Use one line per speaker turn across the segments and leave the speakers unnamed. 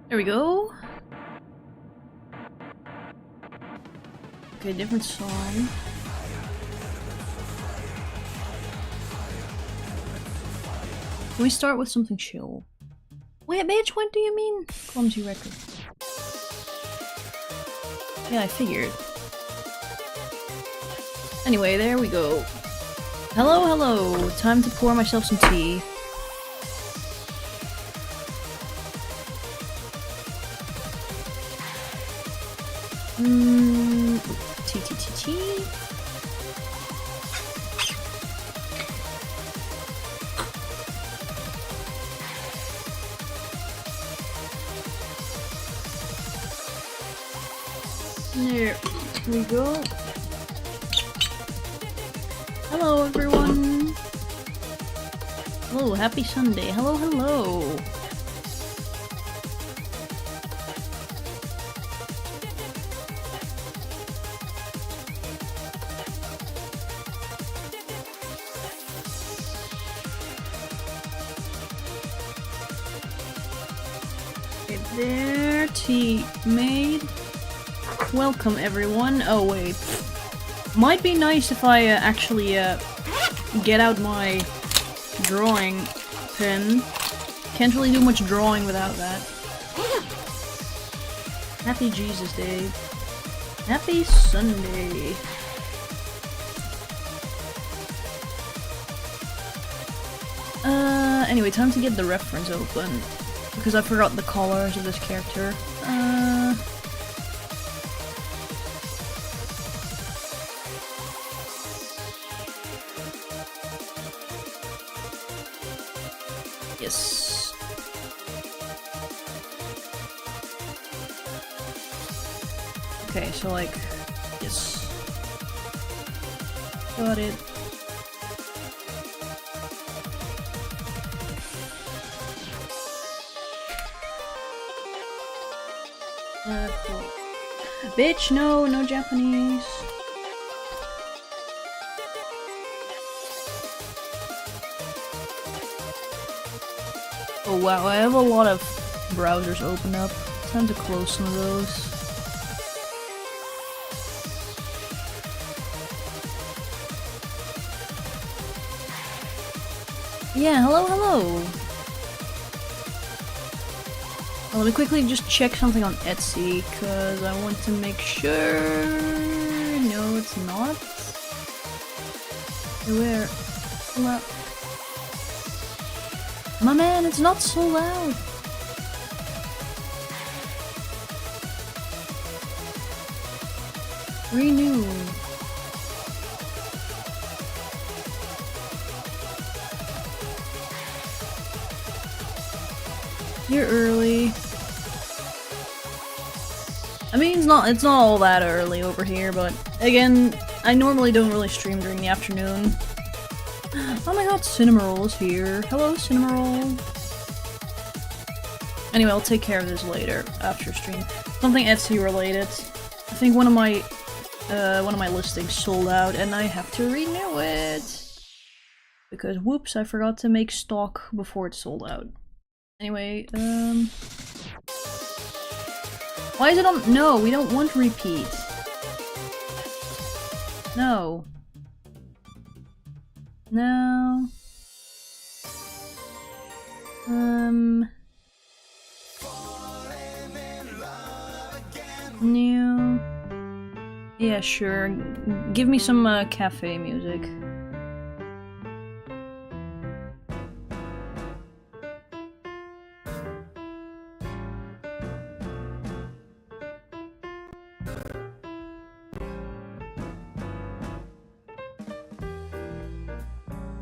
There we go. Okay, different song. Can we start with something chill? Wait, bitch, what do you mean? Clumsy record. Yeah, I figured. Anyway, there we go. Hello, hello. Time to pour myself some tea. Tea. There we go. Hello, everyone. Hello, happy Sunday. Hello, hello. Okay, there, tea made. Welcome, everyone. Oh, wait. Might be nice if I actually get out my drawing pen. Can't really do much drawing without that. Happy Jesus Day. Happy Sunday. Anyway, time to get the reference open. Because I forgot the colors of this character. Yes. Okay, so like, yes. Got it. Cool. Bitch, no, no Japanese. Oh wow, I have a lot of browsers open up. Time to close some of those. Yeah, hello, hello! Well, let me quickly just check something on Etsy, cause I want to make sure... No, it's not. Where? Well, my man, it's not so loud! Renew. You're early. I mean, it's not all that early over here, but again, I normally don't really stream during the afternoon. Oh my god, Cinnamoroll is here. Hello, Cinnamoroll. Anyway, I'll take care of this later, after stream. Something Etsy related. I think one of my listings sold out, and I have to renew it! Because, whoops, I forgot to make stock before it sold out. Anyway, why is it on- No, we don't want repeat. No. No. No. Yeah, sure. Give me some, cafe music.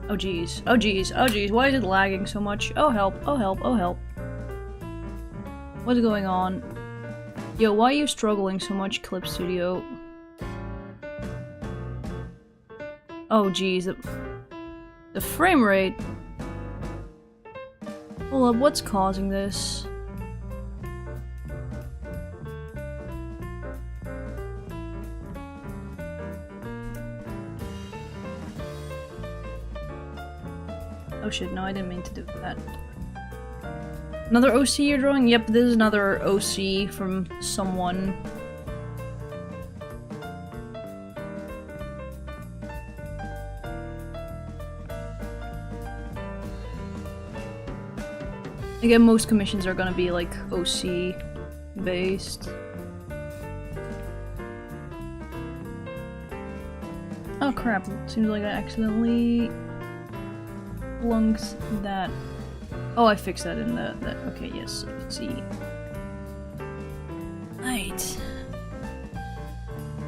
Oh jeez, oh jeez, oh jeez, why is it lagging so much? Oh help, oh help, oh help. What's going on? Yo, why are you struggling so much, Clip Studio? Oh jeez, the frame rate. Hold up, what's causing this? Oh shit, no, I didn't mean to do that. Another OC you're drawing? Yep, this is another OC from someone. Again, most commissions are gonna be like OC based. Oh crap, seems like I accidentally flunked that. Oh, I fixed that in the okay, yes, let's see. Right.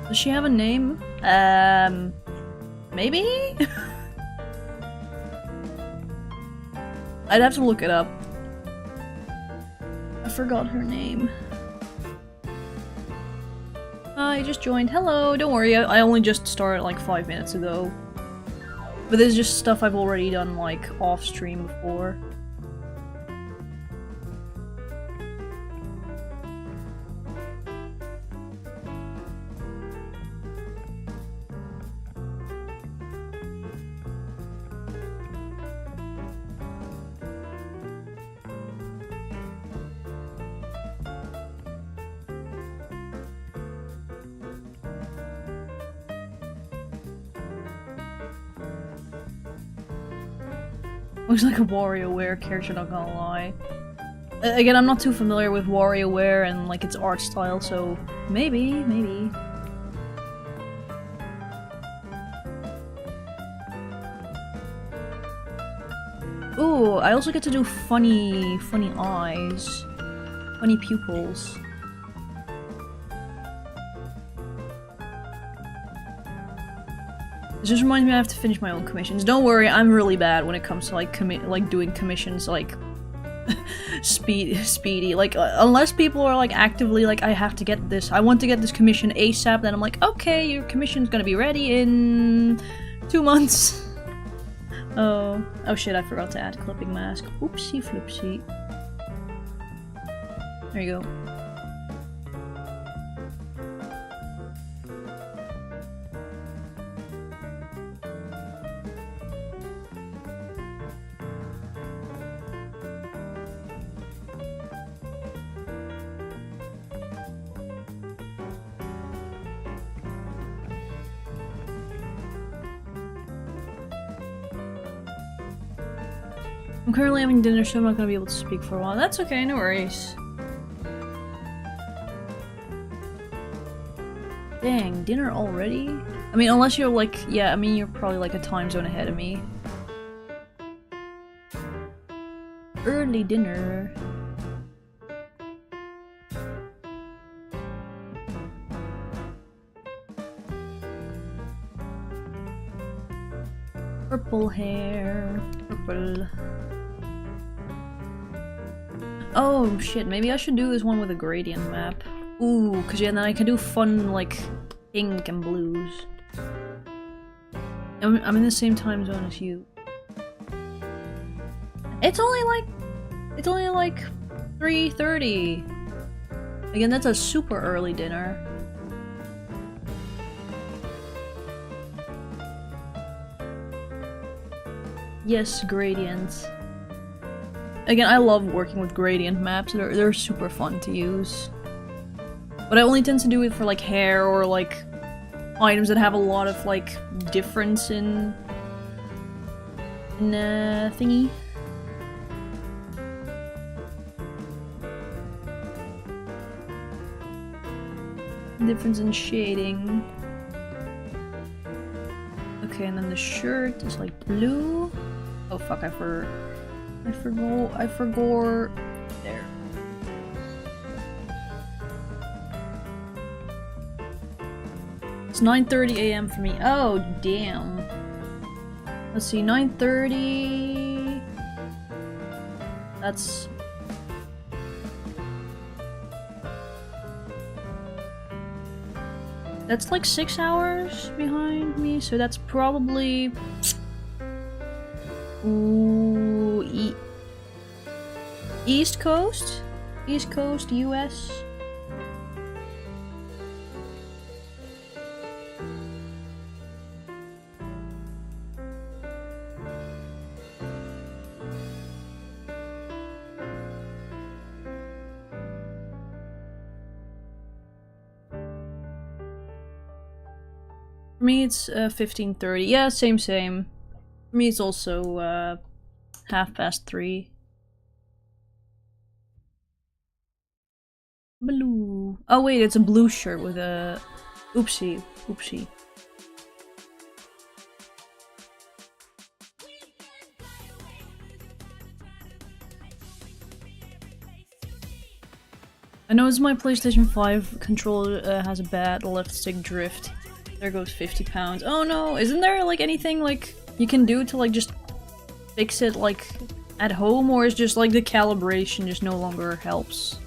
Does she have a name? Maybe? I'd have to look it up. I forgot her name. I just joined. Hello, don't worry, I only just started like 5 minutes ago. But this is just stuff I've already done like off stream before. Looks like a WarioWare character, not gonna lie. Again, I'm not too familiar with WarioWare and like its art style, so maybe. Ooh, I also get to do funny eyes. Funny pupils. It just reminds me I have to finish my own commissions. Don't worry, I'm really bad when it comes to like doing commissions like speedy. Like unless people are like actively like I have to get this, I want to get this commission ASAP, then I'm like, okay, your commission's gonna be ready in 2 months. Oh shit, I forgot to add clipping mask. Oopsie floopsie. There you go. I'm currently having dinner, so I'm not gonna be able to speak for a while. That's okay, no worries. Dang, dinner already? I mean, unless you're like, yeah, I mean, you're probably like a time zone ahead of me. Early dinner. Purple hair. Purple. Oh shit, maybe I should do this one with a gradient map. Ooh, cause yeah, then I can do fun like pink and blues. I'm in the same time zone as you. It's only like 3:30. Again, that's a super early dinner. Yes, gradients. Again, I love working with gradient maps. They're super fun to use. But I only tend to do it for like hair or like items that have a lot of like difference in thingy. Difference in shading. Okay, and then the shirt is like blue. Oh fuck, I forgot. There. It's 9:30 AM for me. Oh, damn. Let's see, 9:30... That's... That's like 6 hours behind me, so that's probably... Ooh, East Coast? East Coast, US? me it's 15:30. Yeah, same. For me it's also 3:30. Blue. Oh wait, it's a blue shirt with a... Oopsie. I know it's my PlayStation 5 controller has a bad left stick drift. There goes 50 pounds. Oh no, isn't there like anything like you can do to like just fix it like at home, or is just like the calibration just no longer helps?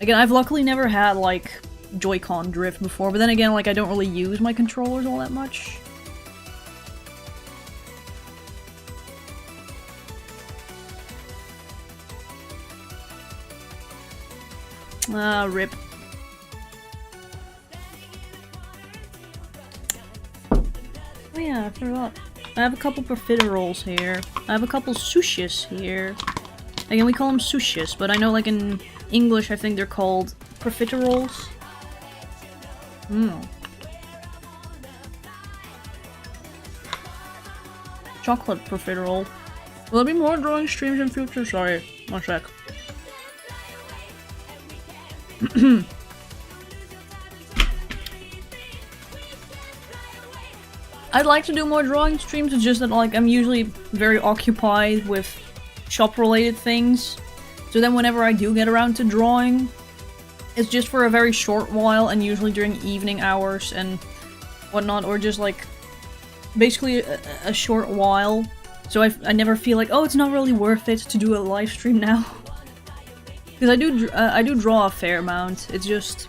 Again, I've luckily never had like Joy-Con drift before, but then again, like I don't really use my controllers all that much. Ah, rip. Oh yeah, I forgot. I have a couple profiteroles here. I have a couple sushis here. Again, we call them sushis, but I know like in English I think they're called profiteroles. Chocolate profiterole. Will there be more drawing streams in future? Sorry, one sec. I'd like to do more drawing streams, it's just that like I'm usually very occupied with shop related things. So then whenever I do get around to drawing, it's just for a very short while and usually during evening hours and whatnot, or just like basically a short while. So I never feel like, oh, it's not really worth it to do a live stream now. Because I do draw a fair amount. It's just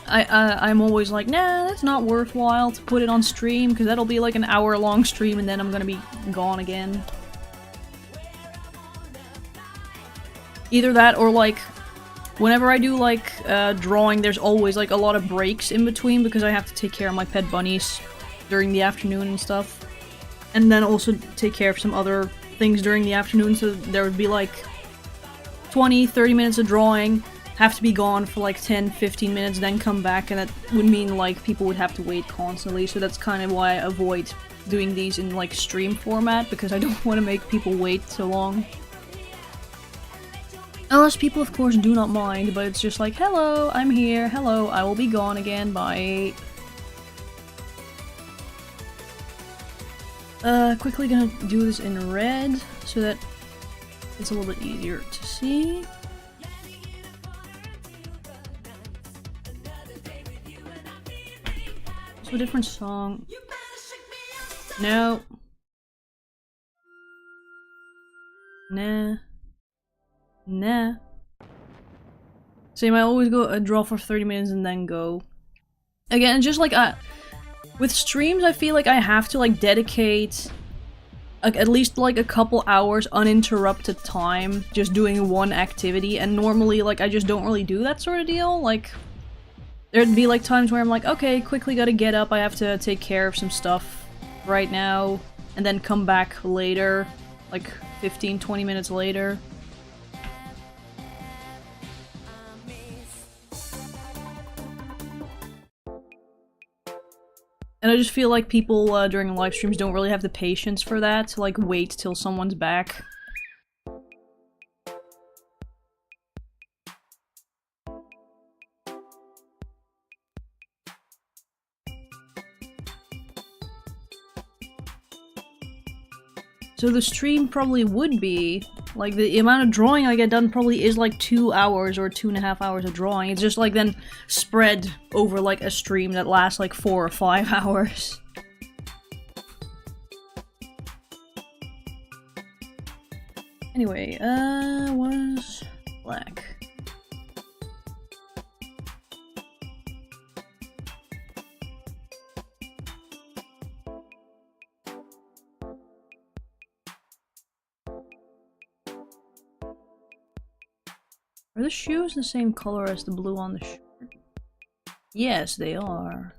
I'm always like, nah, that's not worthwhile to put it on stream because that'll be like an hour-long stream and then I'm gonna be gone again. Either that or like whenever I do like drawing, there's always like a lot of breaks in between because I have to take care of my pet bunnies during the afternoon and stuff. And then also take care of some other things during the afternoon, so there would be like 20-30 minutes of drawing, have to be gone for like 10-15 minutes, then come back, and that would mean like people would have to wait constantly, so that's kind of why I avoid doing these in like stream format, because I don't want to make people wait so long. Unless people of course do not mind, but it's just like, hello, I'm here, hello, I will be gone again, bye. Quickly gonna do this in red, so that it's a little bit easier to see. So a different song. No. Nah. Nah. Same, I always go draw for 30 minutes and then go. Again, just like with streams, I feel like I have to like dedicate at least like a couple hours uninterrupted time just doing one activity, and normally like I just don't really do that sort of deal. Like there'd be like times where I'm like, okay, quickly gotta get up, I have to take care of some stuff right now, and then come back later, like 15-20 minutes later. And I just feel like people during live streams don't really have the patience for that, to like wait till someone's back. So the stream probably would be, like the amount of drawing I get done probably is like 2 hours or 2.5 hours of drawing. It's just like then spread over like a stream that lasts like 4 or 5 hours. Anyway, was black. Are the shoes the same color as the blue on the shirt? Yes, they are.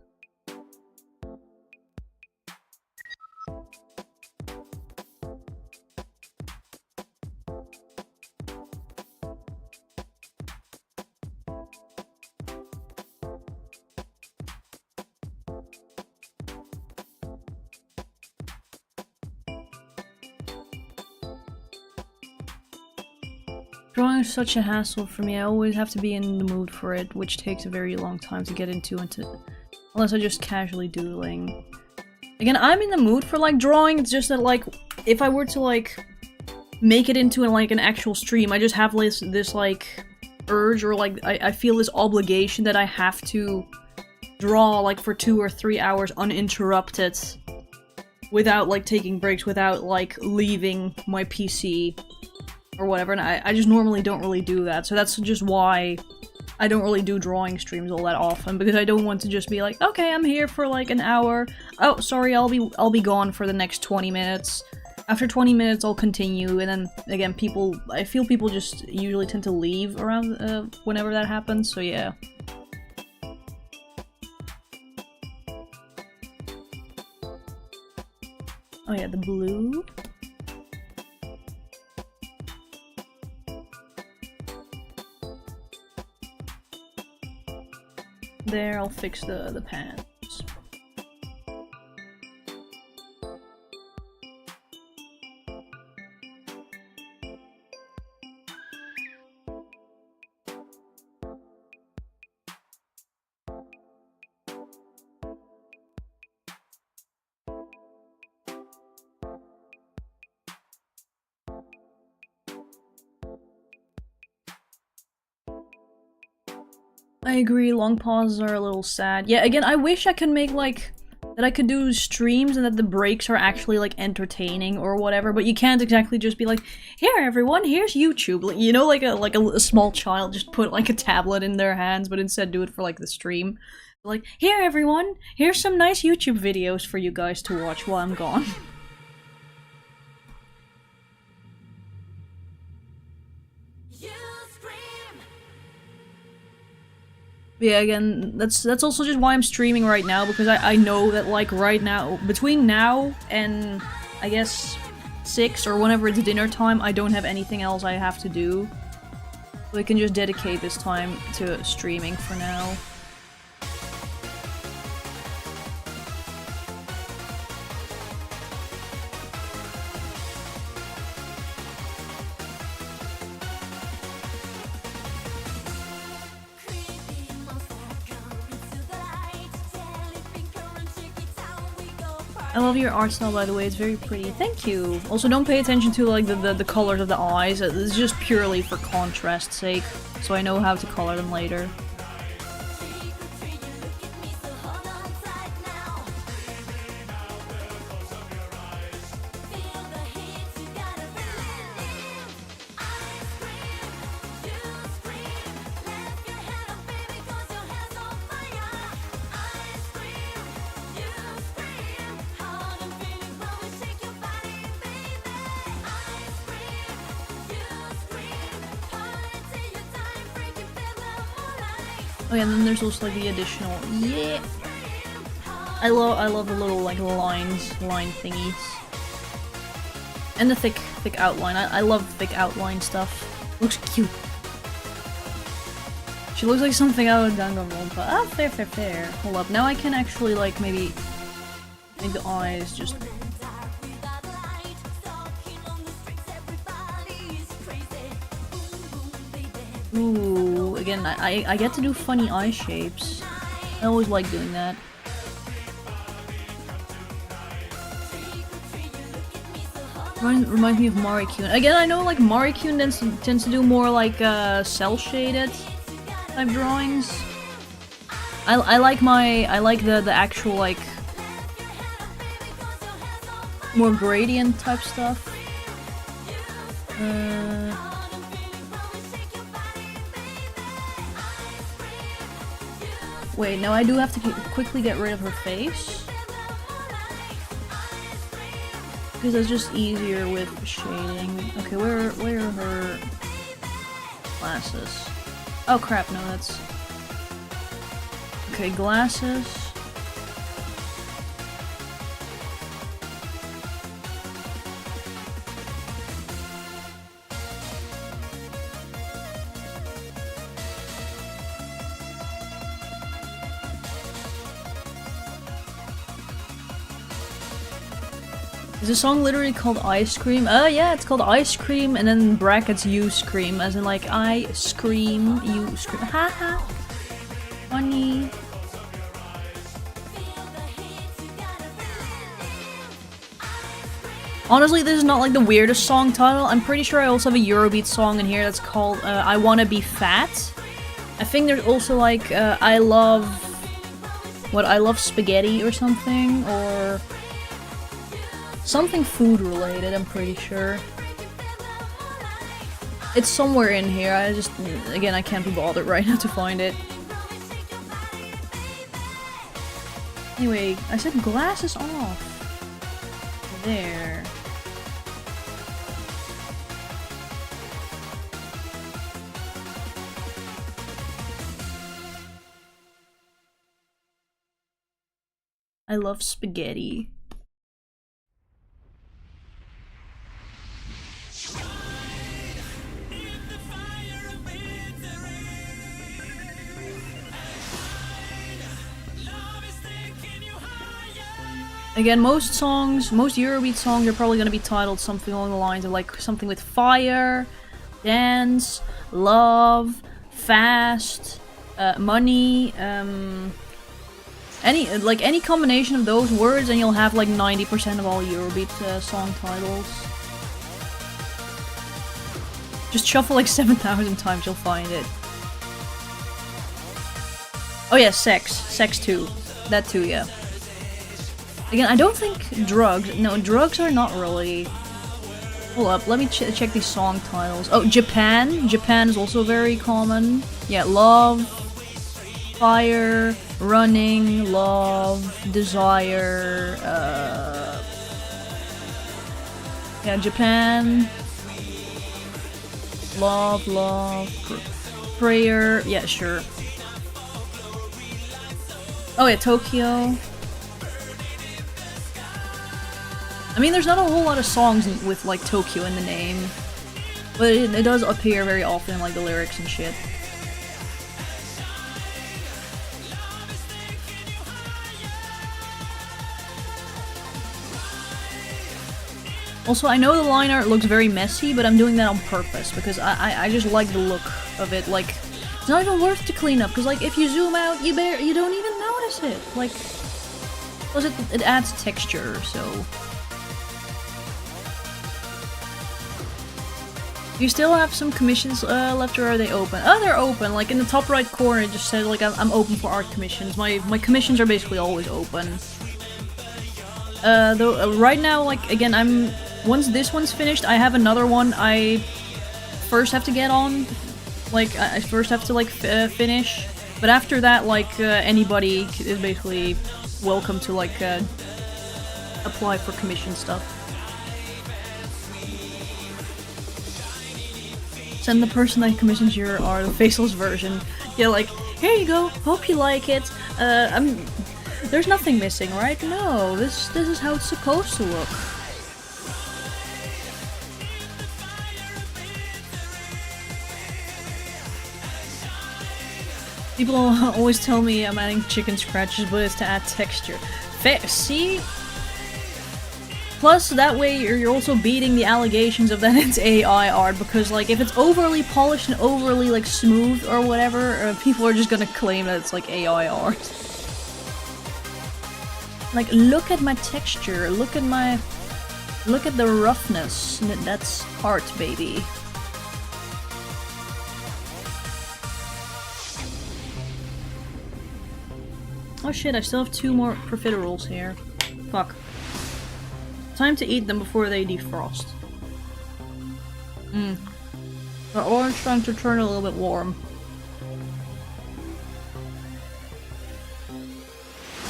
Drawing is such a hassle for me. I always have to be in the mood for it, which takes a very long time to get into unless I just casually doodling. Again, I'm in the mood for like drawing, it's just that like, if I were to like make it into like an actual stream, I just have this like urge, or like I feel this obligation that I have to draw like for 2 or 3 hours uninterrupted without like taking breaks, without like leaving my PC or whatever, and I just normally don't really do that, so that's just why I don't really do drawing streams all that often, because I don't want to just be like, okay, I'm here for like an hour. Oh, sorry, I'll be gone for the next 20 minutes. After 20 minutes, I'll continue, and then again, I feel people just usually tend to leave around whenever that happens. So yeah. Oh yeah, the blue. There, I'll fix the pants. I agree, long pauses are a little sad. Yeah, again, I wish I could make, like, that I could do streams and that the breaks are actually, like, entertaining or whatever, but you can't exactly just be like, here everyone, here's YouTube. Like, you know, like a small child just put, like, a tablet in their hands, but instead do it for, like, the stream. Like, here everyone, here's some nice YouTube videos for you guys to watch while I'm gone. Yeah, again, that's also just why I'm streaming right now, because I know that, like, right now, between now and, I guess, 6 or whenever it's dinner time, I don't have anything else I have to do. So I can just dedicate this time to streaming for now. I love your art style, by the way, it's very pretty. Thank you! Also, don't pay attention to, like, the colors of the eyes. It's just purely for contrast's sake, so I know how to color them later. Oh yeah, and then there's also, like, the additional— yeah! I love the little, like, line thingies. And the thick outline. I love thick outline stuff. Looks cute. She looks like something out of Danganronpa. Ah, fair. Hold up, now I can actually, like, maybe make the eyes just— ooh, again, I get to do funny eye shapes. I always like doing that. Reminds me of Marikun. Again, I know, like, Marikun tends to do more, like, cel-shaded type drawings. I like the actual, like, more gradient type stuff. Wait, no, I do have to quickly get rid of her face. Because that's just easier with shading. Okay, where are her glasses? Oh crap, no, that's... okay, glasses. Is the song literally called Ice Cream? Yeah, it's called Ice Cream and then brackets you scream, as in like I scream, you scream. Haha. Funny. Honestly, this is not like the weirdest song title. I'm pretty sure I also have a Eurobeat song in here that's called I Wanna Be Fat. I think there's also like I love spaghetti or something, or something food related, I'm pretty sure. It's somewhere in here, again, I can't be bothered right now to find it. Anyway, I said glasses off. There. I love spaghetti. Again, most Eurobeat songs are probably gonna be titled something along the lines of like something with fire, dance, love, fast, money, any combination of those words, and you'll have like 90% of all Eurobeat song titles. Just shuffle like 7,000 times, you'll find it. Oh yeah, sex too. That too, yeah. Again, I don't think drugs. No, drugs are not really. Hold up, let me check these song titles. Oh, Japan. Japan is also very common. Yeah, love, fire, running, love, desire. Yeah, Japan. Love, prayer. Yeah, sure. Oh yeah, Tokyo. I mean, there's not a whole lot of songs with, like, Tokyo in the name. But it does appear very often in, like, the lyrics and shit. Also, I know the line art looks very messy, but I'm doing that on purpose, because I just like the look of it. Like, it's not even worth to clean up, because, like, if you zoom out, you don't even notice it. Like, plus it adds texture, so... You still have some commissions left, or are they open? Oh, they're open. Like in the top right corner, it just says like I'm open for art commissions. My commissions are basically always open. Though right now, like again, once this one's finished, I have another one. I first have to get on. Like I first have to like finish. But after that, like anybody is basically welcome to like apply for commission stuff. Send the person that commissions your art the faceless version. Yeah, like, here you go, hope you like it. There's nothing missing, right? No, this is how it's supposed to look. People always tell me I'm adding chicken scratches, but it's to add texture. See? Plus, that way you're also beating the allegations of that it's AI art, because like if it's overly polished and overly like smooth or whatever, people are just gonna claim that it's like AI art. Like, look at my texture, look at the roughness. That's art, baby. Oh shit, I still have 2 more profiteroles here. Fuck. Time to eat them before they defrost. The orange starting to turn a little bit warm.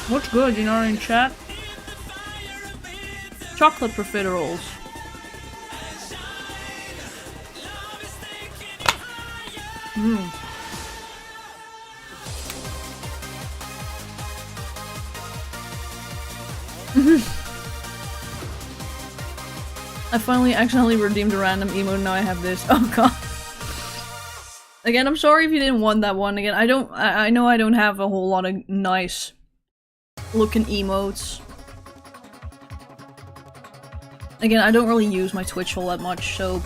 What's good, you know, in chat? Chocolate profiteroles. I finally accidentally redeemed a random emote, now I have this. Oh god. Again, I'm sorry if you didn't want that one. Again, I know I don't have a whole lot of nice looking emotes. Again, I don't really use my Twitch all that much, so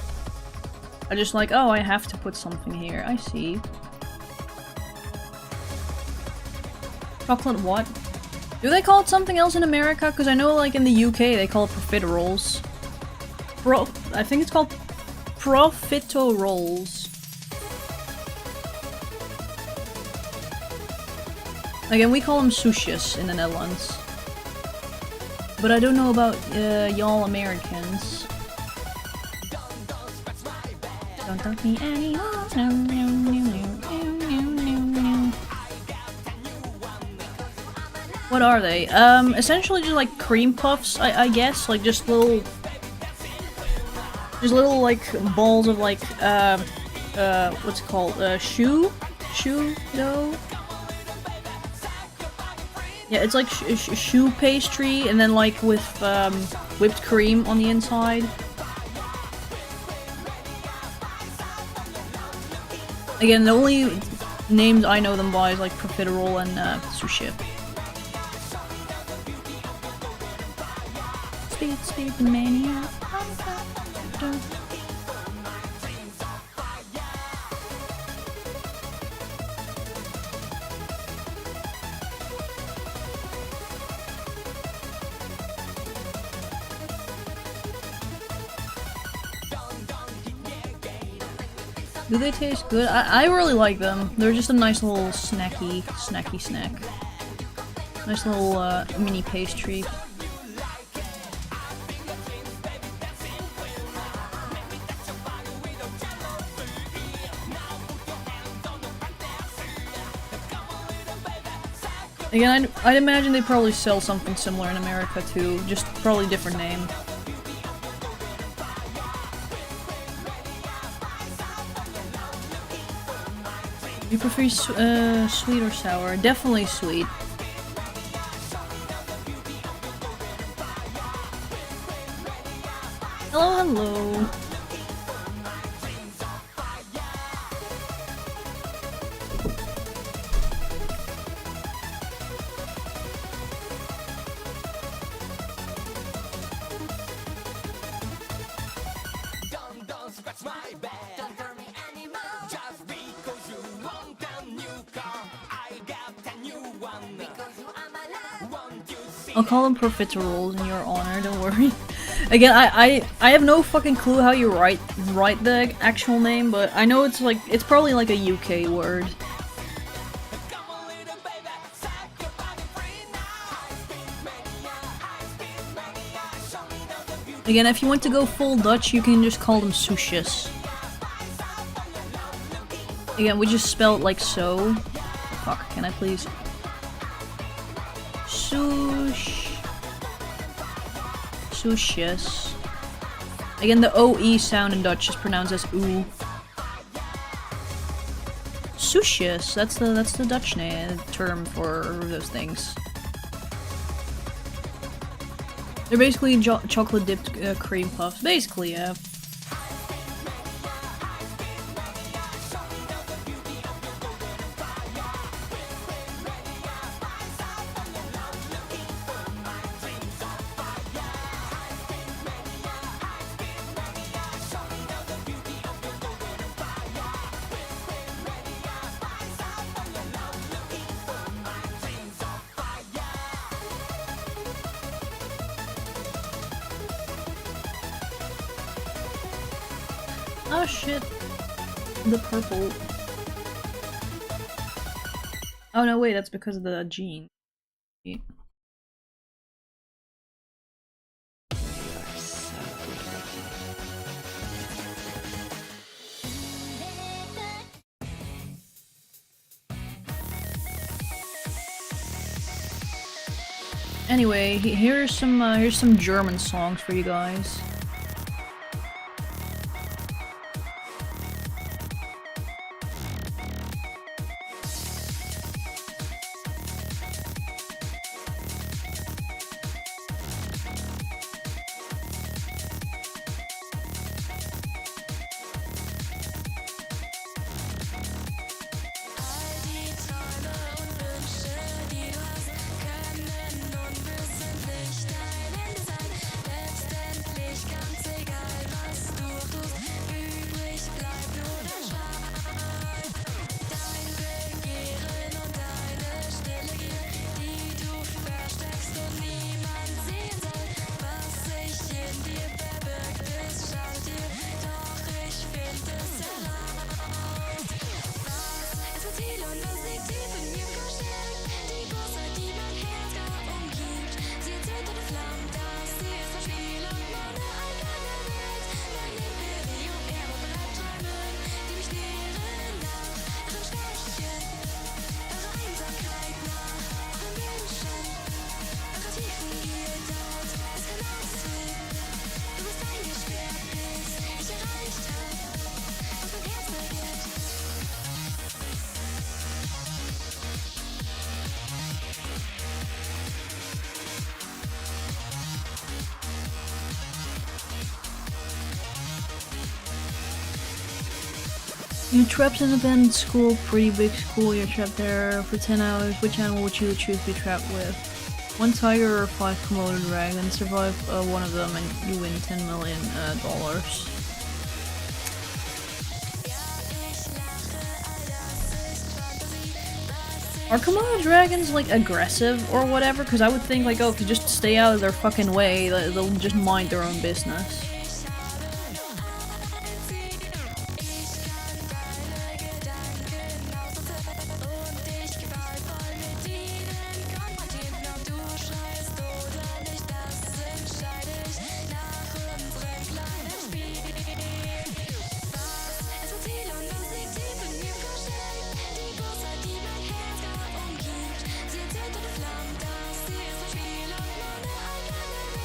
I just like, oh, I have to put something here. I see. Chocolate what? Do they call it something else in America? Because I know, like, in the UK they call it profiteroles. I think it's called profiteroles. Again, we call them sushis in the Netherlands. But I don't know about y'all Americans. Don't touch me anymore. What are they? Essentially just like cream puffs, I guess. Like just little like balls of like what's it called? Shoe dough. Yeah, it's like shoe pastry, and then like with whipped cream on the inside. Again, the only names I know them by is like profiterole and sushi. Speed mania. Do they taste good? I really like them. They're just a nice little snacky snack. Nice little mini pastry. Again, I'd imagine they probably sell something similar in America too, just probably different name. You prefer sweet or sour? Definitely sweet. Hello, hello. I'll call them profiteroles in your honor, don't worry. Again, I have no fucking clue how you write the actual name, but I know it's like, it's probably like a UK word. Again, if you want to go full Dutch, you can just call them sushis. Again, we just spell it like so. Fuck, can I please? Sushis. Again, the OE sound in Dutch is pronounced as oo. Sushis. That's the Dutch term for those things. They're basically chocolate dipped cream puffs. Basically, yeah. Oh shit. The purple. Oh no, wait, that's because of the gene. Anyway, here's some German songs for you guys. You trapped in an abandoned school, pretty big school, you're trapped there for 10 hours. Which animal would you choose to be trapped with? 1 tiger or 5 Komodo dragons. Survive one of them and you win $10 million. Are Komodo dragons like aggressive or whatever? Because I would think like, oh, if you just stay out of their fucking way, they'll just mind their own business.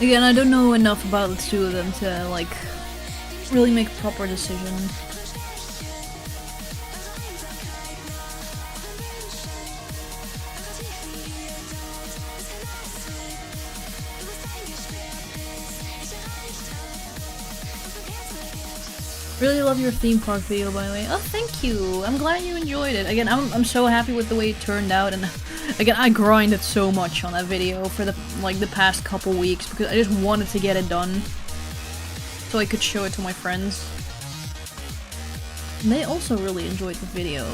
Again, I don't know enough about the two of them to, like, really make a proper decision. Really love your theme park video, by the way. Oh, thank you! I'm glad you enjoyed it. Again, I'm so happy with the way it turned out, and again, I grinded so much on that video for the past couple weeks because I just wanted to get it done so I could show it to my friends. And they also really enjoyed the video.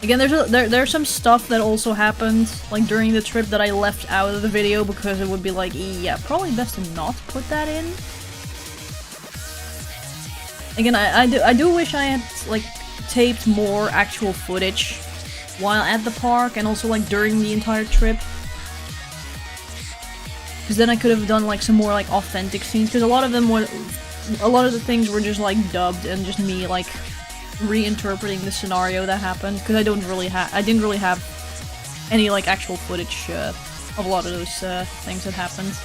Again, there's some stuff that also happened like during the trip that I left out of the video because it would be like, yeah, probably best to not put that in. Again, I do wish I had like taped more actual footage while at the park and also like during the entire trip, because then I could have done like some more like authentic scenes, because a lot of the things were just like dubbed and just me like reinterpreting the scenario that happened, because I didn't really have any like actual footage of a lot of those things that happened.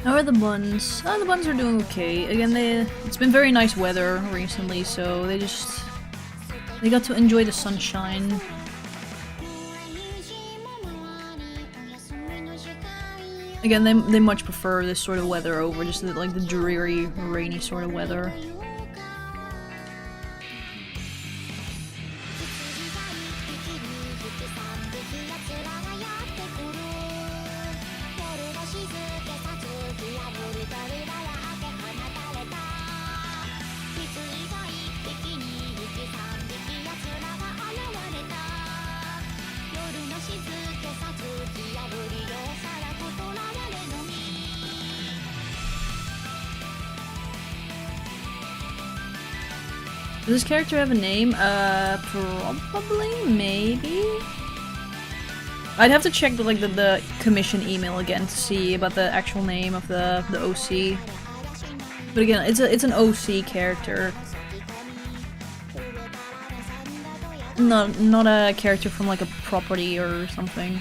How are the buns? Oh, the buns are doing okay. Again, it's been very nice weather recently, so they got to enjoy the sunshine. Again, they much prefer this sort of weather over just like the dreary, rainy sort of weather. Does this character have a name? Probably, maybe? I'd have to check the commission email again to see about the actual name of the OC. But again, it's an OC character. Not a character from like a property or something.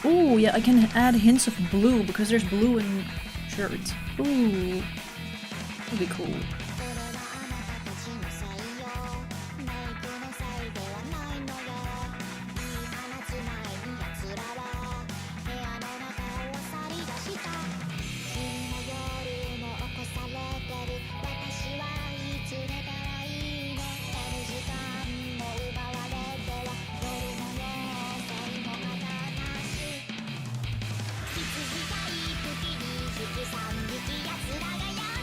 Oh yeah, I can add hints of blue because there's blue in shirts. Ooh, that'd be cool.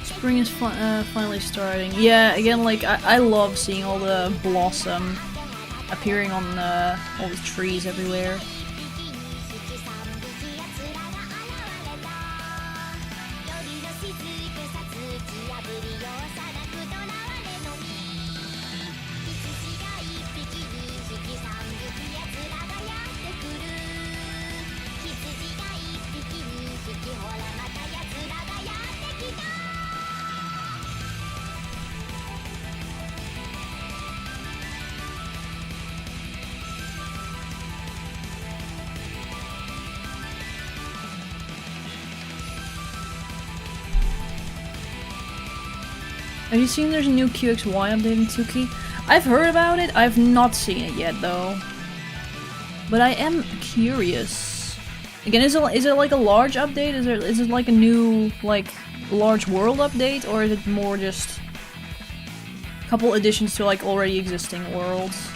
Spring is finally starting. Yeah, again, like, I love seeing all the blossom appearing on all the trees everywhere. Have you seen there's a new QXY update in Tuki? I've heard about it, I've not seen it yet though. But I am curious. Again, is it like a large update? Is it like a new, like, large world update? Or is it more just a couple additions to like already existing worlds?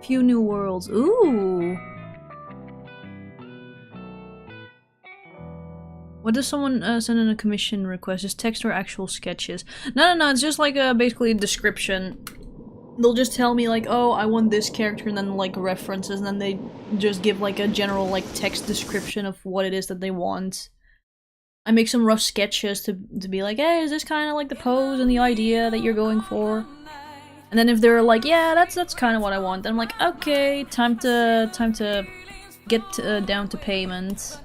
Few new worlds. Ooh! What does someone send in a commission request? Is text or actual sketches? No, it's just like basically a description. They'll just tell me like, oh, I want this character, and then like references, and then they just give like a general like text description of what it is that they want. I make some rough sketches to be like, hey, is this kind of like the pose and the idea that you're going for? And then if they're like, yeah, that's kind of what I want, then I'm like, okay, time to get down to payment.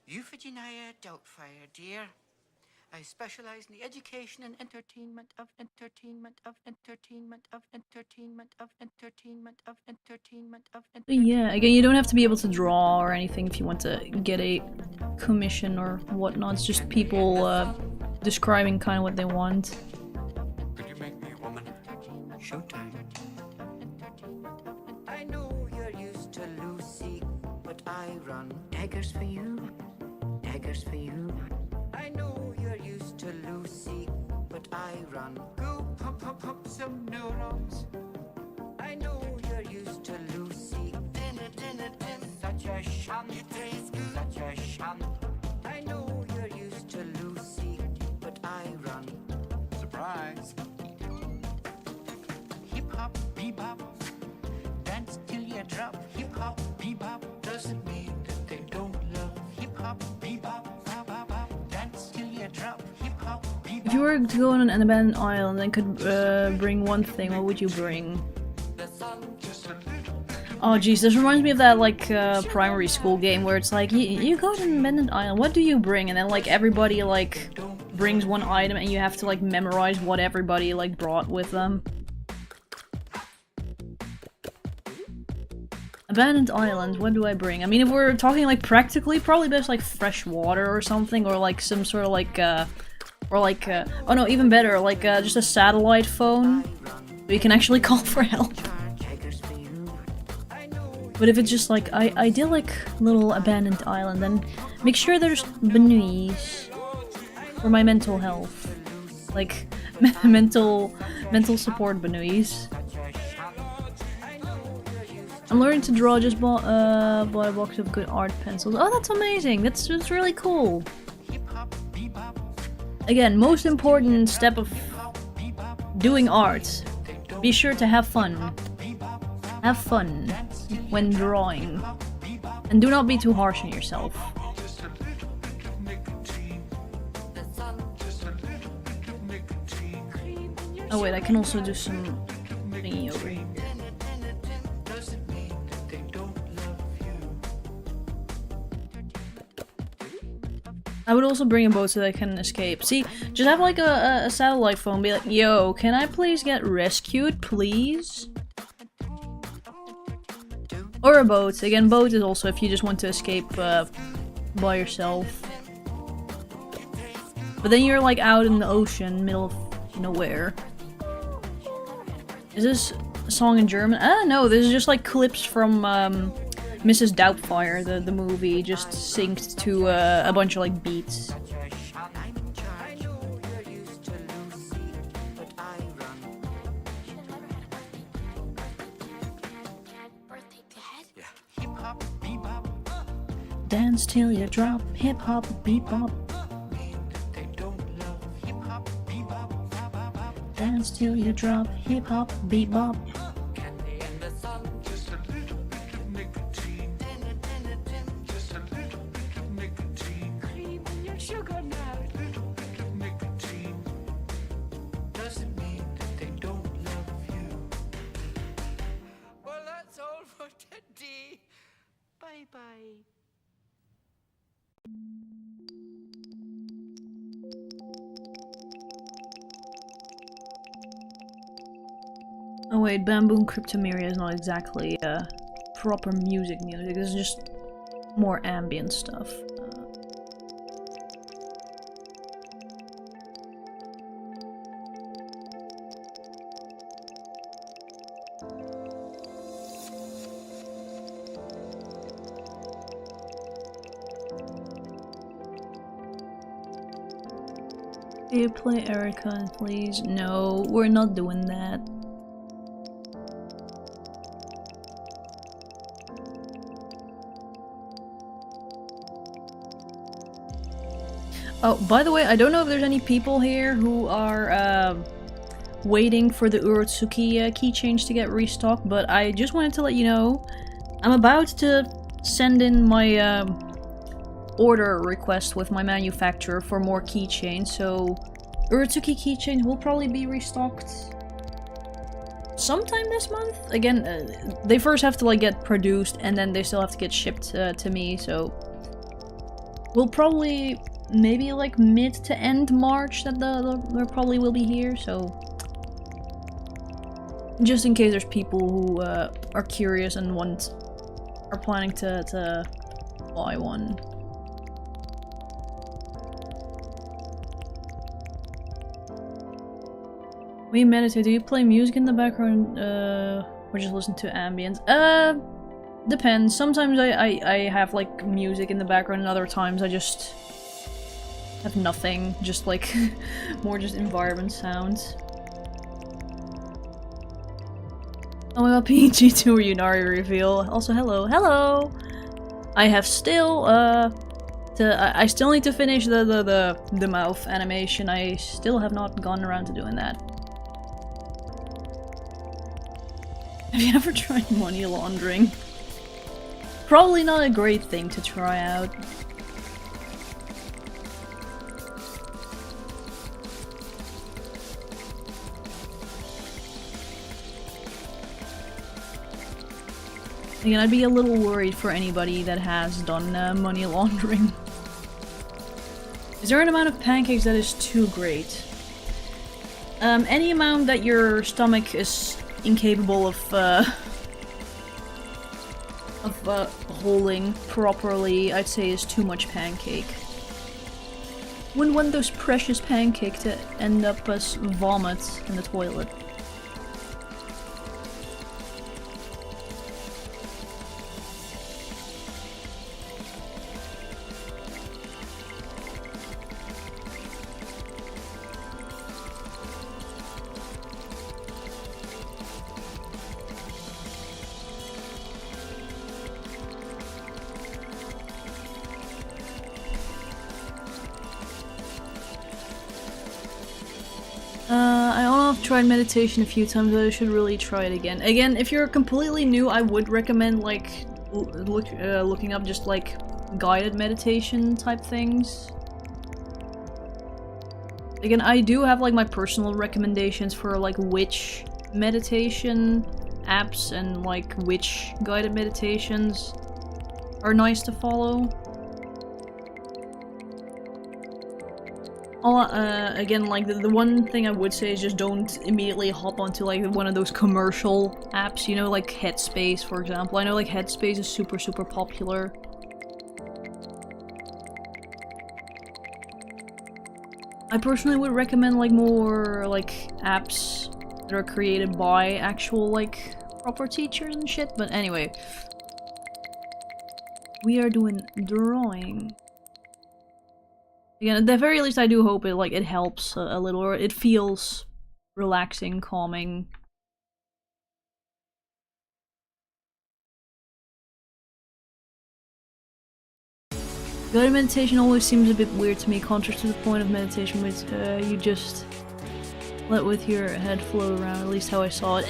Euphigenia Doubtfire, dear. I specialize in the education and entertainment of
Yeah, again, you don't have to be able to draw or anything if you want to get a commission or whatnot. It's just people describing kind of what they want.
Could you make me a woman? Showtime. I know you're used to Lucy, but I run daggers for you. Daggers for you. I know you're used to Lucy, but I run. Go pump some neurons. I know you're used to Lucy. Such a shun. It tastes good. Such a shun. I know you're used to Lucy, but I run. Surprise. Hip hop, bebop. Dance till you drop. Hip hop, bebop. Doesn't mean that they don't love hip hop, bebop. Dance till you drop. Hip hop, bebop.
If you were to go on an abandoned island and could bring one thing, what would you bring? Oh geez, this reminds me of that like primary school game where it's like you go to an abandoned island, what do you bring? And then like everybody like brings one item and you have to like memorize what everybody like brought with them. Abandoned island, what do I bring? I mean, if we're talking like practically, probably best like fresh water or something, or like some sort of like oh no, even better, like just a satellite phone where you can actually call for help. But if it's just like idyllic little abandoned island, then make sure there's benoise for my mental health. like mental support Benoist. I'm learning to draw. Just bought a box of good art pencils. Oh, that's amazing. That's really cool. Again, most important step of doing art. Be sure to have fun. Have fun when drawing. And do not be too harsh on yourself. Oh wait, I can also do some thingy over here. I would also bring a boat so that I can escape. See, just have like a satellite phone, be like, yo, can I please get rescued, please? Or a boat. Again, boat is also if you just want to escape by yourself. But then you're like out in the ocean, middle of nowhere. Is this a song in German? Ah, no, this is just like clips from Mrs. Doubtfire, the movie, just synced to a bunch of like beats. Dance till you drop, hip hop, bebop. Dance till you drop, hip hop, bebop. Oh wait, Bamboo and Cryptomeria is not exactly proper music. This is just more ambient stuff. Can you play Erica, please? No, we're not doing that. Oh, by the way, I don't know if there's any people here who are waiting for the Urotsuki keychains to get restocked, but I just wanted to let you know I'm about to send in my order request with my manufacturer for more keychains, so Urotsuki keychains will probably be restocked sometime this month. Again, they first have to like get produced and then they still have to get shipped to me, so we'll probably maybe like mid to end March that they probably will be here, so just in case there's people who are curious and are planning to buy one. When you meditate, do you play music in the background or just listen to ambience? Depends. Sometimes I have like music in the background and other times I just have nothing, just like more just environment sounds. Oh my god, PG2 Yunari reveal. Also, hello. I have still I still need to finish the mouth animation. I still have not gone around to doing that. Have you ever tried money laundering? Probably not a great thing to try out. Again, I'd be a little worried for anybody that has done money laundering. Is there an amount of pancakes that is too great? Any amount that your stomach is incapable of holding properly, I'd say is too much pancake. Wouldn't want those precious pancakes to end up as vomit in the toilet. I know I've tried meditation a few times, but I should really try it again. Again, if you're completely new, I would recommend like looking up just like guided meditation type things. Again, I do have like my personal recommendations for like which meditation apps and like which guided meditations are nice to follow. Again, like the one thing I would say is just don't immediately hop onto like one of those commercial apps, you know, like Headspace, for example. I know like Headspace is super popular. I personally would recommend like more like apps that are created by actual like proper teachers and shit, but anyway. We are doing drawing. Again, at the very least I do hope it helps a little, or it feels relaxing, calming. Guided meditation always seems a bit weird to me, contrary to the point of meditation, which you just let with your head float around, at least how I saw it.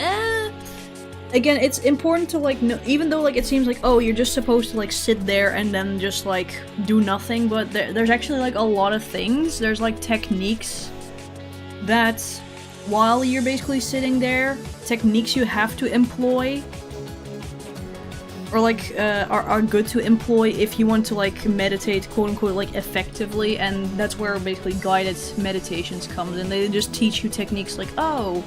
Again, it's important to like know, even though like it seems like, oh, you're just supposed to like sit there and then just like do nothing, but there's actually like a lot of things. There's like techniques that while you're basically sitting there, techniques you have to employ or like are good to employ if you want to like meditate quote unquote like effectively, and that's where basically guided meditations comes in. They just teach you techniques like, oh,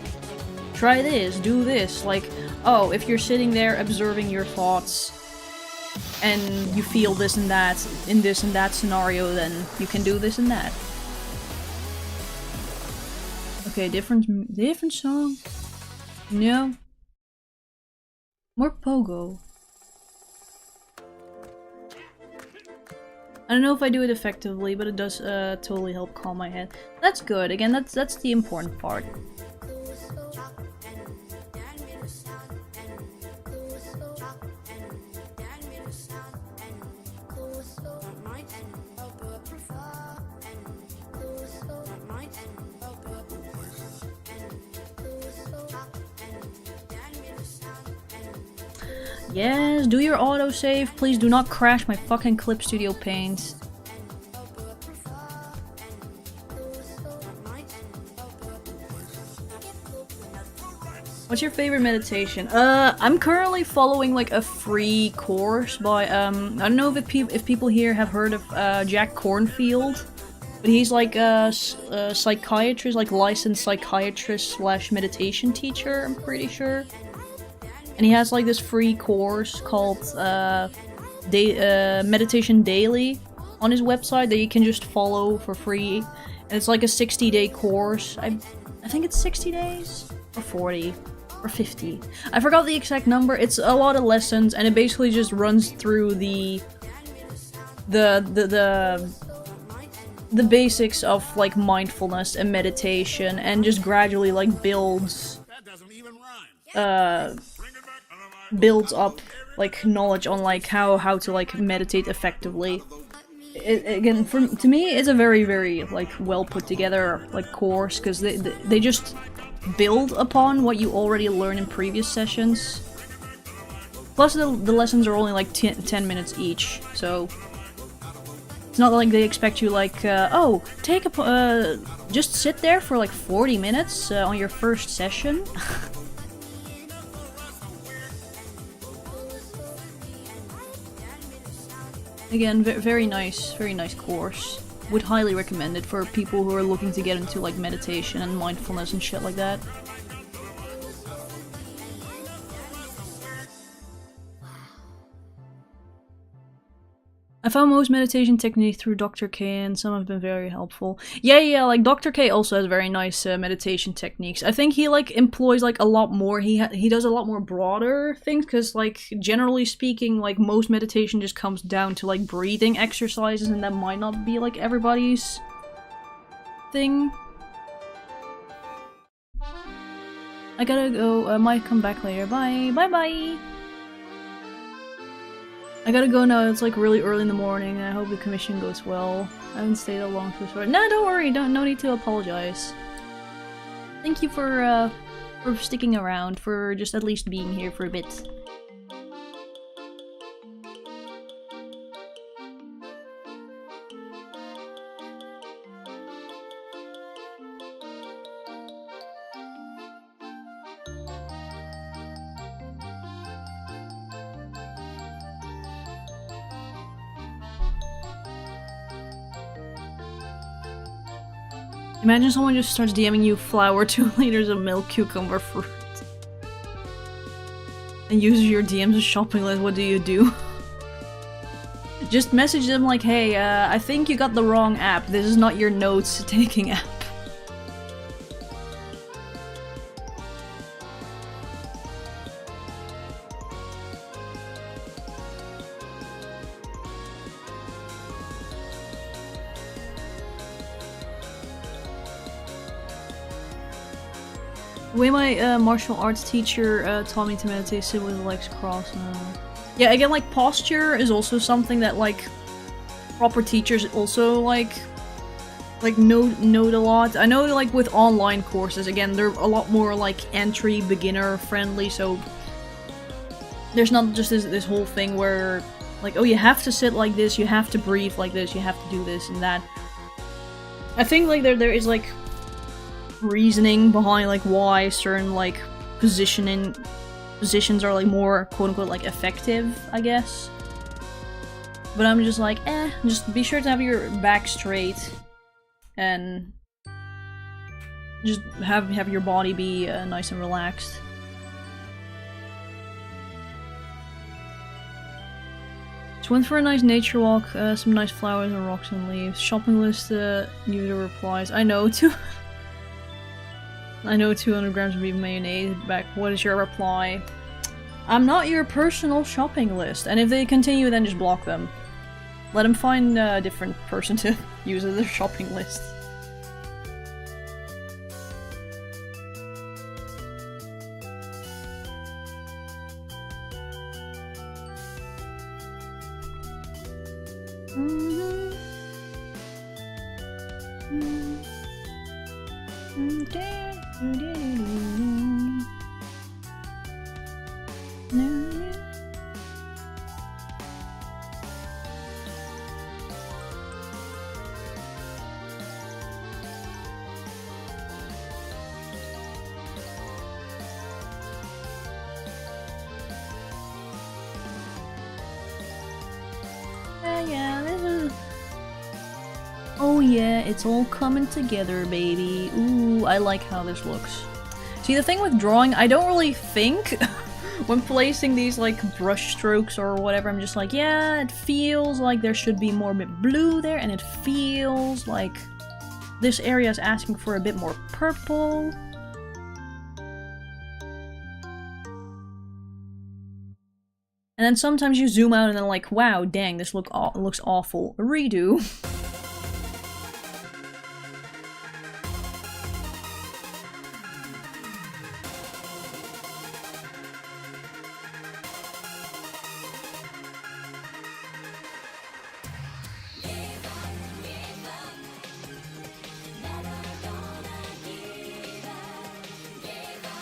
try this, do this, like, oh, if you're sitting there observing your thoughts and you feel this and that in this and that scenario, then you can do this and that. Okay, different song. No. More pogo. I don't know if I do it effectively, but it does totally help calm my head. That's good. Again, that's the important part. Yes, do your autosave. Please do not crash my fucking Clip Studio Paint. What's your favorite meditation? I'm currently following like a free course by I don't know if people here have heard of Jack Cornfield, but he's like a psychiatrist, like licensed psychiatrist / meditation teacher, I'm pretty sure. And he has like this free course called Meditation Daily on his website that you can just follow for free. And it's like a 60-day course. I think it's 60 days? Or 40? Or 50? I forgot the exact number. It's a lot of lessons, and it basically just runs through the basics of like mindfulness and meditation, and just gradually like builds up like knowledge on like how to like meditate effectively. Again, to me, it's a very like well put together like course, because they just build upon what you already learned in previous sessions. Plus the lessons are only like 10 minutes each, so it's not like they expect you like, oh, take a just sit there for like 40 minutes on your first session. Again, very nice course. Would highly recommend it for people who are looking to get into like meditation and mindfulness and shit like that. I found most meditation techniques through Dr. K, and some have been very helpful. Yeah, like Dr. K also has very nice meditation techniques. I think he like employs like a lot more, he does a lot more broader things, because like generally speaking, like most meditation just comes down to like breathing exercises, and that might not be like everybody's thing. I gotta go, I might come back later. Bye bye! I gotta go now, it's like really early in the morning, and I hope the commission goes well. I haven't stayed that long so sorry. No, don't worry, no need to apologize. Thank you for sticking around, for just at least being here for a bit. Imagine someone just starts DMing you flour, 2 liters of milk, cucumber, fruit. And uses your DMs as shopping list, what do you do? Just message them like, hey, I think you got the wrong app. This is not your notes-taking app. The way my martial arts teacher taught me to meditate, sit with legs crossed. Yeah, again, like, posture is also something that, like, proper teachers also, like note a lot. I know, like, with online courses, again, they're a lot more, like, entry, beginner-friendly, so there's not just this whole thing where, like, oh, you have to sit like this, you have to breathe like this, you have to do this and that. I think, like, there is, like, reasoning behind like why certain like positions are like more quote-unquote like effective, I guess. But I'm just like, just be sure to have your back straight and just have your body be nice and relaxed. Just went for a nice nature walk, some nice flowers and rocks and leaves. Shopping list user replies. I know 200 grams of beef mayonnaise. Back, what is your reply? I'm not your personal shopping list. And if they continue, then just block them. Let them find a different person to use as their shopping list. Oh yeah, it's all coming together, baby. Ooh, I like how this looks. See, the thing with drawing, I don't really think when placing these, like, brush strokes or whatever. I'm just like, yeah, it feels like there should be more blue there, and it feels like this area is asking for a bit more purple. And then sometimes you zoom out and then like, wow, dang, this looks awful. Redo.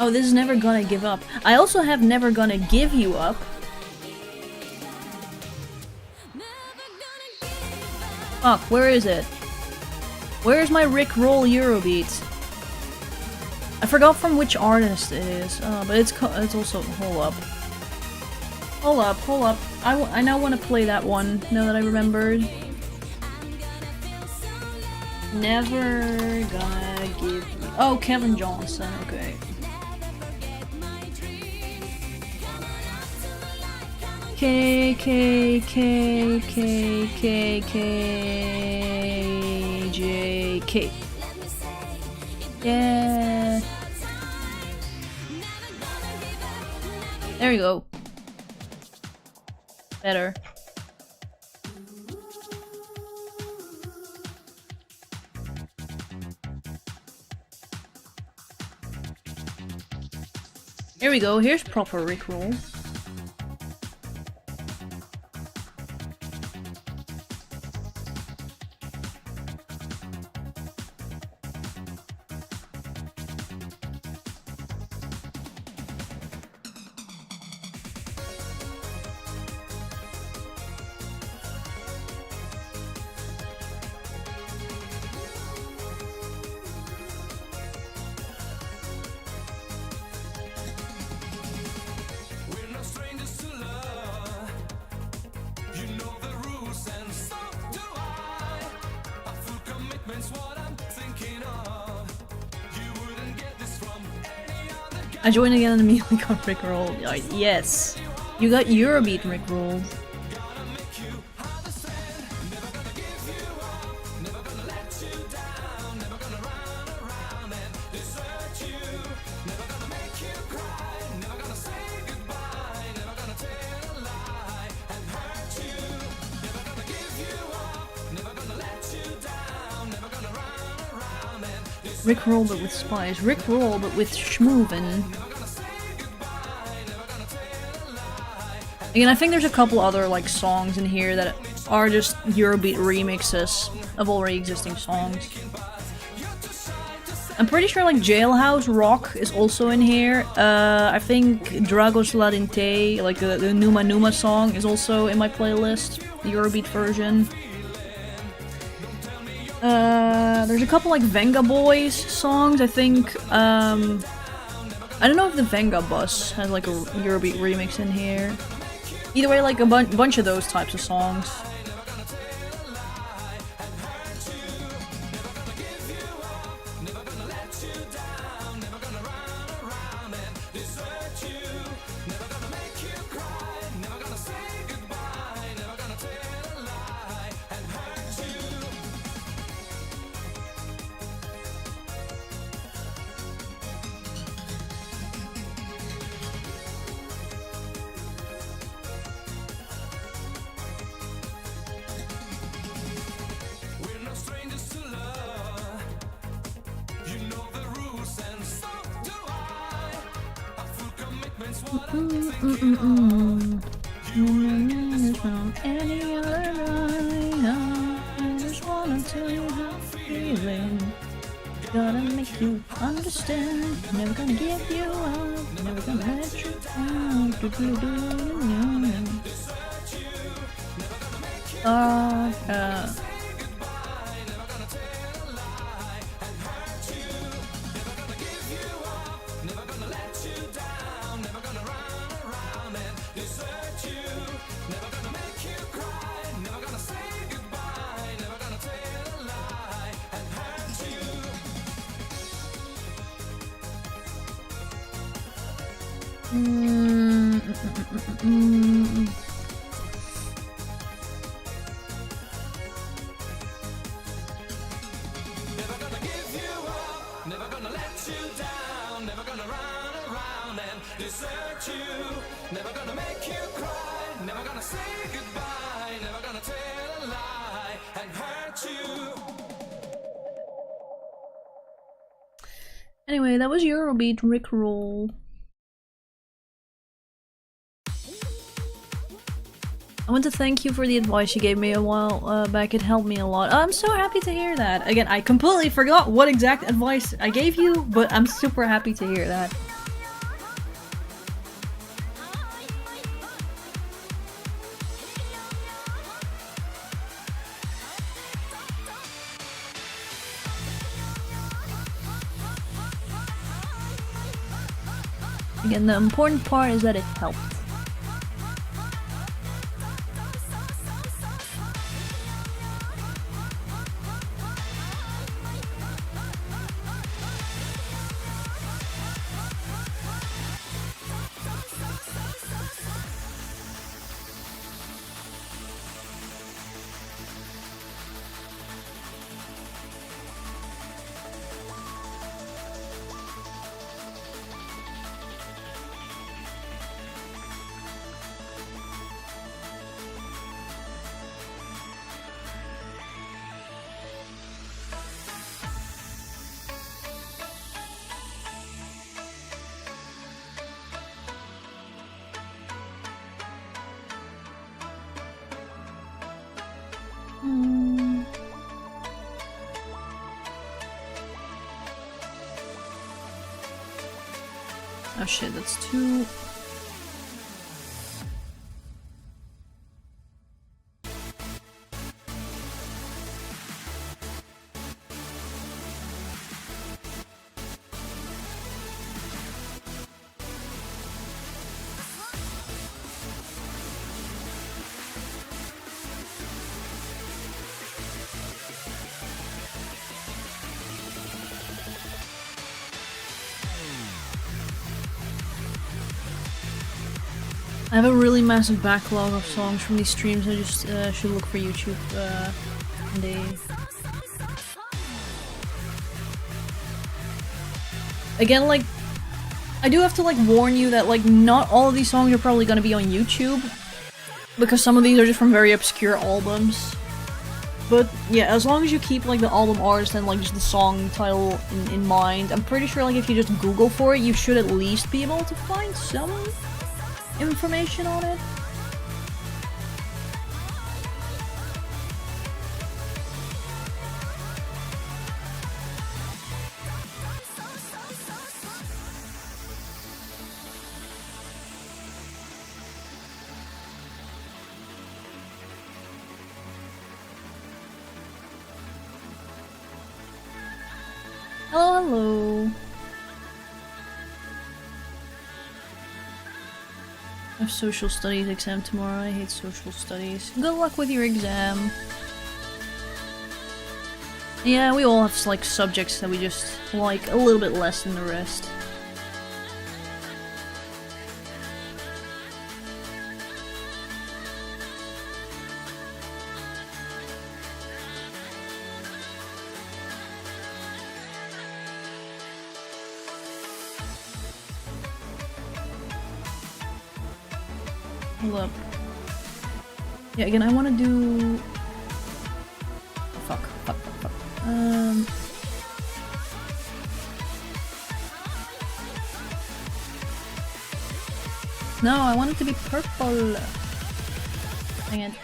Oh, this is Never Gonna Give Up. I also have Never Gonna Give You Up. Fuck, where is it? Where's my Rick Roll Eurobeat? I forgot from which artist it is, but it's also... Hold up. Hold up. I now want to play that one, now that I remembered. Never Gonna Give You... Oh, Kevin Johnson, okay. K J K. Yeah. There we go. Better. Here we go. Here's proper Rickroll. I joined again and immediately got rickrolled. Yes. You got Eurobeat rickrolled. Rickroll but with spice. Rickroll but with schmoovin'. Again, I think there's a couple other like songs in here that are just Eurobeat remixes of already existing songs. I'm pretty sure like Jailhouse Rock is also in here. I think Dragos Ladinte, like the Numa Numa song, is also in my playlist, the Eurobeat version. There's a couple like Venga Boys songs, I think. I don't know if the Venga Bus has like a Eurobeat remix in here. Either way, like a bunch of those types of songs. From any other line, I just wanna tell you how I'm feeling. Gotta make you understand. Never gonna give you up. Never gonna let you down. Anyway, that was Eurobeat Rickroll. I want to thank you for the advice you gave me a while back. It helped me a lot. I'm so happy to hear that. Again, I completely forgot what exact advice I gave you, but I'm super happy to hear that. Again, the important part is that it helped. Oh shit, that's two. I have a really massive backlog of songs from these streams. I just should look for YouTube. Again, like, I do have to like warn you that like not all of these songs are probably gonna be on YouTube, because some of these are just from very obscure albums. But yeah, as long as you keep like the album artist and like just the song title in mind, I'm pretty sure like if you just Google for it, you should at least be able to find some information on it. Hello, hello. I have social studies exam tomorrow. I hate social studies. Good luck with your exam. Yeah, we all have like subjects that we just like a little bit less than the rest. Hold up. Yeah, again, I want to do... Fuck. No, I want it to be purple. Dang it.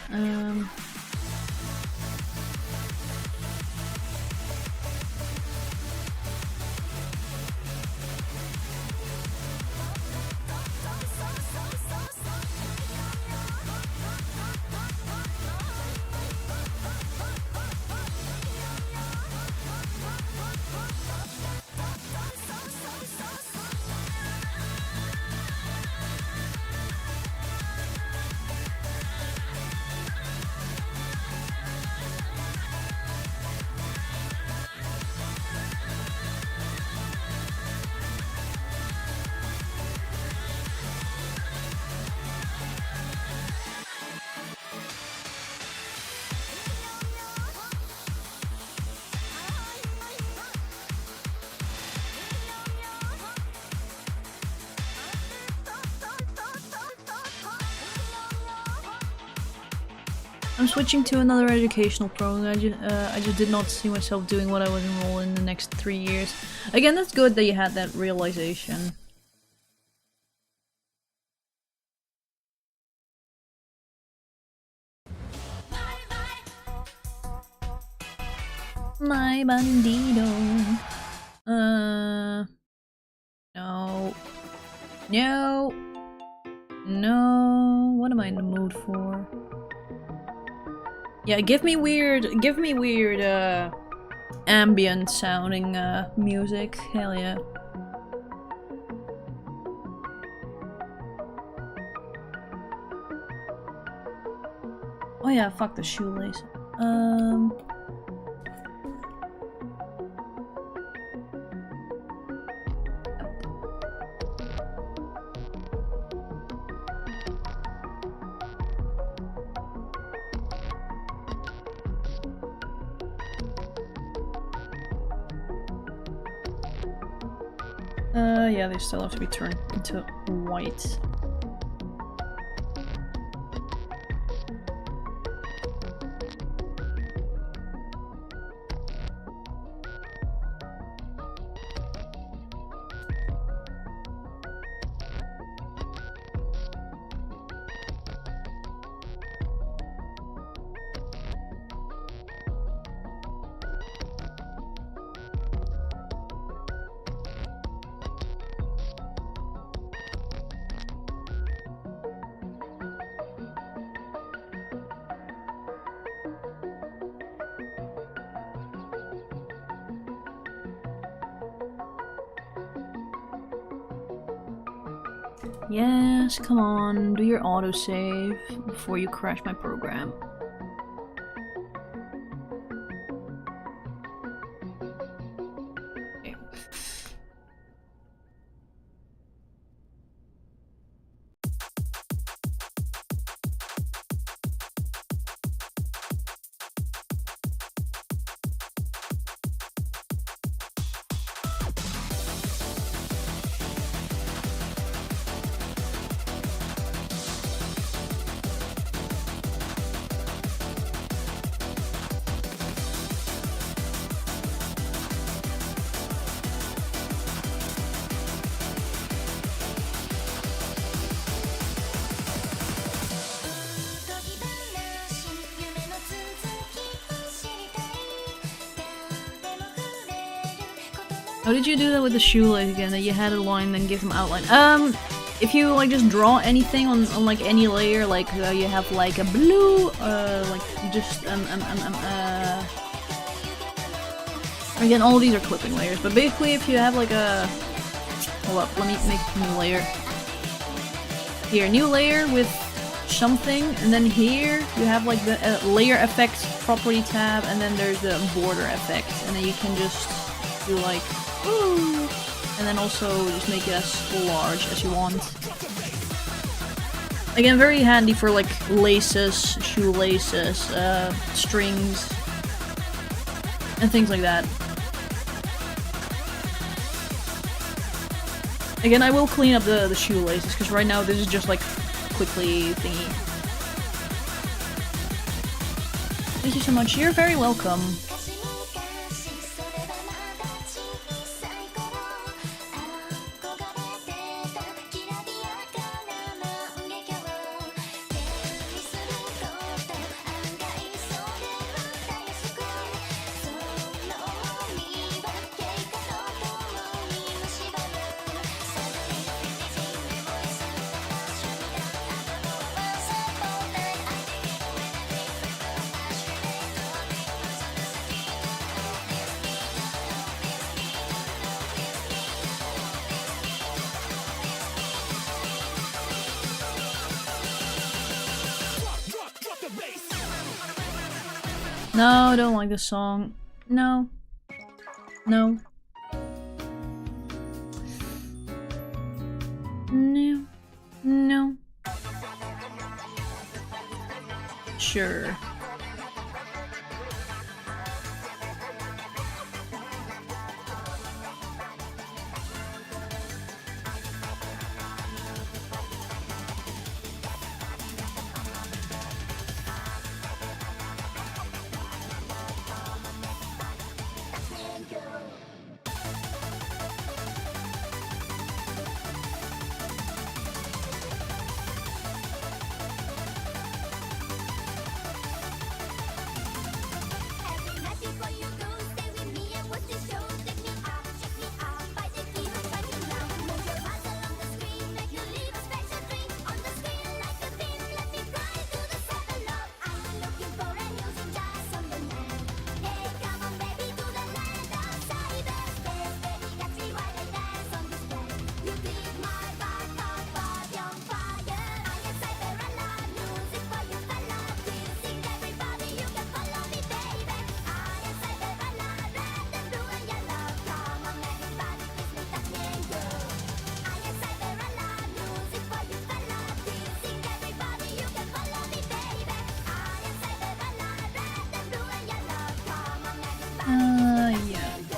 I'm switching to another educational program. I just did not see myself doing what I was enrolled in the next 3 years. Again, that's good that you had that realization. My bandido. No. No. No. What am I in the mood for? Yeah, give me weird, ambient sounding, music. Hell yeah. Oh yeah, fuck the shoelace. Yeah, they still have to be turned into white. Yes, come on, do your autosave before you crash my program. Okay. How did you do that with the shoelace again? That you had a line, then give them outline. If you like just draw anything on like any layer, like you have like a blue, like just again, all of these are clipping layers, but basically if you have like a, hold up, let me make a new layer. Here, new layer with something, and then here you have like the layer effects property tab, and then there's the border effect, and then you can just do like, ooh, and then also just make it as large as you want. Again, very handy for like laces, shoelaces, strings, and things like that. Again, I will clean up the shoelaces, because right now this is just like quickly thingy. Thank you so much, you're very welcome. No, I don't like this song. No. No. No. No. Sure.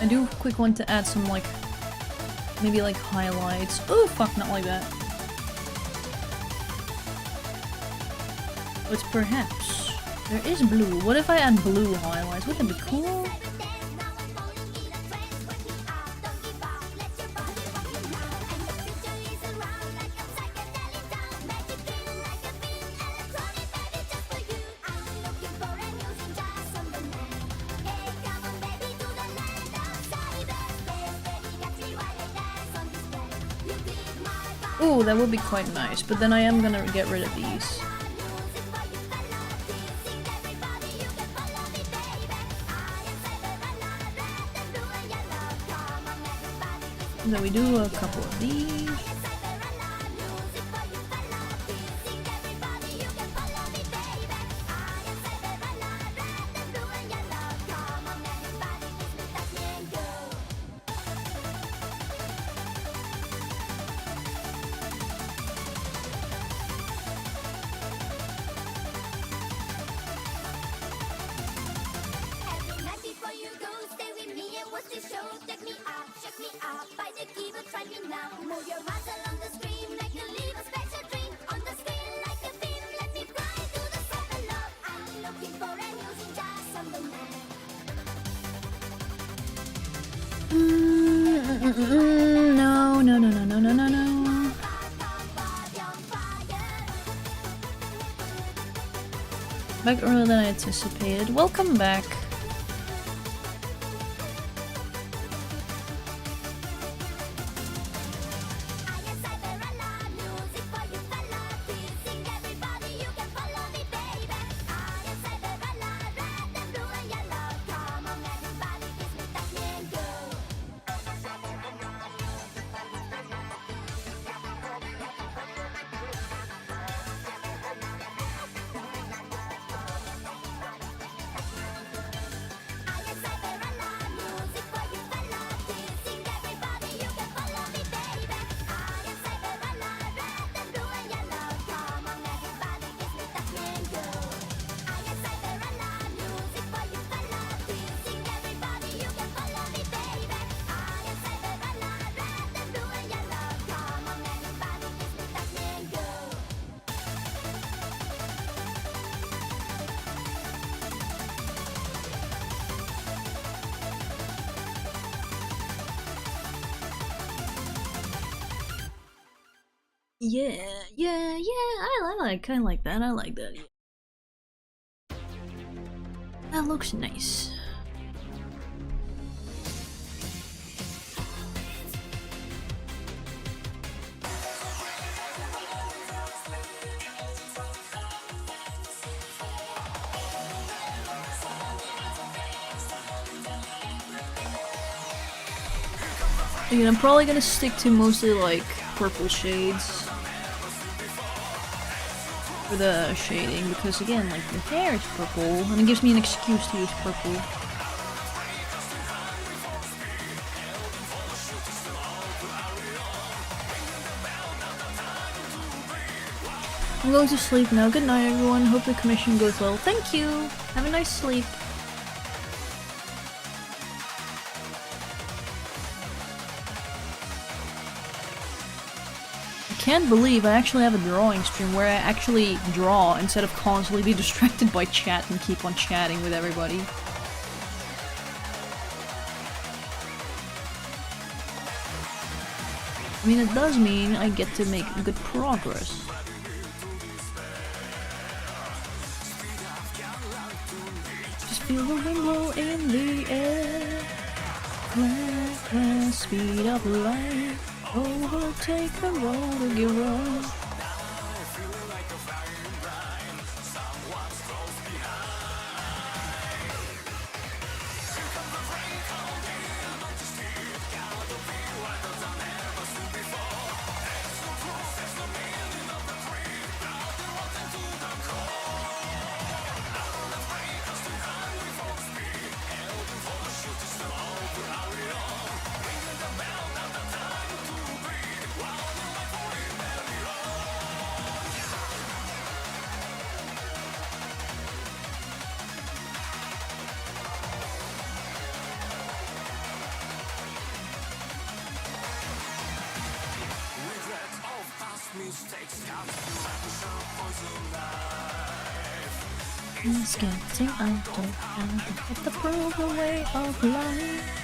I do quick want to add some like, maybe like highlights. Oh fuck, not like that. But perhaps there is blue. What if I add blue highlights? Wouldn't that be cool? Ooh, that would be quite nice, but then I am gonna get rid of these. And then we do a couple of these. No. Back earlier than I anticipated. Welcome back. Yeah, I kinda like that, I like that. That looks nice. Again, I'm probably gonna stick to mostly like purple shades for the shading because again, like the hair is purple and it gives me an excuse to use purple. I'm going to sleep now. Good night, everyone. Hope the commission goes well. Thank you. Have a nice sleep. I can't believe I actually have a drawing stream where I actually draw instead of constantly be distracted by chat and keep on chatting with everybody. I mean, it does mean I get to make good progress. Just feel the wind blow in the air. Reckless speed of light. Overtake the road to give up. It's getting out of hand, but the prove the way of life.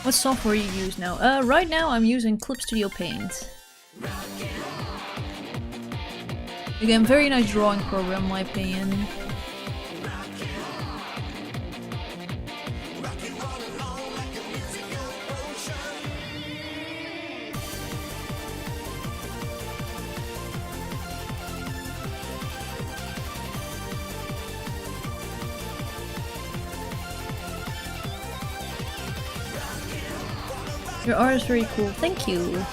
What software you use now? Right now I'm using Clip Studio Paint. Again, very nice drawing program in my opinion. Your art is very cool, thank you.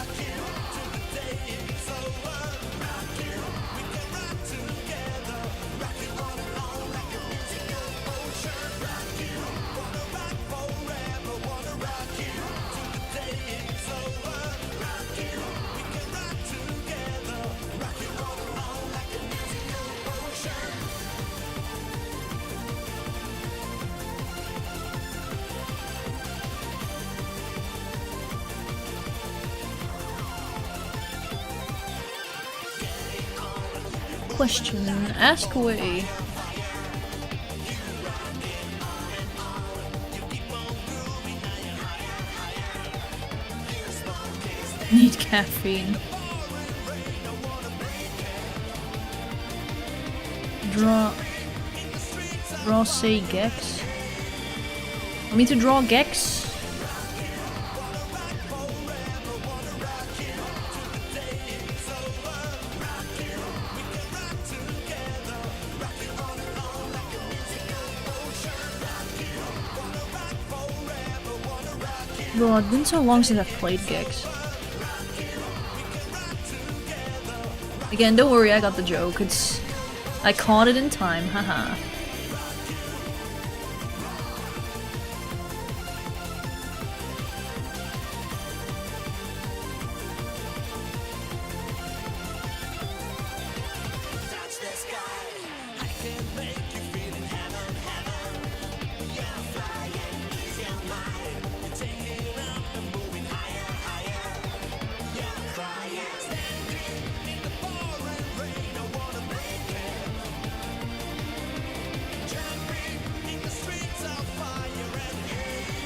Question, ask away. need caffeine. Draw say Gex. Want me to draw Gex? Bro, it's been so long since I've played Gex. Again, don't worry, I got the joke. I caught it in time, haha.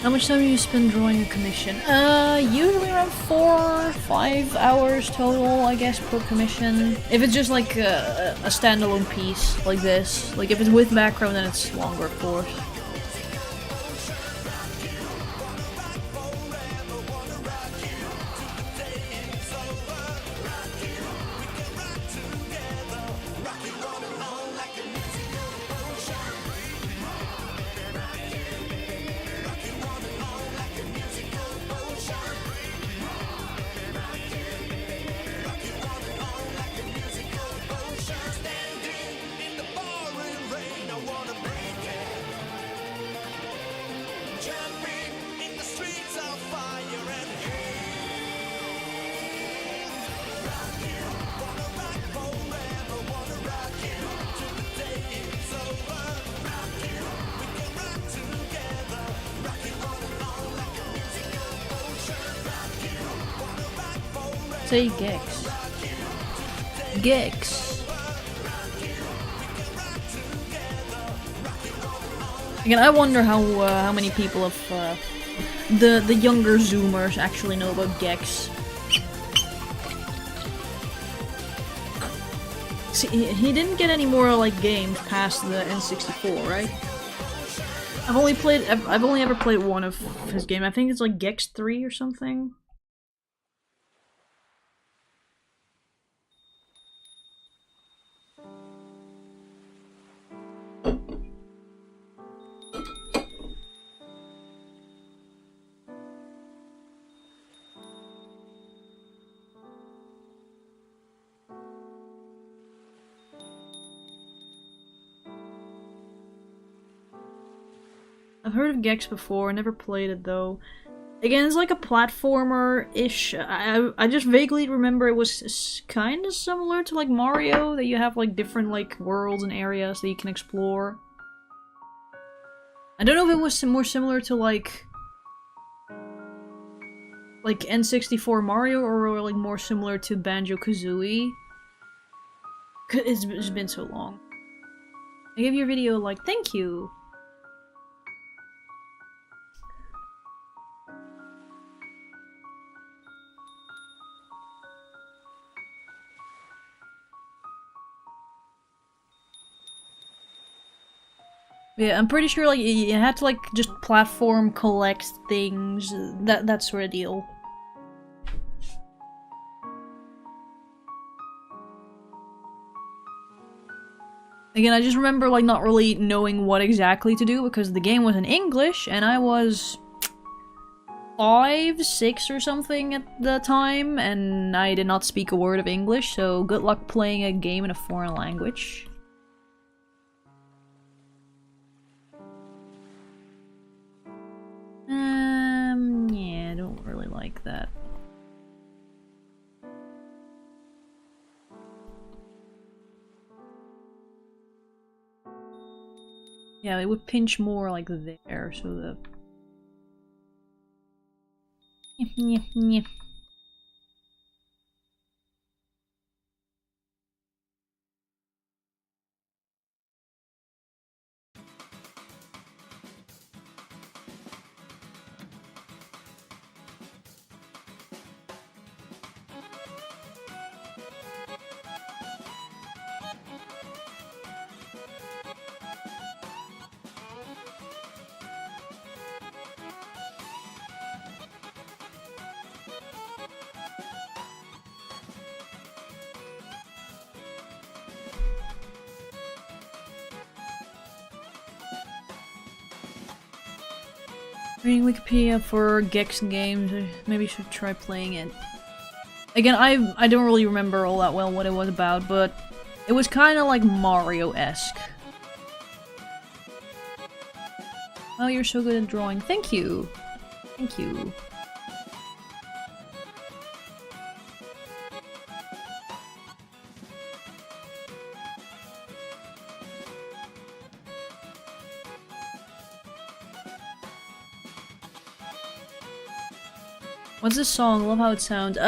How much time do you spend drawing a commission? Usually around 4-5 hours total, I guess, per commission. If it's just like a standalone piece like this, like if it's with macro, then it's longer, of course. Say Gex. Gex. Again, I wonder how many people of the younger Zoomers actually know about Gex. See, he didn't get any more like games past the N64, right? I've only ever played one of his game. I think it's like Gex 3 or something. I've heard of Gex before, never played it though. Again, it's like a platformer-ish. I just vaguely remember it was kind of similar to like Mario, that you have like different like worlds and areas that you can explore. I don't know if it was more similar to like N64 Mario or like more similar to Banjo-Kazooie. It's been so long. I gave your video like, thank you. Yeah, I'm pretty sure like you had to like just platform collect things, that sort of deal. Again, I just remember like not really knowing what exactly to do because the game was in English and I was 5, 6 or something at the time and I did not speak a word of English, so good luck playing a game in a foreign language. Yeah, I don't really like that. Yeah, it would pinch more like there, so the... Reading Wikipedia for Gex games. Maybe should try playing it. Again, I don't really remember all that well what it was about, but it was kind of like Mario-esque. Oh, you're so good at drawing. Thank you. Thank you. What's this song? Love how it sounds.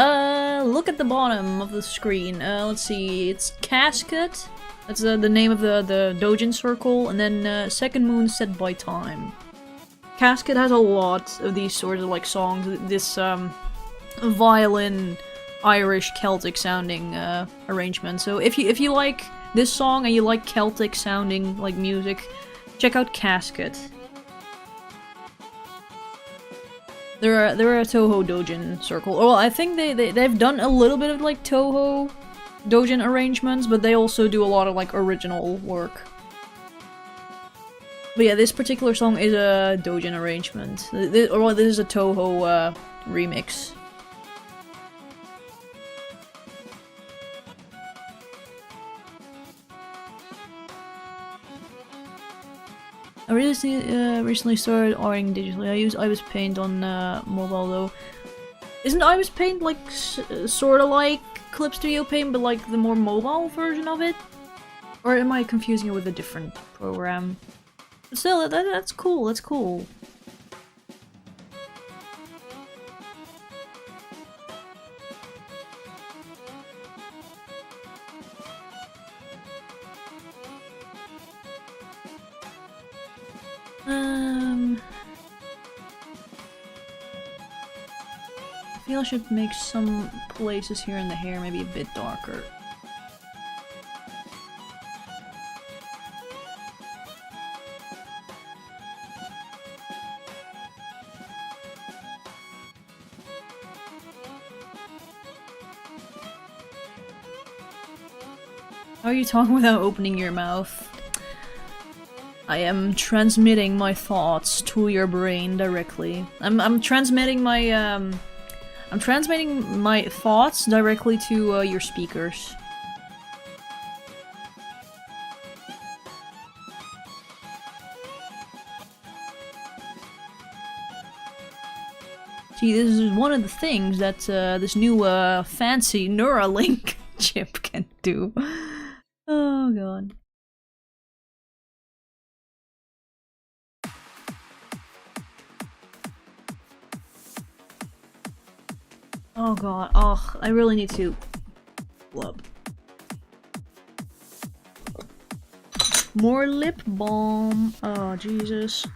Look at the bottom of the screen. Let's see. It's Casket. That's the name of the Dojin circle. And then Second Moon Set by Time. Casket has a lot of these sorts of like songs. This violin, Irish, Celtic sounding arrangement. So if you like this song and you like Celtic sounding like music, check out Casket. They're a Toho Dojin circle. Well, I think they've done a little bit of like Toho Dojin arrangements, but they also do a lot of like original work. But yeah, this particular song is a Dojin arrangement. This is a Toho remix. I recently started arting digitally. I use Ibis Paint on mobile though. Isn't Ibis Paint like sort of like Clip Studio Paint, but like the more mobile version of it? Or am I confusing it with a different program? But still, that's cool. That's cool. I feel I should make some places here in the hair maybe a bit darker. How are you talking without opening your mouth? I am transmitting my thoughts to your brain directly. I'm transmitting my thoughts directly to your speakers. See, this is one of the things that this new fancy Neuralink chip can do. Oh god. Oh god, oh, I really need to flub. More lip balm. Oh, Jesus.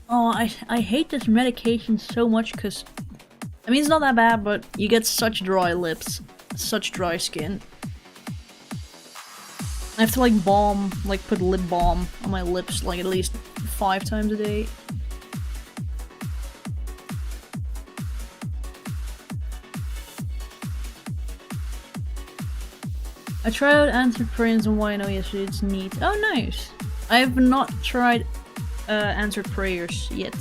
Oh, I hate this medication so much because, I mean, it's not that bad, but you get such dry lips, such dry skin. I have to like balm, like put lip balm on my lips like at least 5 times a day. I tried out Answered Prayers and Wino yesterday, it's neat. Oh, nice! I have not tried Answered Prayers yet.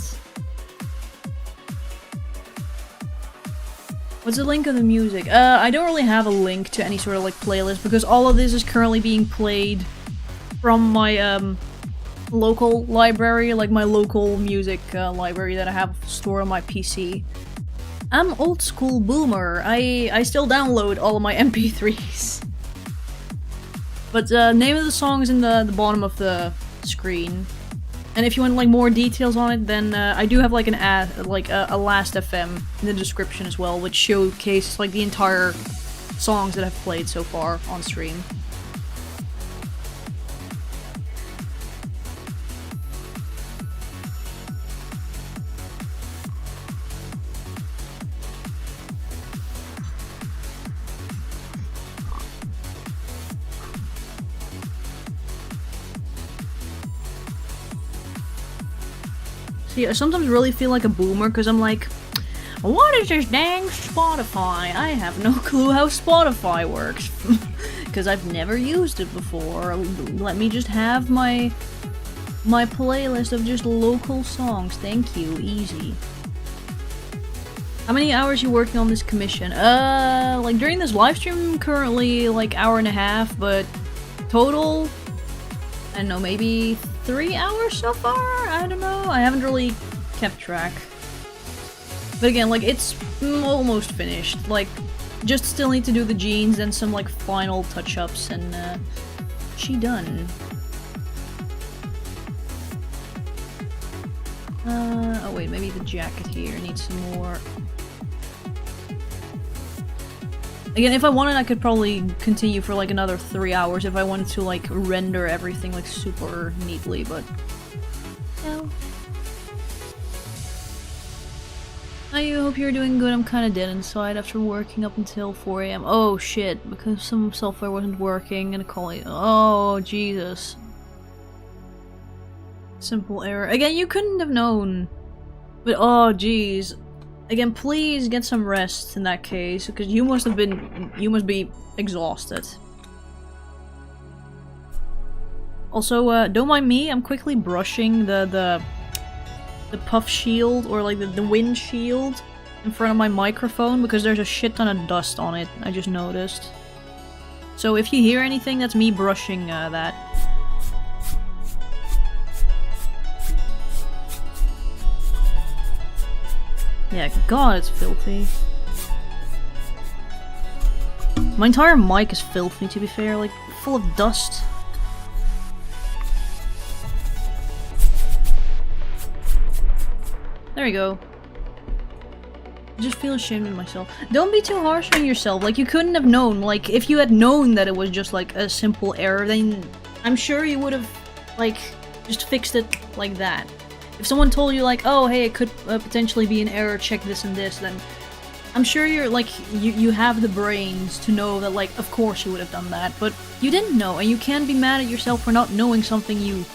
What's the link of the music? I don't really have a link to any sort of like playlist because all of this is currently being played from my local library, like my local music library that I have stored on my PC. I'm old school boomer. I still download all of my MP3s. But the name of the song is in the bottom of the screen. And if you want like more details on it, then I do have like an a Last FM in the description as well, which showcases like the entire songs that I've played so far on stream. I sometimes really feel like a boomer because I'm like, what is this dang Spotify? I have no clue how Spotify works because I've never used it before. Let me just have my my playlist of just local songs. Thank you, easy. How many hours you working on this commission? Like during this live stream, currently like hour and a half, but total, I don't know, maybe 3 hours so far? I don't know. I haven't really kept track. But again, like it's almost finished. Like, just still need to do the jeans and some like final touch-ups, and she done. Oh wait, maybe the jacket here needs some more. Again, if I wanted, I could probably continue for like another 3 hours if I wanted to like render everything like super neatly, but no. I hope you're doing good. I'm kinda dead inside after working up until 4 AM. Oh shit, because some software wasn't working and calling. Oh Jesus. Simple error. Again, you couldn't have known. But oh jeez. Again, please get some rest in that case, because you must be exhausted. Also, don't mind me, I'm quickly brushing the puff shield, or like the wind shield in front of my microphone, because there's a shit ton of dust on it, I just noticed. So if you hear anything, that's me brushing that. Yeah, god, it's filthy. My entire mic is filthy, to be fair, like, full of dust. There we go. I just feel ashamed of myself. Don't be too harsh on yourself, like, you couldn't have known. Like, if you had known that it was just, like, a simple error, then I'm sure you would have, like, just fixed it like that. If someone told you like, oh hey, it could potentially be an error, check this and this, then I'm sure you're like, you have the brains to know that like, of course you would have done that, but you didn't know, and you can't be mad at yourself for not knowing something you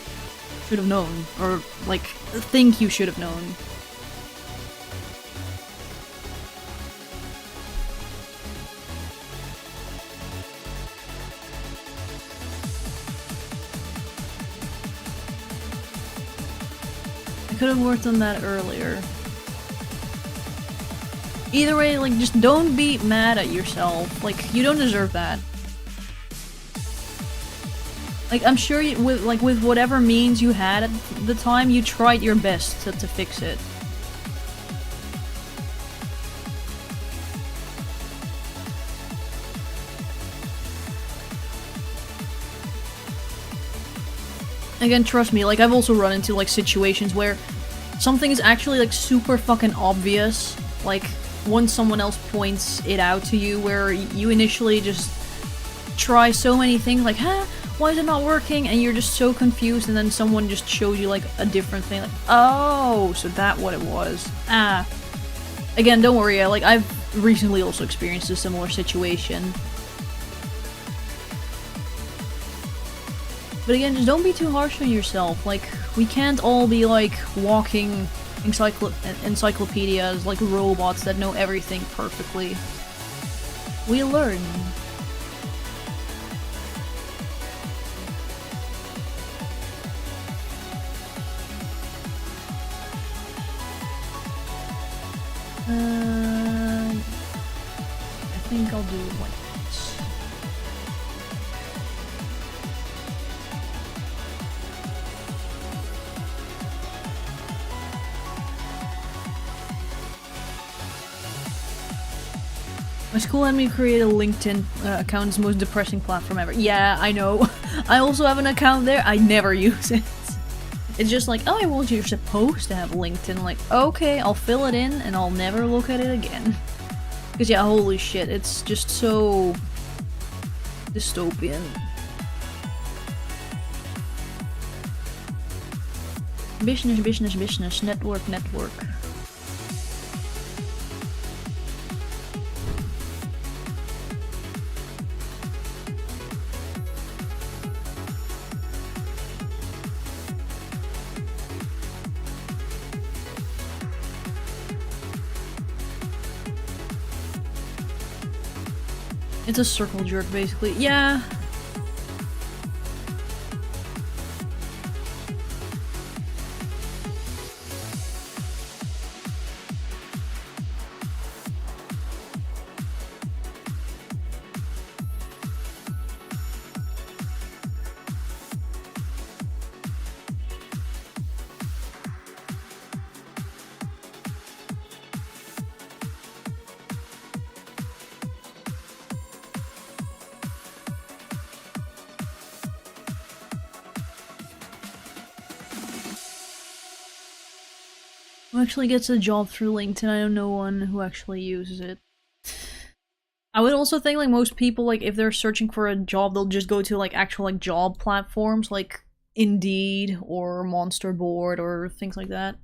should have known, or like, think you should have known. Could have worked on that earlier. Either way, like, just don't be mad at yourself. Like, you don't deserve that. Like, I'm sure you, with whatever means you had at the time, you tried your best to fix it. Again, trust me, like, I've also run into, like, situations where something is actually, like, super fucking obvious, like, once someone else points it out to you, where you initially just try so many things, like, huh, why is it not working? And you're just so confused, and then someone just shows you, like, a different thing, like, oh, so that's what it was. Ah. Again, don't worry, like, I've recently also experienced a similar situation. But again, just don't be too harsh on yourself. Like, we can't all be like walking encyclopedias like robots that know everything perfectly. We learn. I think I'll do it like this. My school had me create a LinkedIn account. It's the most depressing platform ever. Yeah, I know. I also have an account there. I never use it. It's just like, oh, well, you're supposed to have LinkedIn. Like, okay, I'll fill it in and I'll never look at it again. Because yeah, holy shit, it's just so dystopian. Business, business, business. Network, network. It's a circle jerk, basically. Yeah. Who actually gets a job through LinkedIn? I know no one who actually uses it. I would also think like most people, like if they're searching for a job, they'll just go to like actual like job platforms like Indeed or Monster Board or things like that.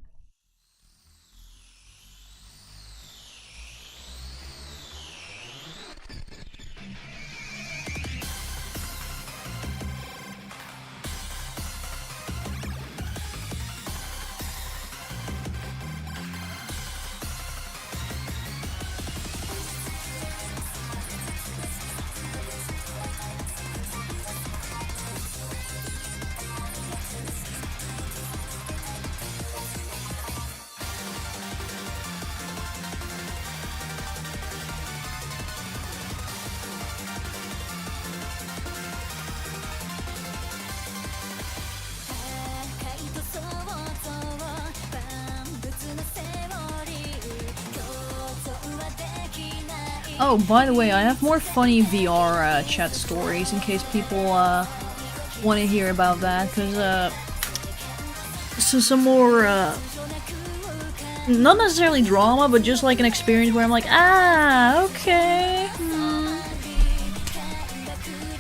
Oh, by the way, I have more funny VR chat stories in case people want to hear about that, because so some more not necessarily drama, but just like an experience where I'm like, ah, okay.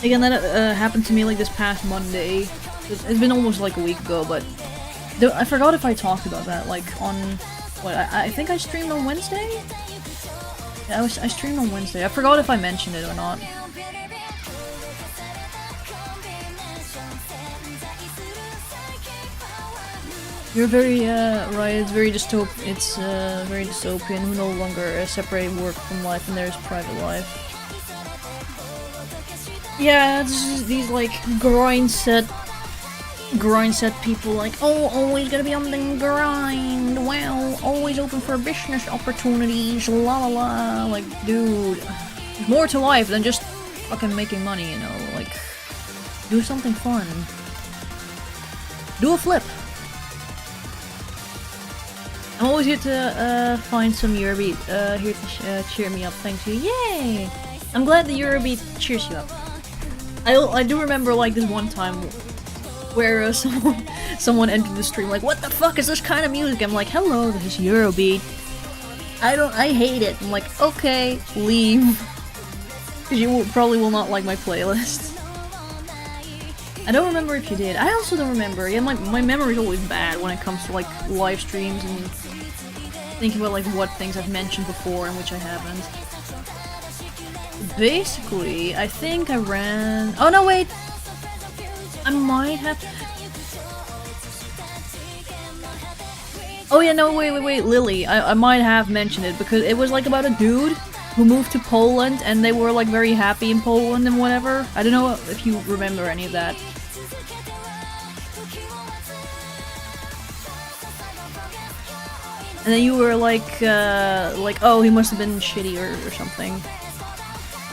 Again, that happened to me like this past Monday. It's been almost like a week ago, but I forgot if I talked about that like on what I think I streamed on Wednesday. Yeah, I streamed on Wednesday. I forgot if I mentioned it or not. You're very right. It's very dystopian. It's very dystopian. Who no longer separate work from life, and there's private life. Yeah, it's just these like grind set people like, oh, always gonna be on the grind, wow, always open for business opportunities, la la la. Like, dude, more to life than just fucking making money, you know, like, do something fun. Do a flip. I'm always here to find some Eurobeat, here to cheer me up, thank you, yay! I'm glad the Eurobeat cheers you up. I do remember like this one time where someone entered the stream like, what the fuck is this kind of music? I'm like, hello, this is Eurobeat. I hate it. I'm like, okay, leave. Because you probably will not like my playlist. I don't remember if you did. I also don't remember. Yeah, my memory's always bad when it comes to like live streams and thinking about like what things I've mentioned before and which I haven't. Basically, I think I ran... Oh no, wait! I might have... Oh yeah, no, wait, Lily. I might have mentioned it because it was like about a dude who moved to Poland and they were like very happy in Poland and whatever. I don't know if you remember any of that. And then you were like, oh, he must have been shitty or something.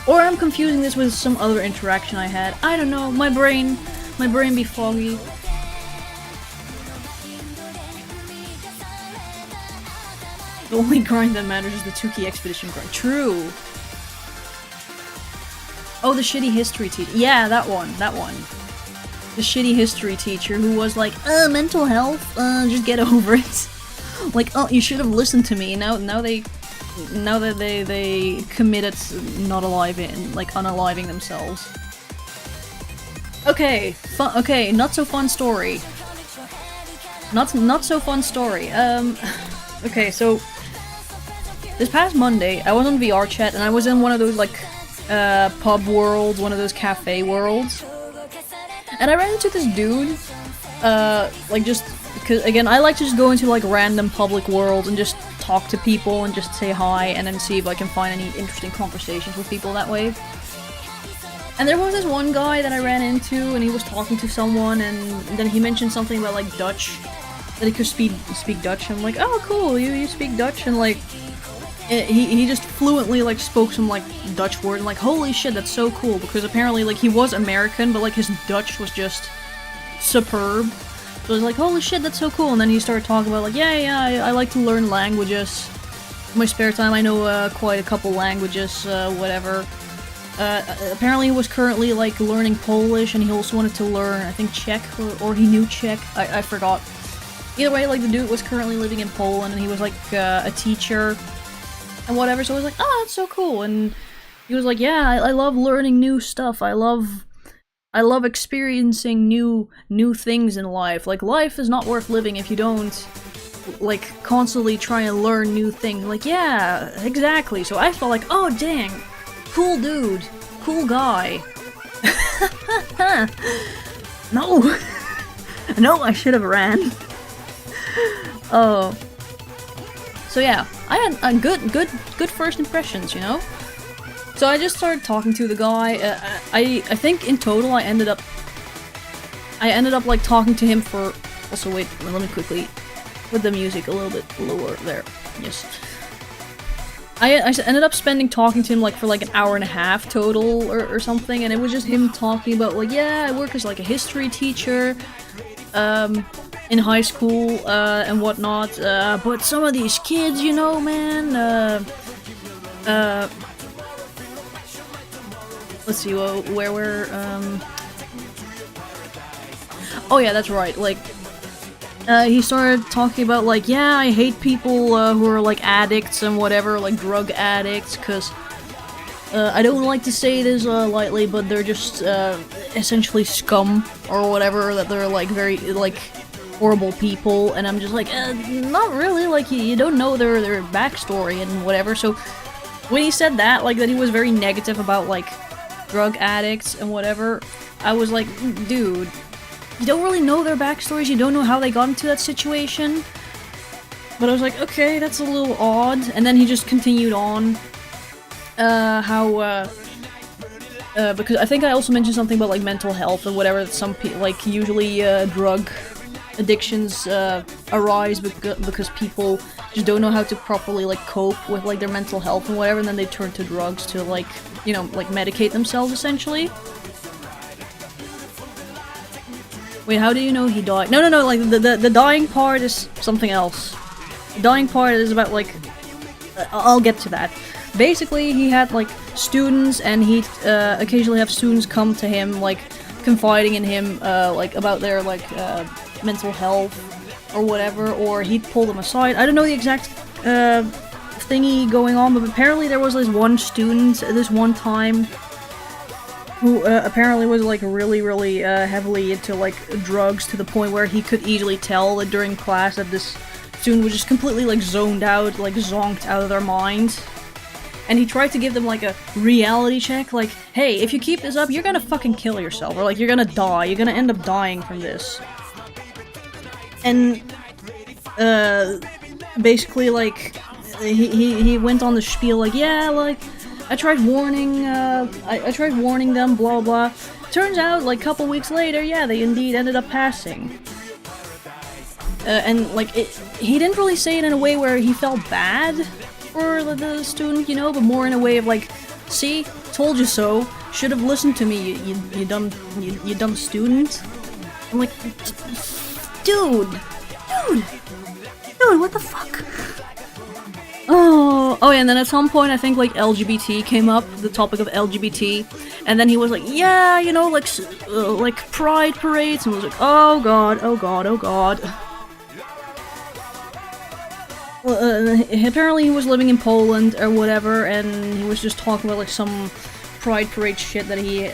Or I'm confusing this with some other interaction I had. I don't know, my brain be foggy. The only grind that matters is the Tukey Expedition grind. True! Oh, the shitty history teacher. Yeah, that one. The shitty history teacher who was like, mental health, just get over it. Like, oh, you should have listened to me. Now that they committed not unaliving themselves. Okay, okay, not so fun story. Not so fun story. Okay, so this past Monday, I was on VR chat and I was in one of those like pub worlds, one of those cafe worlds, and I ran into this dude. Like just because again, I like to just go into like random public worlds and just talk to people and just say hi and then see if I can find any interesting conversations with people that way. And there was this one guy that I ran into and he was talking to someone and then he mentioned something about like Dutch, that he could speak Dutch. I'm like, oh cool, you speak Dutch? And like he just fluently like spoke some like Dutch word and like, holy shit, that's so cool, because apparently like he was American but like his Dutch was just superb. So I was like, holy shit, that's so cool. And then he started talking about like, yeah, I like to learn languages. In my spare time I know quite a couple languages, whatever. Apparently he was currently like learning Polish and he also wanted to learn, I think, Czech, or he knew Czech. I forgot. Either way, like, the dude was currently living in Poland, and he was, like, a teacher and whatever, so I was like, oh, that's so cool, and he was like, yeah, I love learning new stuff, I love experiencing new things in life. Like, life is not worth living if you don't, like, constantly try and learn new things. Like, yeah, exactly, so I felt like, oh, dang, cool dude, cool guy. No! No, I should have ran. Oh. So yeah, I had a good first impressions, you know? So I just started talking to the guy. I think in total I ended up like talking to him for. Also, wait, let me quickly put the music a little bit lower there. Yes. I ended up talking to him like for like an hour and a half total or something, and it was just him talking about like, yeah, I work as like a history teacher, in high school, and whatnot, but some of these kids, you know, man, let's see, where we're, oh yeah, that's right, like, he started talking about, like, yeah, I hate people, who are, like, addicts and whatever, like, drug addicts, cause, I don't like to say this, lightly, but they're just, essentially scum, or whatever, that they're, like, very, like, horrible people, and I'm just like, not really, like, you don't know their backstory and whatever, so when he said that, like, that he was very negative about, like, drug addicts and whatever, I was like, dude, you don't really know their backstories, you don't know how they got into that situation, but I was like, okay, that's a little odd, and then he just continued on, because I think I also mentioned something about, like, mental health and whatever, that some people, like, usually, drug addictions arise because people just don't know how to properly like cope with like their mental health and whatever, and then they turn to drugs to like, you know, like medicate themselves essentially. Wait, how do you know he died? No, like the dying part is something else. The dying part is about like, I'll get to that. Basically, he had like students, and he'd occasionally have students come to him like confiding in him like about their like mental health or whatever, or he'd pull them aside. I don't know the exact thingy going on, but apparently there was this one student this one time who apparently was like really heavily into like drugs, to the point where he could easily tell that during class that this student was just completely like zoned out, like zonked out of their mind. And he tried to give them like a reality check, like, hey, if you keep this up, you're gonna fucking kill yourself, or like you're gonna die, you're gonna end up dying from this. And basically like he went on the spiel like, yeah, like I tried warning them, blah blah. Turns out like a couple weeks later, yeah, they indeed ended up passing. And like he didn't really say it in a way where he felt bad for the student, you know, but more in a way of like, see, told you so, should have listened to me, you dumb student. I'm like, dude, what the fuck? Oh yeah, and then at some point I think like LGBT came up, the topic of LGBT, and then he was like, yeah, you know, like pride parades, and I was like, oh god. Well, apparently he was living in Poland or whatever, and he was just talking about like some pride parade shit that he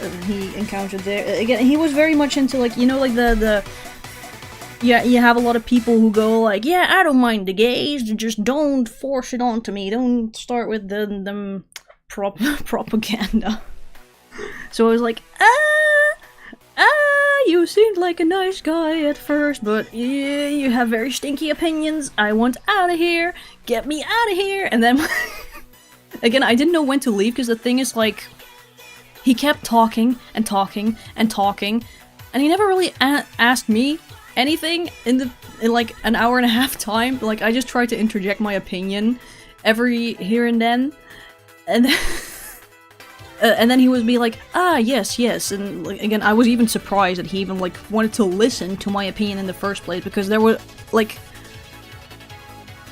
encountered there. Again, he was very much into like, you know, like yeah, you have a lot of people who go like, yeah, I don't mind the gays, just don't force it onto me, don't start with them propaganda. So I was like, you seemed like a nice guy at first, but yeah, you have very stinky opinions, I want out of here, get me out of here, and then, again, I didn't know when to leave, because the thing is, like, he kept talking, and talking, and talking, and he never really asked me anything in like an hour and a half time. Like, I just tried to interject my opinion every here and then, and then and then he would be like, yes, and like, again, I was even surprised that he even like wanted to listen to my opinion in the first place, because there was like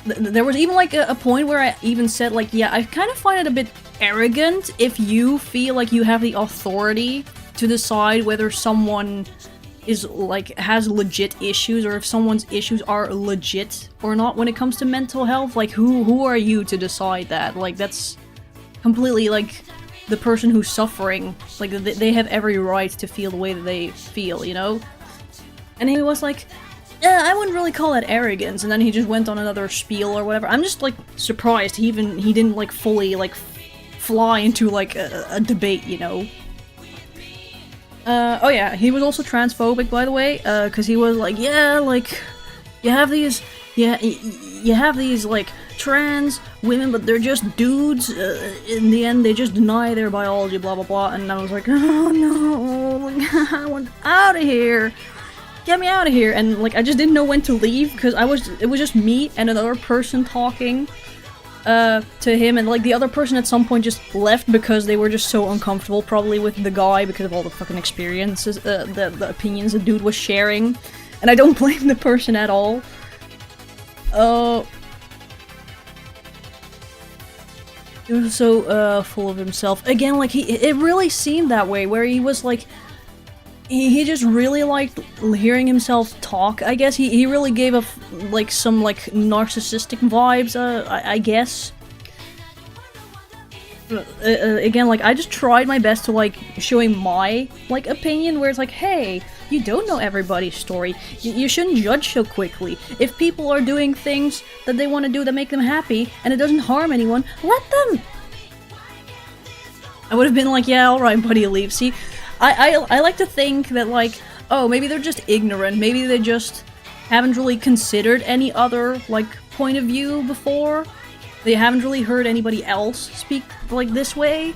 there was even like a point where I even said like, yeah, I kind of find it a bit arrogant if you feel like you have the authority to decide whether someone is like has legit issues, or if someone's issues are legit or not when it comes to mental health. Like who are you to decide that? Like that's completely like the person who's suffering, like they have every right to feel the way that they feel, you know? And he was like, yeah, I wouldn't really call that arrogance, and then he just went on another spiel or whatever. I'm just like surprised he didn't like fully like fly into like a debate, you know? Oh yeah, he was also transphobic, by the way, because he was like, yeah, like, you have these like trans women, but they're just dudes. In the end, they just deny their biology, blah blah blah. And I was like, oh no, like, I want out of here, get me out of here. And like, I just didn't know when to leave because it was just me and another person talking to him, and like the other person at some point just left because they were just so uncomfortable, probably with the guy because of all the fucking experiences, the opinions the dude was sharing, and I don't blame the person at all. He was so full of himself again. Like it really seemed that way, where he was like, he just really liked hearing himself talk. I guess he really gave up like some like narcissistic vibes, I guess. Again, like I just tried my best to like show him my like opinion, where it's like, hey, you don't know everybody's story. You shouldn't judge so quickly. If people are doing things that they want to do that make them happy and it doesn't harm anyone, let them. I would have been like, yeah, alright buddy, leave. See, I like to think that, like, oh, maybe they're just ignorant, maybe they just haven't really considered any other, like, point of view before. They haven't really heard anybody else speak, like, this way,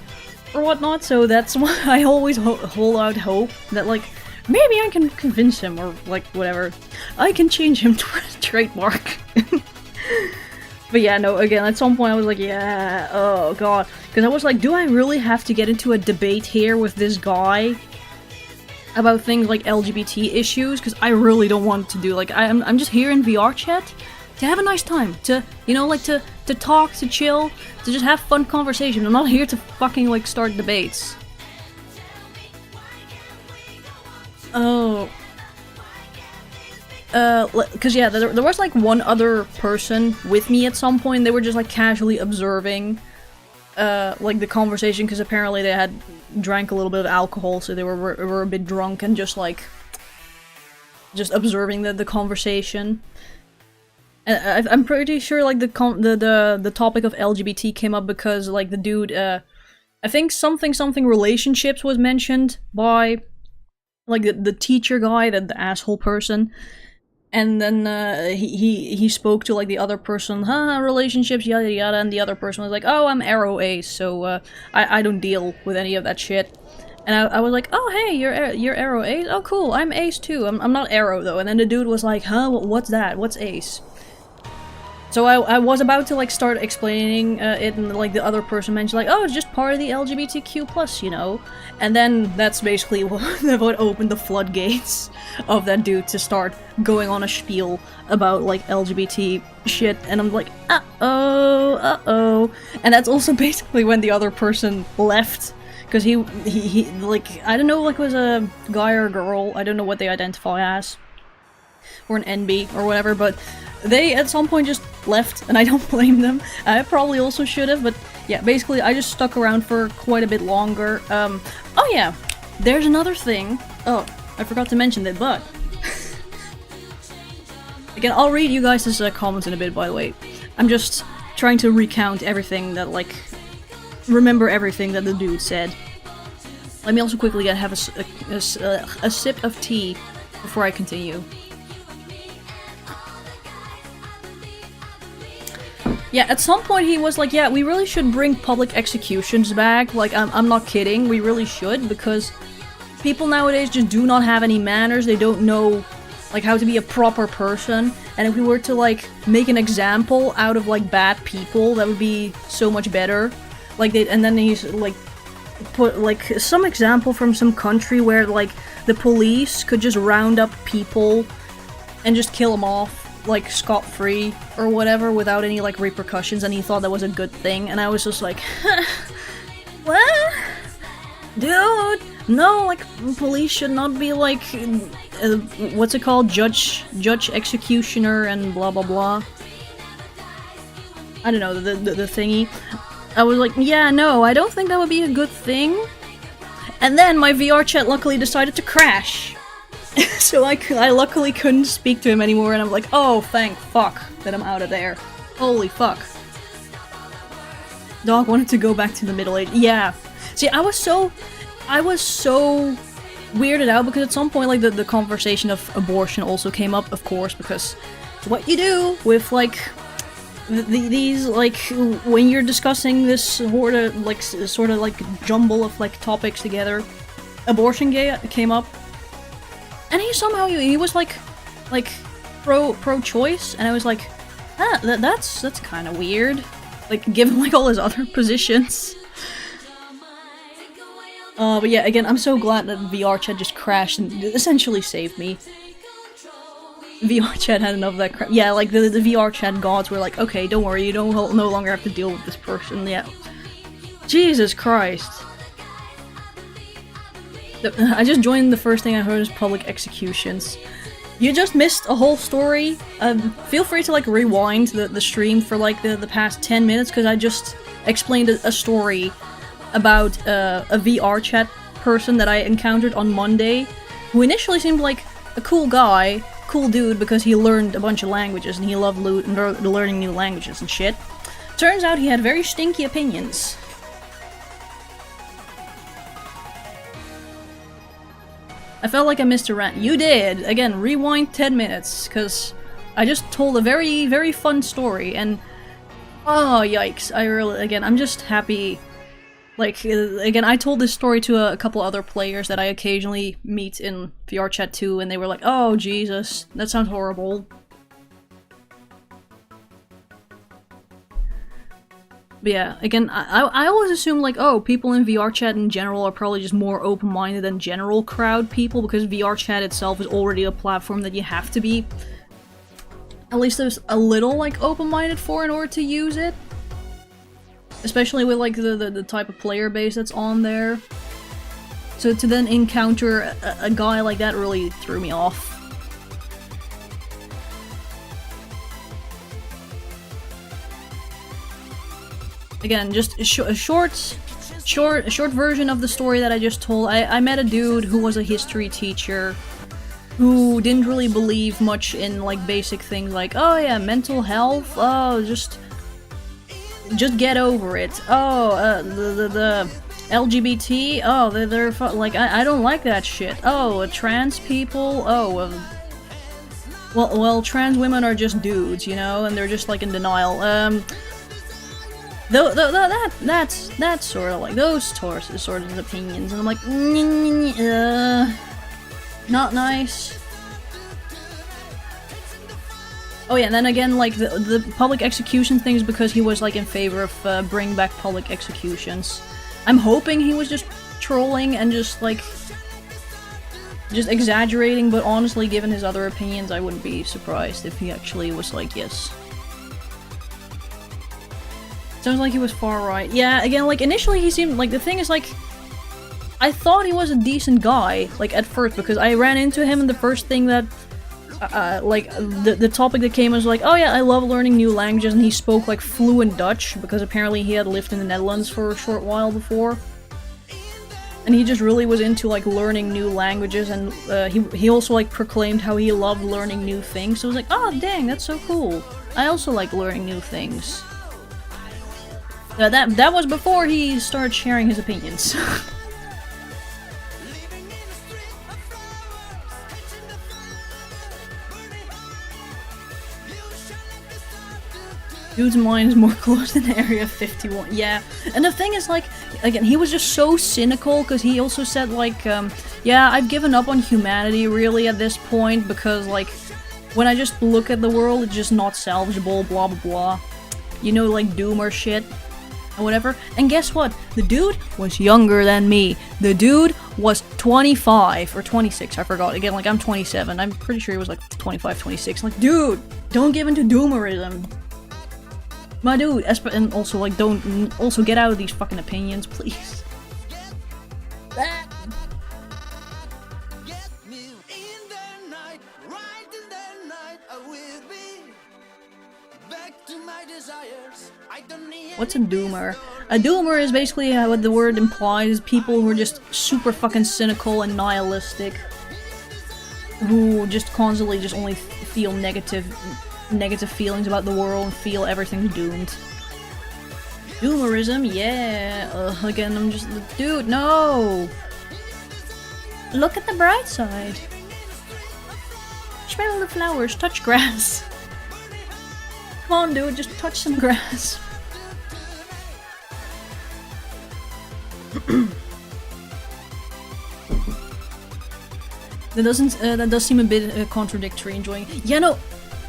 or whatnot, so that's why I always hold out hope that, like, maybe I can convince him, or, like, whatever. I can change him to a trademark. But yeah, no, again, at some point I was like, yeah, oh god. Because I was like, do I really have to get into a debate here with this guy about things like LGBT issues? Because I really don't want to do, like, I'm just here in VR chat to have a nice time, to, you know, like, to talk, to chill, to just have fun conversation. I'm not here to fucking, like, start debates. Oh... cause yeah, there was like one other person with me at some point. They were just like casually observing, like the conversation, because apparently they had drank a little bit of alcohol, so they were a bit drunk and just like, just observing the conversation. And I'm pretty sure like the topic of LGBT came up because like the dude, I think something relationships was mentioned by like the teacher guy, the asshole person. And then he spoke to like the other person, relationships, yada yada, and the other person was like, oh, I'm Arrow Ace, so I don't deal with any of that shit. And I was like, oh hey, you're Arrow Ace? Oh cool, I'm Ace too. I'm not Arrow though. And then the dude was like, huh, what's that? What's Ace? So I was about to like start explaining it, and like the other person mentioned like, oh, it's just part of the LGBTQ+, you know? And then that's basically what opened the floodgates of that dude to start going on a spiel about like LGBT shit, and I'm like, uh-oh. And that's also basically when the other person left, because he like, I don't know, like, was a guy or a girl, I don't know what they identify as, or an NB or whatever, but they at some point just left, and I don't blame them. I probably also should have, but yeah, basically I just stuck around for quite a bit longer. Oh yeah, there's another thing. Oh, I forgot to mention that, but again, I'll read you guys' comments in a bit, by the way. I'm just trying to recount everything that, like, remember everything that the dude said. Let me also quickly have a sip of tea before I continue. Yeah, at some point he was like, yeah, we really should bring public executions back. Like, I'm not kidding, we really should, because people nowadays just do not have any manners. They don't know, like, how to be a proper person. And if we were to, like, make an example out of, like, bad people, that would be so much better. Like, and then he's, like, put, like, some example from some country where, like, the police could just round up people and just kill them off, like, scot-free or whatever, without any, like, repercussions, and he thought that was a good thing, and I was just like, what? Dude! No, like, police should not be like, what's it called? Judge, executioner, and blah blah blah. I don't know, the thingy. I was like, yeah, no, I don't think that would be a good thing. And then my VR chat luckily decided to crash. So I luckily couldn't speak to him anymore, and I'm like, oh, thank fuck that I'm out of there. Holy fuck. Dog wanted to go back to the Middle Ages. Yeah. See, I was so weirded out because at some point, like, the conversation of abortion also came up, of course, because it's what you do with, like, these, like, when you're discussing this sort of, like, jumble of, like, topics together. Abortion came up. And he somehow, he was, like, pro-choice, and I was like, ah, that's kind of weird. Like, given, like, all his other positions. But yeah, again, I'm so glad that VR chat just crashed and essentially saved me. VR chat had enough of that crap. Yeah, like, the VR chat gods were like, okay, don't worry, you don't no longer have to deal with this person, yeah. Jesus Christ. I just joined, the first thing I heard is public executions. You just missed a whole story. Feel free to, like, rewind the stream for, like, the past 10 minutes, because I just explained a story about a VR chat person that I encountered on Monday, who initially seemed like a cool guy, cool dude, because he learned a bunch of languages and he loved learning new languages and shit. Turns out he had very stinky opinions. I felt like I missed a rant. You did! Again, rewind 10 minutes, because I just told a very, very fun story, and oh, yikes. I'm just happy. Like, again, I told this story to a couple other players that I occasionally meet in VR chat too, and they were like, oh, Jesus, that sounds horrible. But yeah, again, I always assume, like, oh, people in VR chat in general are probably just more open-minded than general crowd people, because VR chat itself is already a platform that you have to be, at least there's a little, like, open-minded for in order to use it. Especially with, like, the type of player base that's on there. So to then encounter a guy like that really threw me off. Again, just a short version of the story that I just told. I met a dude who was a history teacher who didn't really believe much in, like, basic things like, oh yeah, mental health, oh, just get over it. Oh, the LGBT, oh, they're like, I don't like that shit. Oh, trans people, oh, well, trans women are just dudes, you know, and they're just, like, in denial. That's sort of like those sort of opinions, and I'm like, not nice. Oh yeah, and then again, like, the public execution thing is because he was, like, in favor of bring back public executions. I'm hoping he was just trolling and just, like, just exaggerating, but honestly, given his other opinions, I wouldn't be surprised if he actually was like, yes. Sounds like he was far right. Yeah, again, like, initially he seemed, like, the thing is, like, I thought he was a decent guy, like, at first, because I ran into him and the first thing that like, the topic that came was like, oh yeah, I love learning new languages, and he spoke, like, fluent Dutch, because apparently he had lived in the Netherlands for a short while before. And he just really was into, like, learning new languages, and he also, like, proclaimed how he loved learning new things, so I was like, oh dang, that's so cool. I also like learning new things. That was before he started sharing his opinions. Dude's mind is more closed than Area 51. Yeah, and the thing is, like, again, he was just so cynical, because he also said, like, yeah, I've given up on humanity, really, at this point, because, like, when I just look at the world, it's just not salvageable, blah blah blah. You know, like, doomer shit, or whatever. And guess what? The dude was younger than me. The dude was 25, or 26, I forgot. Again, like, I'm 27. I'm pretty sure he was, like, 25, 26. Like, dude, don't give into doomerism. My dude, and also, like, don't also get out of these fucking opinions, please. that.
Get me in the night, right in the night, I will be back to my desires. I don't need.
What's a doomer? A doomer is basically what the word implies, people who are just super fucking cynical and nihilistic. Who just constantly just only feel negative feelings about the world and feel everything's doomed. Doomerism, yeah. Again, I'm just... Dude, no! Look at the bright side. Smell the flowers, touch grass. Come on, dude, just touch some grass. That does seem a bit contradictory, enjoying. Yeah, no,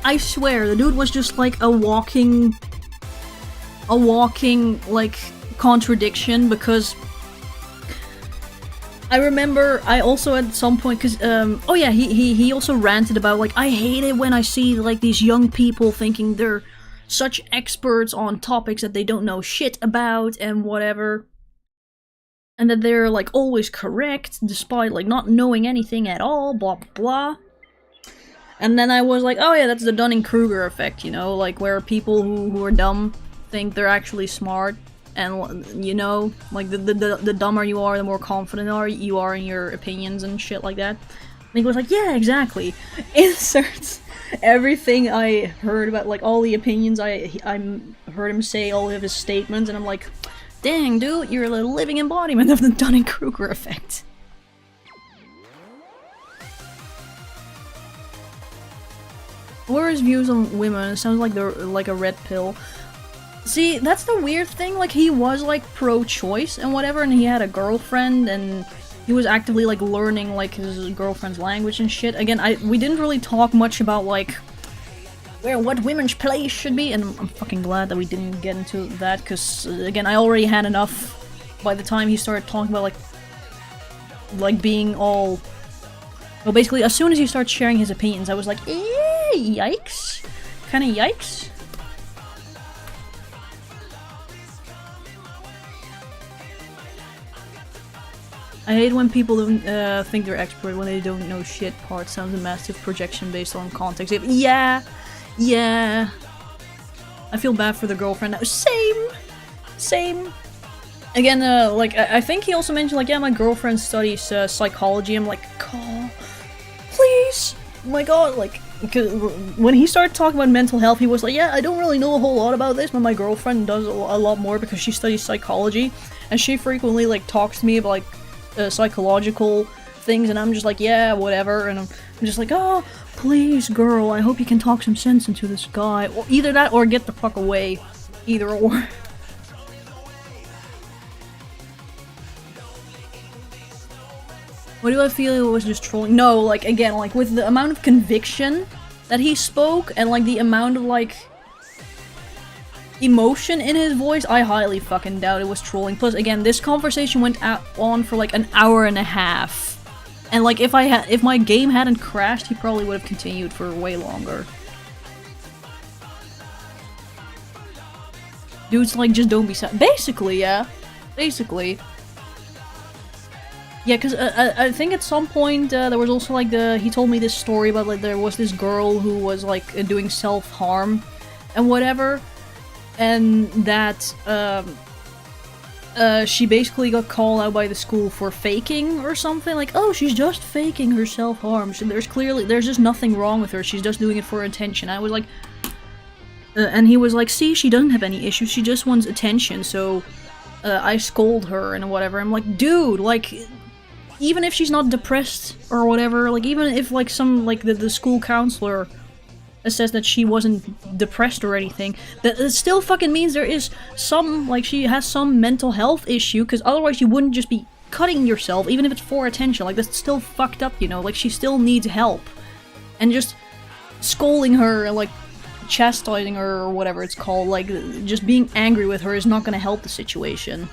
I swear, the dude was just like a walking, like, contradiction, because I remember I also at some point, cause, oh yeah, he also ranted about, like, I hate it when I see, like, these young people thinking they're such experts on topics that they don't know shit about, and whatever. And that they're, like, always correct, despite, like, not knowing anything at all, blah blah blah. And then I was like, oh yeah, that's the Dunning-Kruger effect, you know? Like, where people who are dumb think they're actually smart. And, you know, like, the dumber you are, the more confident you are in your opinions and shit like that. And he was like, yeah, exactly. Inserts everything I heard about, like, all the opinions I heard him say, all of his statements, and I'm like... Dang, dude, you're a living embodiment of the Dunning-Kruger effect. What are his views on women? It sounds like they're like a red pill. See, that's the weird thing, like, he was, like, pro-choice and whatever, and he had a girlfriend, and he was actively, like, learning, like, his girlfriend's language and shit. Again, we didn't really talk much about, like, what women's place should be, and I'm fucking glad that we didn't get into that, because, again, I already had enough by the time he started talking about, like being all... Well, basically, as soon as he started sharing his opinions, I was like, yikes? Kinda yikes? I hate when people don't think they're expert when they don't know shit. Part sounds a massive projection based on context. Yeah. I feel bad for the girlfriend now. Same. Again, like, I think he also mentioned, like, yeah, my girlfriend studies psychology. I'm like, oh, please! Oh my god, like, when he started talking about mental health, he was like, yeah, I don't really know a whole lot about this, but my girlfriend does a lot more because she studies psychology, and she frequently, like, talks to me about, like, psychological things, and I'm just like, yeah, whatever, and I'm just like, oh, please, girl, I hope you can talk some sense into this guy. Or either that or get the fuck away. Either or. What do I feel it was just trolling? No, like, again, like, with the amount of conviction that he spoke, and, like, the amount of, like, emotion in his voice, I highly fucking doubt it was trolling. Plus, again, this conversation went on for, like, an hour and a half. And, like, if my game hadn't crashed, he probably would have continued for way longer. Dude's like, just don't be sad. Basically, yeah. Basically. Yeah, because I think at some point, there was also, like, he told me this story about, like, there was this girl who was, like, doing self-harm and whatever. And that, she basically got called out by the school for faking or something, like, oh, she's just faking her self-harm. So there's just nothing wrong with her, she's just doing it for attention. I was like, and he was like, see, she doesn't have any issues, she just wants attention, so, I scold her and whatever. I'm like, dude, like, even if she's not depressed or whatever, like, even if, like, the school counselor says that she wasn't depressed or anything, that it still fucking means there is some, like, she has some mental health issue, because otherwise you wouldn't just be cutting yourself, even if it's for attention. Like, that's still fucked up, you know? Like, she still needs help. And just scolding her, like, chastising her or whatever it's called, like, just being angry with her is not gonna help the situation.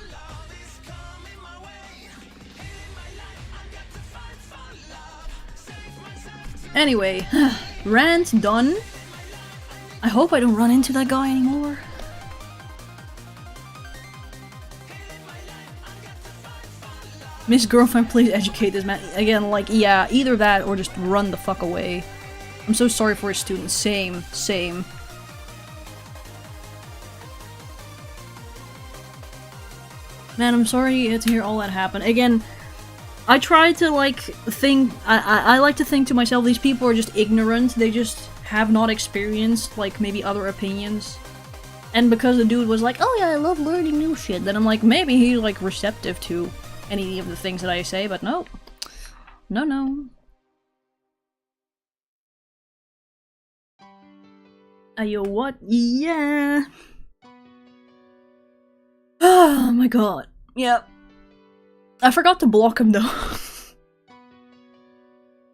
Anyway, rant done. I hope I don't run into that guy anymore. Miss Girlfriend, please educate this man. Again, like, yeah, either that or just run the fuck away. I'm so sorry for his students. Same, same. Man, I'm sorry to hear all that happen. Again, I try to, like, think- I like to think to myself, these people are just ignorant, they just have not experienced, like, maybe other opinions. And because the dude was like, oh yeah, I love learning new shit, then I'm like, maybe he's, like, receptive to any of the things that I say, but no. No, no. Ayo, what? Yeah! Oh my god. Yep. I forgot to block him though.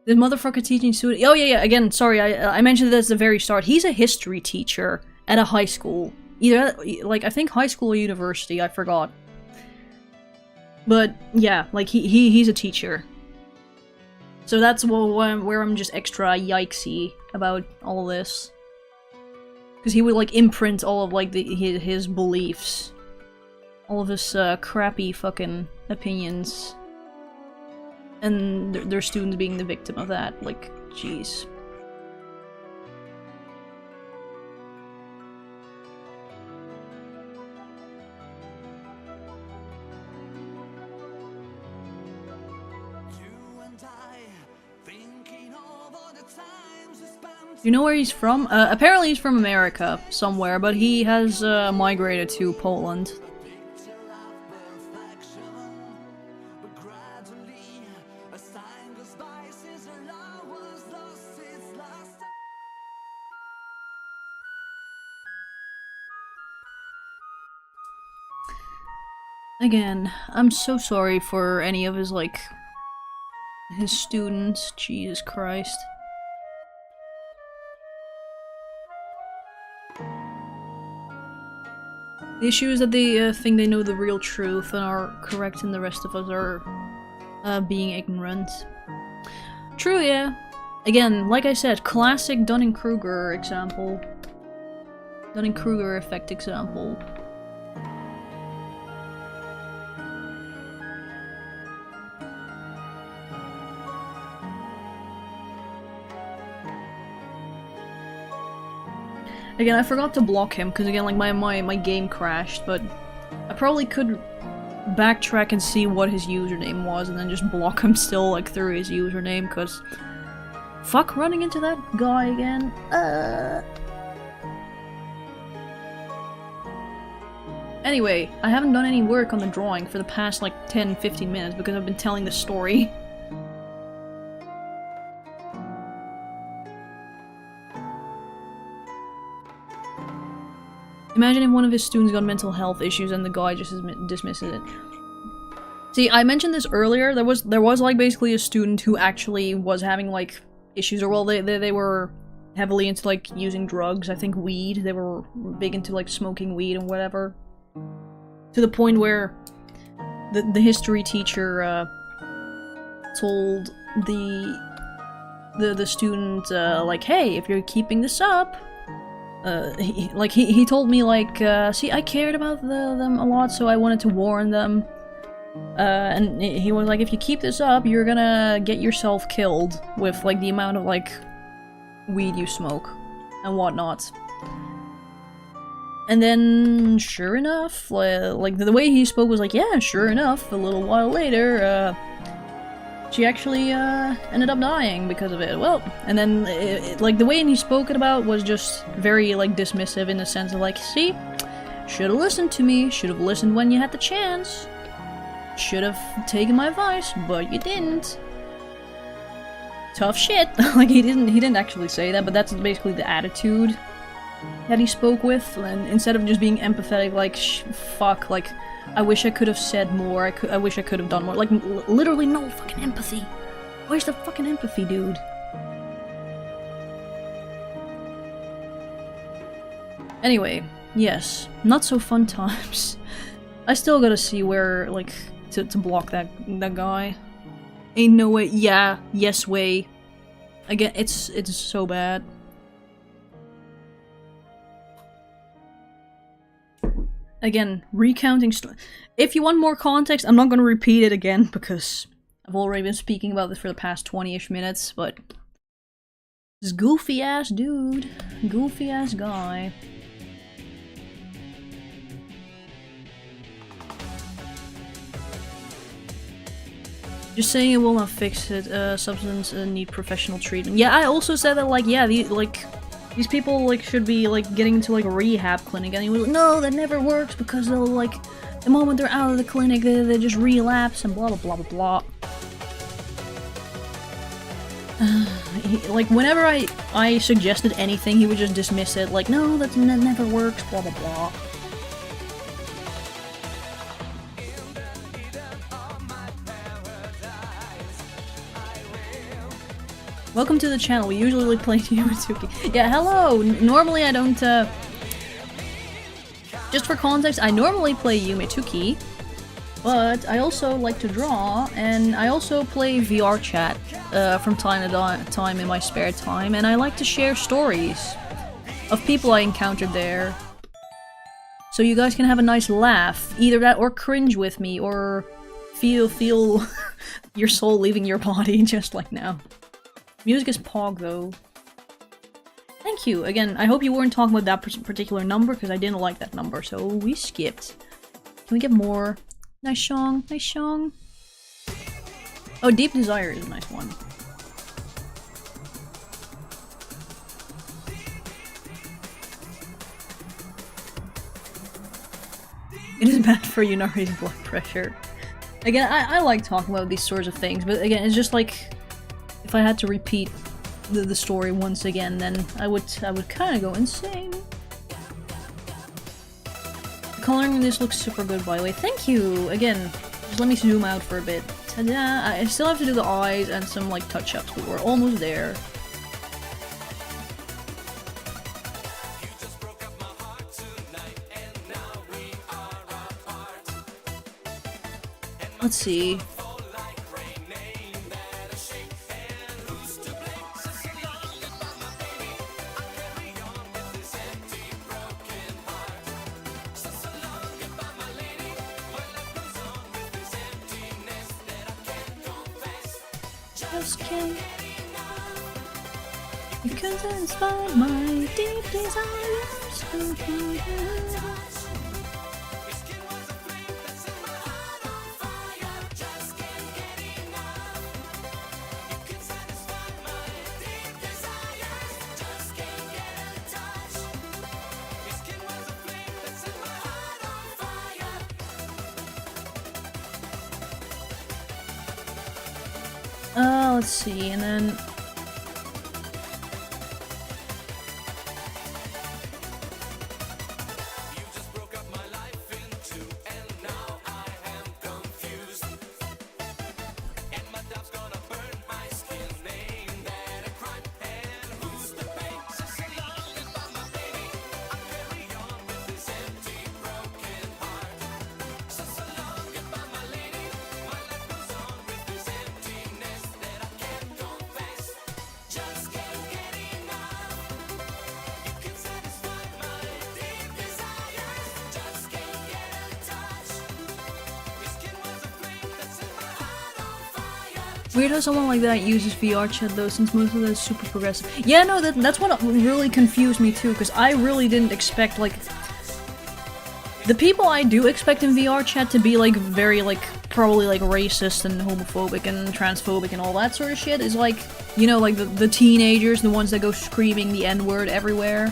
This motherfucker teaching student- oh yeah, again, sorry, I mentioned this at the very start. He's a history teacher at a high school. Either, like, I think high school or university, I forgot. But, yeah, like, he's a teacher. So that's where I'm just extra yikesy about all this. Because he would, like, imprint all of, like, his beliefs. All of his, crappy fucking opinions. And their students being the victim of that. Like, jeez. You know where he's from? Apparently he's from America, somewhere, but he has, migrated to Poland. Again, I'm so sorry for any of his, like, his students. Jesus Christ. The issue is that they think they know the real truth and are correct, and the rest of us are being ignorant. True, yeah. Again, like I said, classic Dunning-Kruger example. Dunning-Kruger effect example. Again, I forgot to block him, because again, like, my game crashed, but I probably could backtrack and see what his username was, and then just block him still, like, through his username, because fuck running into that guy again. Anyway, I haven't done any work on the drawing for the past, like, 10-15 minutes, because I've been telling the story. Imagine if one of his students got mental health issues and the guy just dismisses it. See, I mentioned this earlier, there was like basically a student who actually was having like issues, or well, they were heavily into like using drugs, I think weed, they were big into like smoking weed and whatever. To the point where the history teacher told the student like, hey, if you're keeping this up, he told me, like, see, I cared about them a lot, so I wanted to warn them. And he was like, if you keep this up, you're gonna get yourself killed with, like, the amount of, like, weed you smoke and whatnot. And then, sure enough, like, the way he spoke was like, yeah, sure enough, a little while later, she actually, ended up dying because of it. Well, and then, like, the way he spoke it about was just very, like, dismissive in the sense of, like, see? Should've listened to me, should've listened when you had the chance. Should've taken my advice, but you didn't. Tough shit. Like, he didn't actually say that, but that's basically the attitude that he spoke with, and instead of just being empathetic, like, fuck, like, I wish I could have said more, I wish I could have done more. Like, literally no fucking empathy. Where's the fucking empathy, dude? Anyway, yes, not so fun times. I still gotta see where, like, to block that guy. Ain't no way, yeah, yes way. Again, it's so bad. again, recounting if you want more context, I'm not gonna repeat it again because I've already been speaking about this for the past 20-ish minutes, but this goofy ass dude, goofy ass guy. Just saying it will not fix it. Substance need professional treatment. Yeah, I also said that, like, yeah, these people, like, should be, like, getting into, like, a rehab clinic, and he was like, no, that never works, because they'll, like, the moment they're out of the clinic, they just relapse, and blah blah blah blah blah. Like, whenever I suggested anything, he would just dismiss it, like, no, that never works, blah blah blah. Welcome to the channel. We usually play Yumitsuki. Yeah, hello! Normally I don't, just for context, I normally play Yumitsuki, but I also like to draw, and I also play VR chat from time to time in my spare time, and I like to share stories of people I encountered there. So you guys can have a nice laugh. Either that or cringe with me, or feel your soul leaving your body, just like now. Music is Pog, though. Thank you! Again, I hope you weren't talking about that particular number, because I didn't like that number, so we skipped. Can we get more? Nice song, nice song. Oh, Deep Desire is a nice one. It is bad for you not raising blood pressure. Again, I like talking about these sorts of things, but again, it's just like, if I had to repeat the story once again, then I would kind of go insane. The coloring in this looks super good, by the way. Thank you! Again, just let me zoom out for a bit. Ta-da! I still have to do the eyes and some, like, touch-ups, but we're almost there. Let's see. You can satisfy my deep desires. Let's see, and then weird how someone like that uses VR chat though, since most of that is super progressive. Yeah, no, that's what really confused me too, because I really didn't expect, like, the people I do expect in VR chat to be, like, very, like, probably, like, racist and homophobic and transphobic and all that sort of shit is, like, you know, like, the teenagers, the ones that go screaming the N-word everywhere.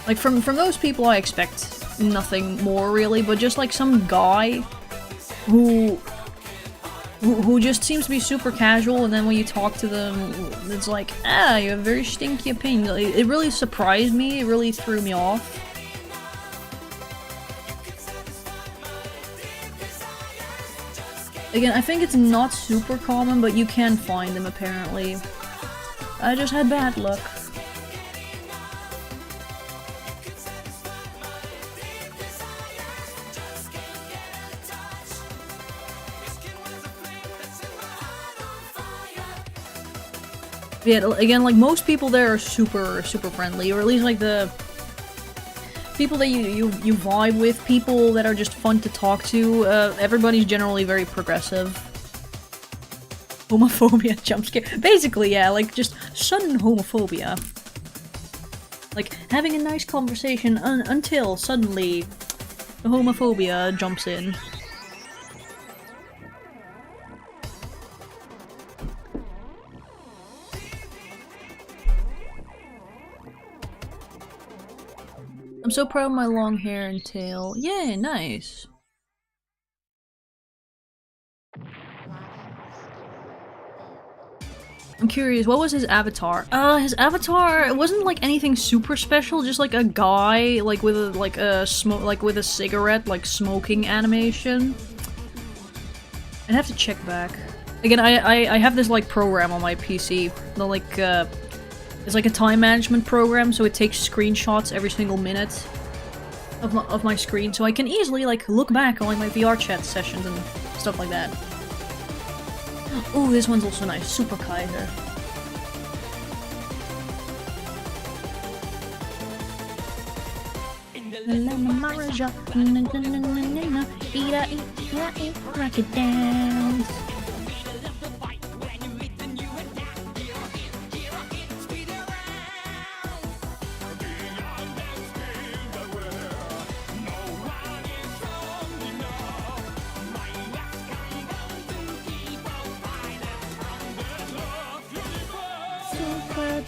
Like, from those people I expect nothing more, really, but just, like, some guy who just seems to be super casual, and then when you talk to them, it's like, ah, you have a very stinky opinion. It really surprised me, it really threw me off. Again, I think it's not super common, but you can find them apparently. I just had bad luck. Yeah, again, like, most people there are super friendly, or at least, like, the people that you vibe with, people that are just fun to talk to. Everybody's generally very progressive. Homophobia jump scare. Basically, yeah, like just sudden homophobia. Like having a nice conversation until suddenly the homophobia jumps in. I'm so proud of my long hair and tail. Yeah, nice. I'm curious, what was his avatar? His avatar, it wasn't like anything super special, just like a guy like with a cigarette, like smoking animation. I'd have to check back. Again, I have this like program on my PC. It's like a time management program, so it takes screenshots every single minute of my screen, so I can easily like look back on like my VR chat sessions and stuff like that. Oh, this one's also nice. Super Kaiser. Rocket dance.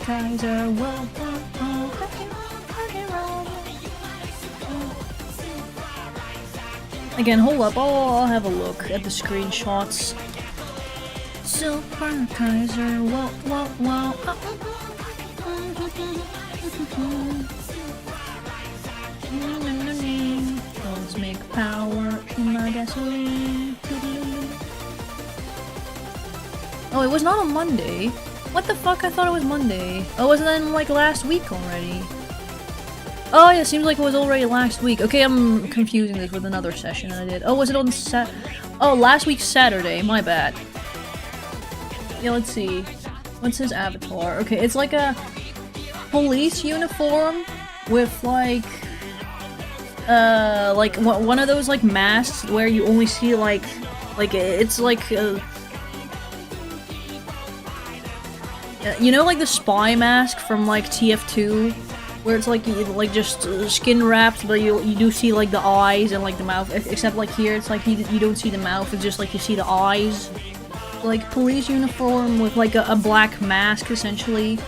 Kaiser, whoa, whoa, whoa. Again, hold up. I'll have a look at the screenshots. Super Kaiser, whoa, whoa, whoa. Cosmic power in my gasoline. Oh, it was not on Monday. What the fuck? I thought it was Monday. Oh, wasn't that in, like, last week already? Oh, yeah, it seems like it was already last week. Okay, I'm confusing this with another session I did. Oh, was it on Oh, last week's Saturday. My bad. Yeah, let's see. What's his avatar? Okay, it's like a police uniform with, like one of those, like, masks where you only see, like, it's like, you know, like the spy mask from like TF2, where it's like just skin wrapped, but you do see like the eyes and like the mouth. Except like here, it's like you don't see the mouth; it's just like you see the eyes. Like police uniform with like a black mask essentially,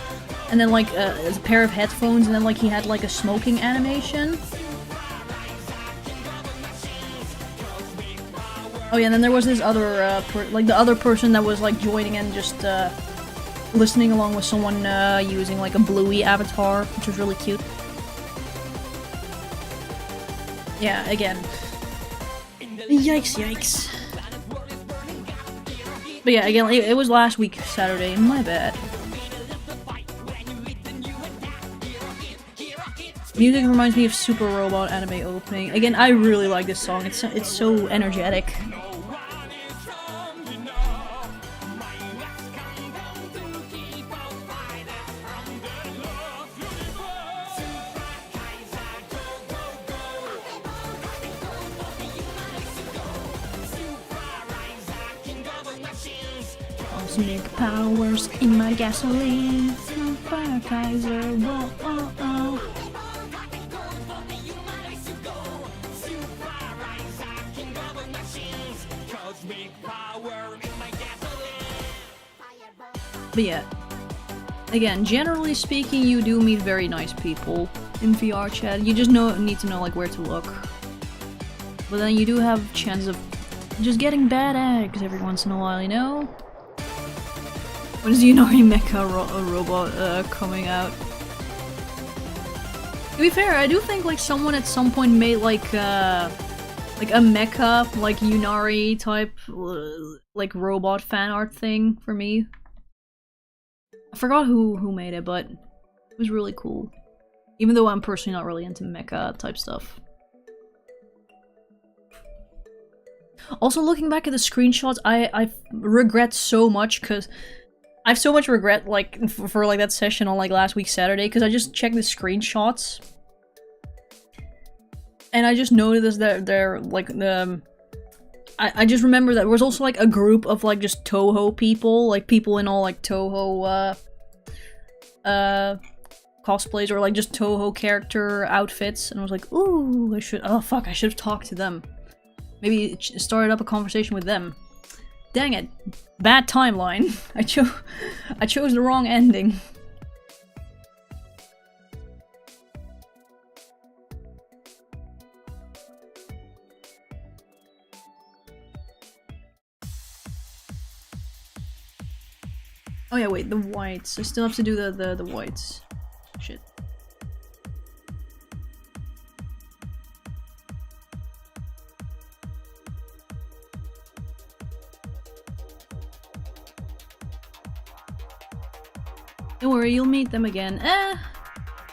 and then like a pair of headphones, and then like he had like a smoking animation. Oh yeah, and then there was this other the other person that was like joining and just listening along with someone using like a bluey avatar, which was really cute. Yeah, again. Yikes, yikes. But yeah, again, it was last week, Saturday, my bad. Music reminds me of Super Robot anime opening. Again, I really like this song, it's so energetic. Cosmic powers in my gasoline. Super Kaiser, whoa, oh, oh. But yeah, again, generally speaking, you do meet very nice people in VR chat. You just need to know like where to look. But then you do have chance of just getting bad eggs every once in a while, you know? When is the Unari Mecha robot coming out? To be fair, I do think like someone at some point made like a mecha, like Unari type like robot fan art thing for me. I forgot who made it, but it was really cool. Even though I'm personally not really into mecha type stuff. Also, looking back at the screenshots, I regret so much because I have so much regret like for like that session on like last week Saturday because I just checked the screenshots And I just noticed that they're like the. I just remember that there was also like a group of like just Toho people, like people in all like Toho cosplays or like just Toho character outfits, and I was like, ooh, I should have talked to them. Maybe started up a conversation with them. Dang it. Bad timeline. I chose the wrong ending. Oh yeah, wait, the whites. I still have to do the whites. Shit. Don't worry, you'll meet them again.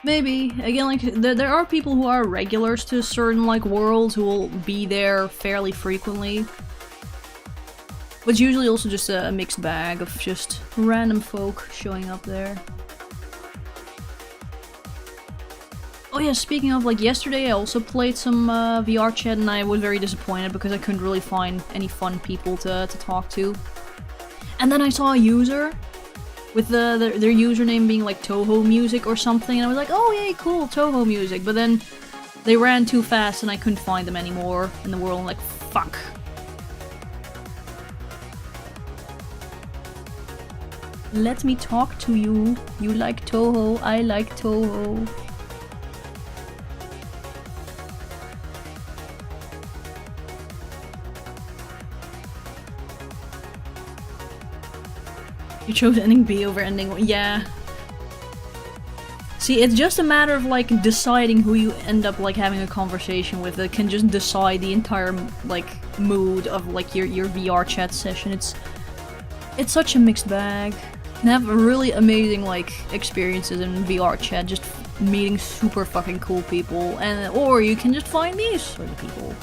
Maybe. Again, like, there are people who are regulars to certain, like, worlds who will be there fairly frequently. But it's usually also just a mixed bag of just random folk showing up there. Oh yeah, speaking of, like, yesterday I also played some VR chat and I was very disappointed because I couldn't really find any fun people to talk to. And then I saw a user with their username being like Toho Music or something, and I was like, oh yay, cool, Toho Music. But then they ran too fast and I couldn't find them anymore in the world. I'm like, fuck. Let me talk to you. You like Toho, I like Toho. You chose ending B over ending 1. Yeah. See, it's just a matter of like deciding who you end up like having a conversation with. That can just decide the entire like mood of like your VR chat session. It's such a mixed bag. You can have really amazing like experiences in VR chat, just meeting super fucking cool people, or you can just find these sort of people.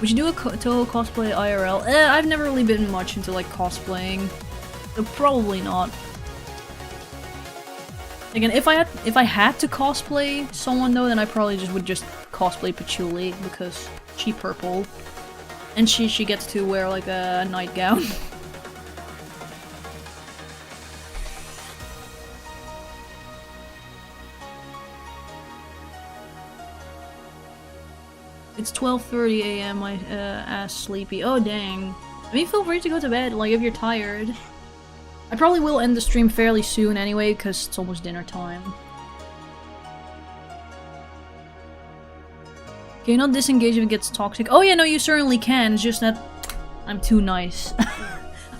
Would you do a Toho cosplay IRL? I've never really been much into like cosplaying, so probably not. Again, if I had to cosplay someone though, then I probably would just cosplay Patchouli because she's purple, and she gets to wear like a nightgown. It's 12:30 AM, my ass sleepy. Oh dang. I mean, feel free to go to bed, like, if you're tired. I probably will end the stream fairly soon anyway, because it's almost dinner time. Can you not disengage if it gets toxic? Oh yeah, no, you certainly can, it's just that I'm too nice.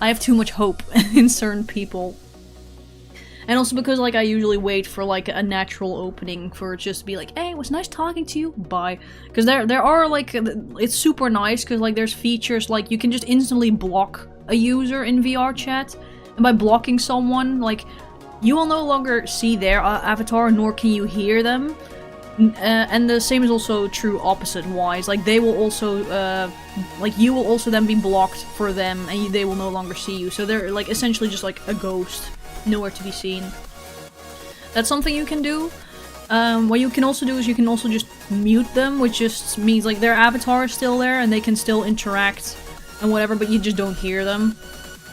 I have too much hope in certain people. And also because, like, I usually wait for, like, a natural opening for it just to be like, hey, it was nice talking to you, bye. Because there are, like, it's super nice, because, like, there's features, like, you can just instantly block a user in VR chat. And by blocking someone, like, you will no longer see their avatar, nor can you hear them. And the same is also true opposite-wise. Like, they will also, like, you will also then be blocked for them, and they will no longer see you. So they're, like, essentially just, like, a ghost. Nowhere to be seen. That's something you can do. What you can also do is you can also just mute them, which just means like their avatar is still there and they can still interact and whatever, but you just don't hear them.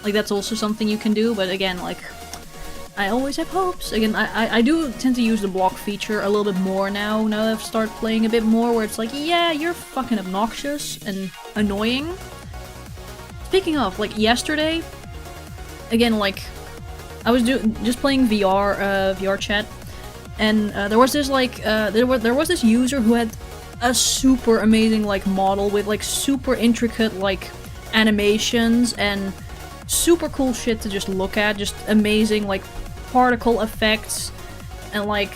Like, that's also something you can do, but again, like, I always have hopes. Again, I do tend to use the block feature a little bit more now that I've started playing a bit more, where it's like, yeah, you're fucking obnoxious and annoying. Speaking of, like, yesterday, again, like, I was just playing VR chat, and there was this like there was this user who had a super amazing like model with like super intricate like animations and super cool shit to just look at, just amazing like particle effects and like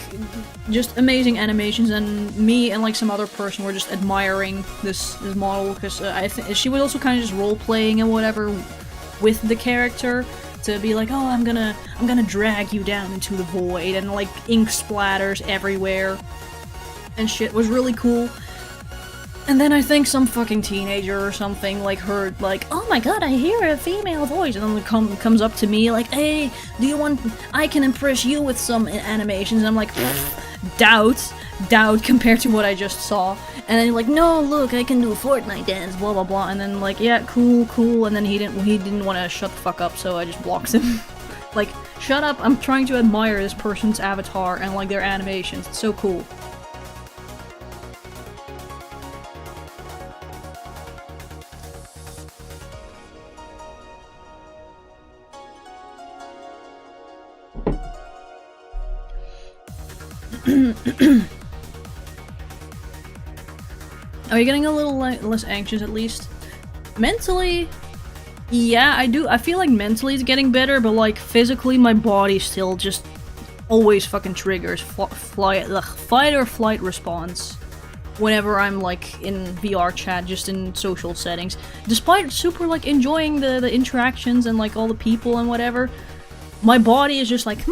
just amazing animations. And me and like some other person were just admiring this model because I think she was also kind of just role playing and whatever with the character. To be like, oh, I'm gonna drag you down into the void, and like ink splatters everywhere and shit. Was really cool. And then I think some fucking teenager or something like heard like, oh my god, I hear a female voice, and then comes up to me like, hey, do you want, I can impress you with some animations. And I'm like, doubt compared to what I just saw. And then you're like, no, look, I can do a Fortnite dance, blah blah blah. And then like, yeah, cool. And then he didn't want to shut the fuck up, so I just blocked him. Like, shut up! I'm trying to admire this person's avatar and like their animations. It's so cool. Are you getting a little less anxious at least? Mentally, yeah, I do. I feel like mentally it's getting better, but like physically my body still just always fucking triggers fight or flight response whenever I'm like in VR chat, just in social settings. Despite super like enjoying the interactions and like all the people and whatever, my body is just like,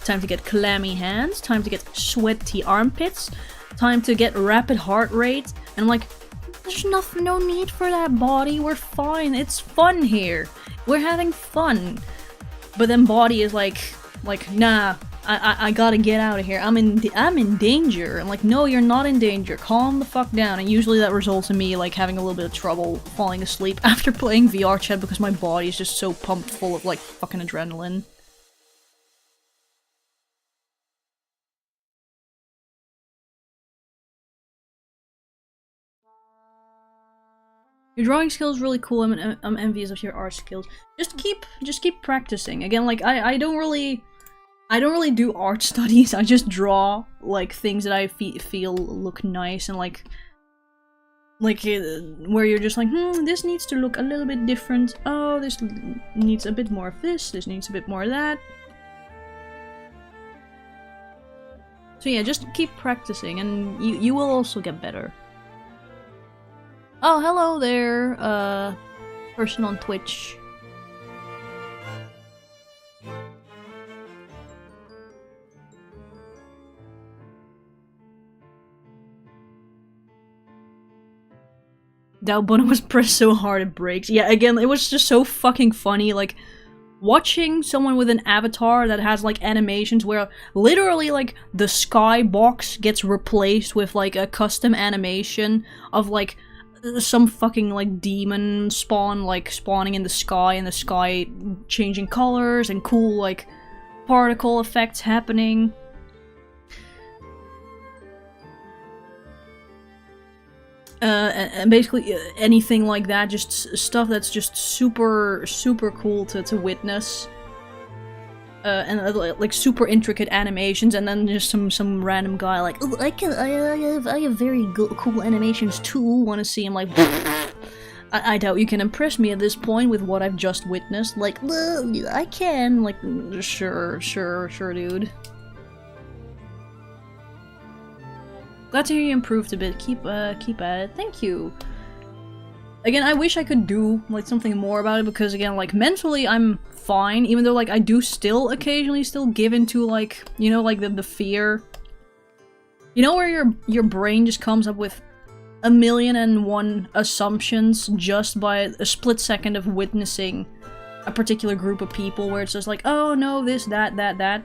time to get clammy hands, time to get sweaty armpits, time to get rapid heart rate, and I'm like, there's no need for that, body, we're fine, it's fun here, we're having fun. But then body is like, nah, I gotta get out of here, I'm in danger. I'm like, no, you're not in danger, calm the fuck down. And usually that results in me like having a little bit of trouble falling asleep after playing VR chat because my body is just so pumped full of like fucking adrenaline. Your drawing skill is really cool. I'm envious of your art skills. Just keep practicing. Again, like I don't really do art studies. I just draw like things that I feel look nice and like where you're just like, this needs to look a little bit different. Oh, this needs a bit more of this. This needs a bit more of that. So yeah, just keep practicing, and you will also get better. Oh, hello there, person on Twitch. Down button was pressed so hard it breaks. Yeah, again, it was just so fucking funny, like, watching someone with an avatar that has, like, animations where literally, like, the skybox gets replaced with, like, a custom animation of, like, some fucking like demon spawn like spawning in the sky changing colors and cool like particle effects happening. And basically anything like that, just stuff that's just super cool to witness. And like super intricate animations, and then just some random guy like, oh, I have very cool animations too. Want to see him like? I doubt you can impress me at this point with what I've just witnessed. Like, I can. Like, sure, dude. Glad to hear you improved a bit. Keep at it. Thank you. Again, I wish I could do like something more about it, because again, like mentally I'm fine, even though like I do still occasionally give into like, you know, like the fear. You know where your brain just comes up with 1,000,001 assumptions just by a split second of witnessing a particular group of people, where it's just like, oh no, this, that.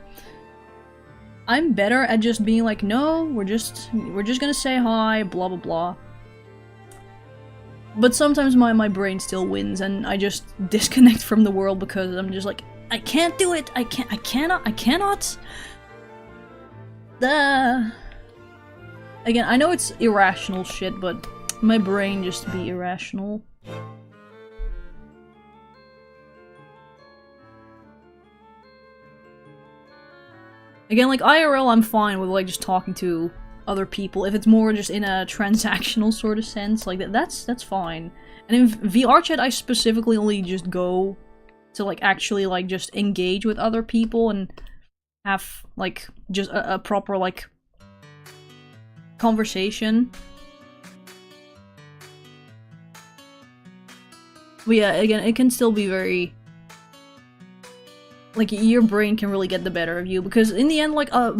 I'm better at just being like, no, we're just gonna say hi, blah blah blah. But sometimes my brain still wins, and I just disconnect from the world because I'm just like, I can't do it! I cannot! Again, I know it's irrational shit, but my brain just be irrational. Again, like IRL I'm fine with like just talking to other people. If it's more just in a transactional sort of sense, like that's fine. And in VR chat, I specifically only just go to like actually like just engage with other people and have like just a proper like conversation. But yeah, again, it can still be very like your brain can really get the better of you, because in the end, like a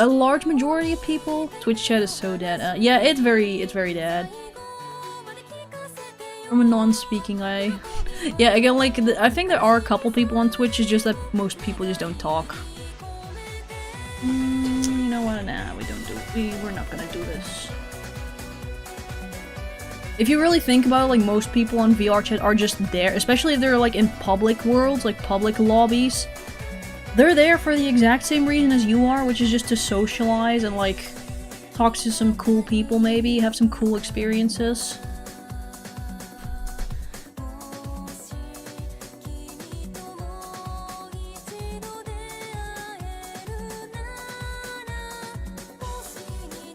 large majority of people, Twitch chat is so dead. Yeah, it's very dead. From a non-speaking eye. Yeah, again, like I think there are a couple people on Twitch. It's just that most people just don't talk. You know what? Nah, we're not gonna do this. If you really think about it, like, most people on VR chat are just there, especially if they're, like, in public worlds, like, public lobbies. They're there for the exact same reason as you are, which is just to socialize and, like, talk to some cool people, maybe, have some cool experiences.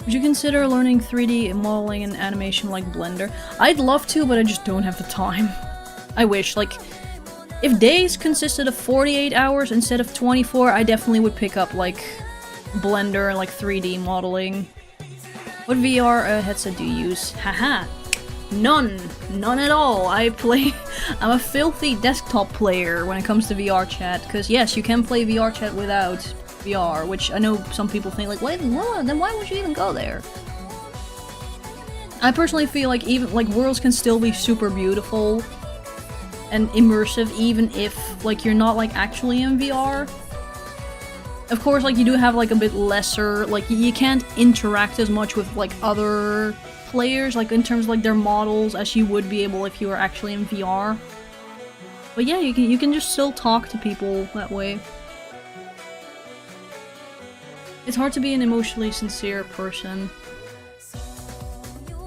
Would you consider learning 3D modeling and animation like Blender? I'd love to, but I just don't have the time. I wish, like, if days consisted of 48 hours instead of 24, I definitely would pick up, like, Blender and, like, 3D modeling. What VR headset do you use? Haha! None! None at all! I'm a filthy desktop player when it comes to VR chat, because yes, you can play VR chat without VR, which I know some people think like, wait, well, then why would you even go there? I personally feel like even like worlds can still be super beautiful and immersive even if like you're not like actually in VR. Of course, like you do have like a bit lesser, like you can't interact as much with like other players, like in terms of like their models as you would be able if you were actually in VR. But yeah, you can just still talk to people that way. It's hard to be an emotionally sincere person.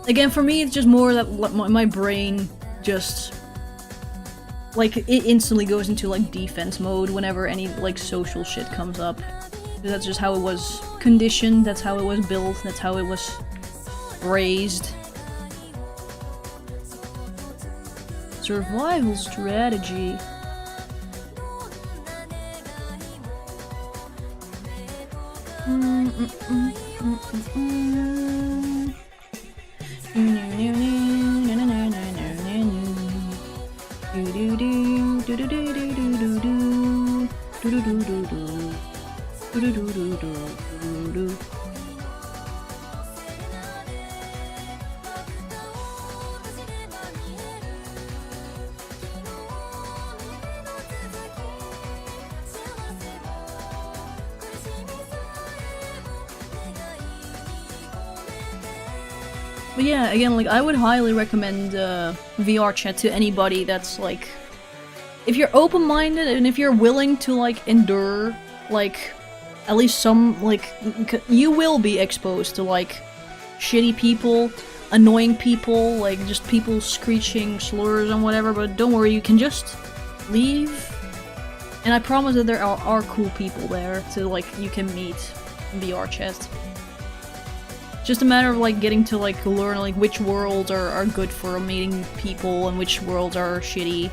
Again, for me, it's just more that my brain just, like, it instantly goes into, like, defense mode whenever any, like, social shit comes up. That's just how it was conditioned, that's how it was built, that's how it was raised. Survival strategy. But yeah, again, like, I would highly recommend VR chat to anybody that's, like... If you're open-minded and if you're willing to, like, endure, like, at least some, like... You will be exposed to, like, shitty people, annoying people, like, just people screeching slurs and whatever, but don't worry, you can just leave. And I promise that there are cool people there to, like, you can meet in VR chat. Just a matter of like getting to like learn like which worlds are good for meeting people and which worlds are shitty.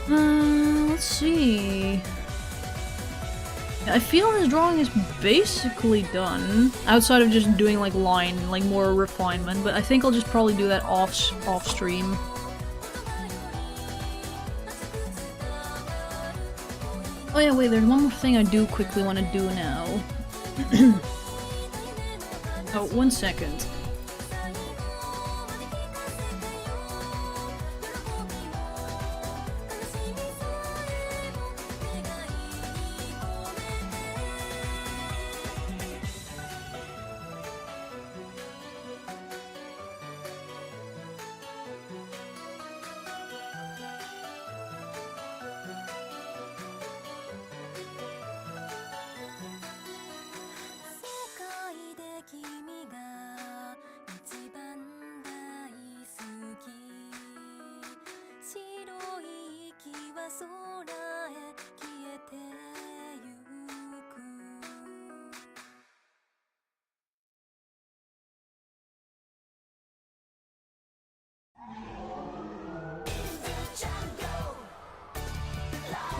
Let's see. I feel this drawing is basically done, outside of just doing like line, like more refinement, but I think I'll just probably do that off stream. Oh yeah, wait, there's one more thing I do quickly want to do now. Oh, 1 second.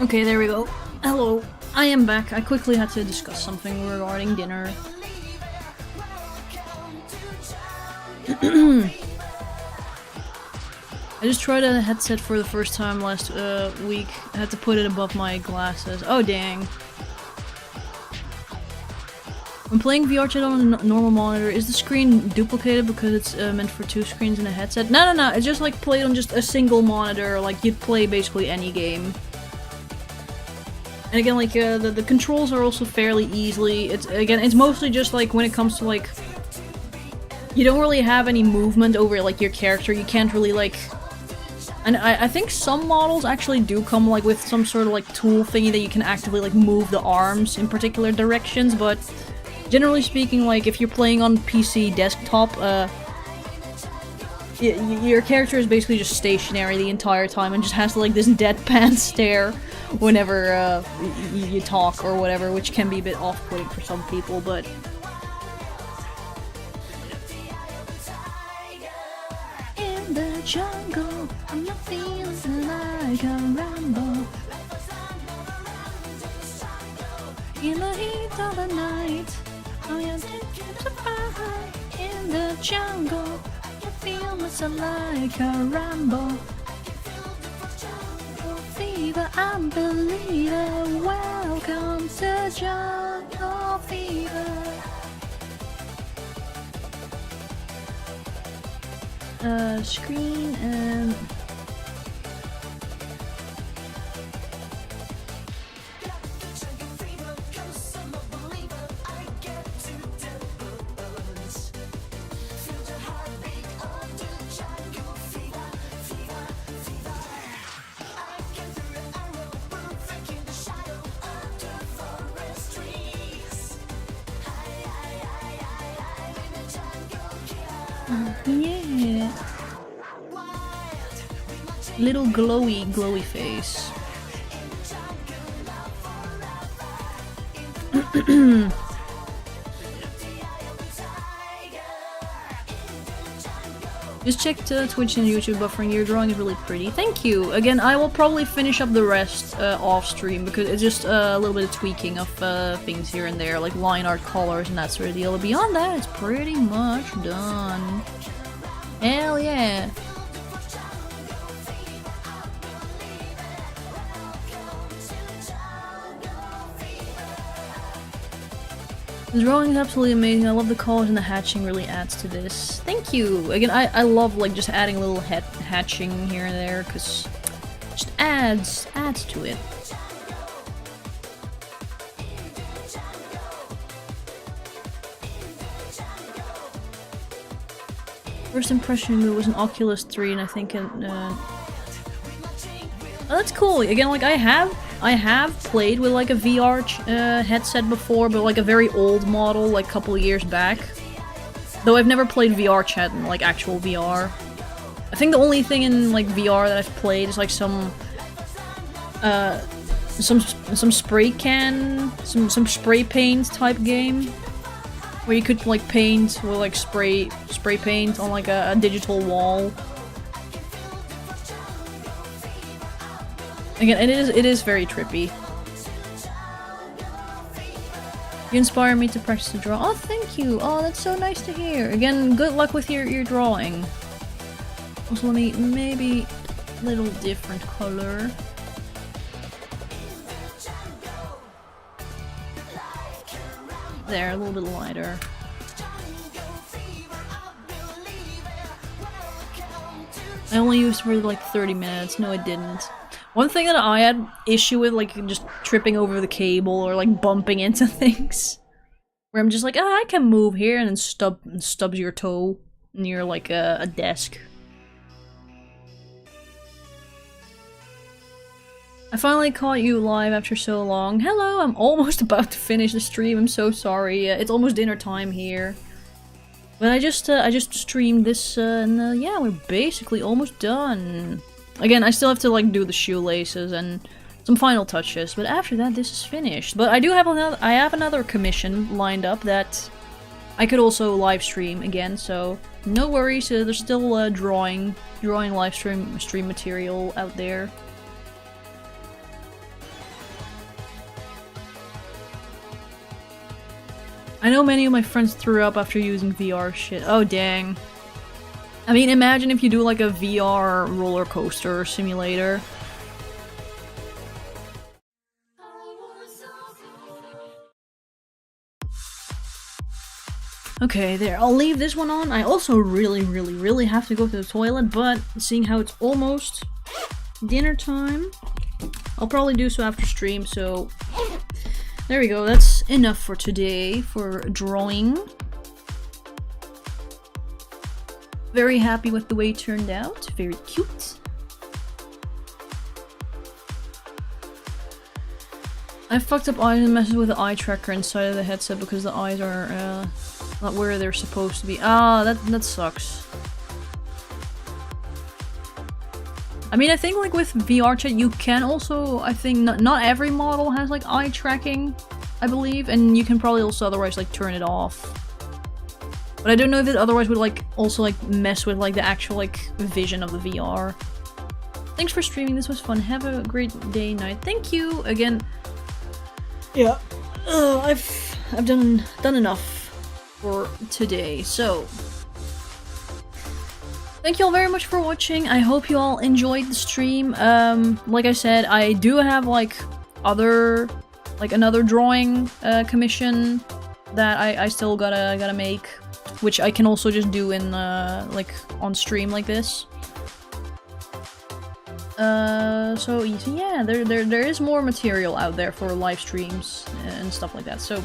Okay, there we go. Hello, I am back. I quickly had to discuss something regarding dinner. I just tried a headset for the first time last week. I had to put it above my glasses. Oh dang. When playing VR chat on a normal monitor, is the screen duplicated because it's meant for 2 screens in a headset? No, it's just like played on just a single monitor, like you'd play basically any game. And again, like, the controls are also fairly easily. It's mostly just, like, when it comes to, like, you don't really have any movement over, like, your character. You can't really, like... And I think some models actually do come, like, with some sort of, like, tool thingy that you can actively, like, move the arms in particular directions, but generally speaking, like, if you're playing on PC desktop, your character is basically just stationary the entire time and just has, like, this deadpan stare whenever, you talk or whatever, which can be a bit off-putting for some people, but... In the jungle, I'm not feeling like a Rambo. In the heat of the night, I am surprised. In the jungle, I feel myself like a Rambo. Fever, I'm believer. Welcome to jungle fever. Screen and... yeah. Little glowy face. Just checked Twitch and YouTube buffering. Your drawing is really pretty. Thank you. Again, I will probably finish up the rest off stream because it's just a little bit of tweaking of things here and there, like line art colors and that sort of deal. But beyond that, it's pretty much done. Hell yeah. The drawing is absolutely amazing. I love the colors and the hatching really adds to this. Thank you! Again, I love like just adding a little hatching here and there because it just adds to it. First impression it was an Oculus 3 and I think oh, that's cool. Again, like I have played with like a VR headset before, but like a very old model, like a couple of years back. Though I've never played VR chat in like actual VR. I think the only thing in like VR that I've played is like some spray can, some spray paint type game, where you could like paint or like spray paint on like a digital wall. Again, it is very trippy. You inspire me to practice to draw. Oh, thank you! Oh, that's so nice to hear. Again, good luck with your drawing. Also, let me maybe a little different color. There, a little bit lighter. I only used for like 30 minutes. No, I didn't. One thing that I had issue with, like, just tripping over the cable or, like, bumping into things. Where I'm just like, I can move here, and then stubs your toe near, like, a desk. I finally caught you live after so long. Hello, I'm almost about to finish the stream. I'm so sorry. It's almost dinner time here. But I just streamed this, and yeah, we're basically almost done. Again, I still have to like do the shoelaces and some final touches, but after that, this is finished. But I do have another commission lined up that I could also live stream again, so no worries. There's still drawing live stream material out there. I know many of my friends threw up after using VR shit. Oh dang. I mean, imagine if you do like a VR roller coaster simulator. Okay, there. I'll leave this one on. I also really have to go to the toilet, but seeing how it's almost dinner time, I'll probably do so after stream, so there we go. That's enough for today for drawing. Very happy with the way it turned out. Very cute. I fucked up eyes and messes with the eye tracker inside of the headset because the eyes are not where they're supposed to be. Ah, that sucks. I mean, I think like with VR chat, you can also, I think not every model has like eye tracking, I believe, and you can probably also otherwise like turn it off. But I don't know if it otherwise would like also like mess with like the actual like vision of the VR. Thanks for streaming. This was fun. Have a great day, night. Thank you again. Yeah, I've done enough for today, so thank you all very much for watching. I hope you all enjoyed the stream. Like I said, I do have like another drawing commission that I still gotta make, which I can also just do in like on stream like this. So yeah, there is more material out there for live streams and stuff like that. So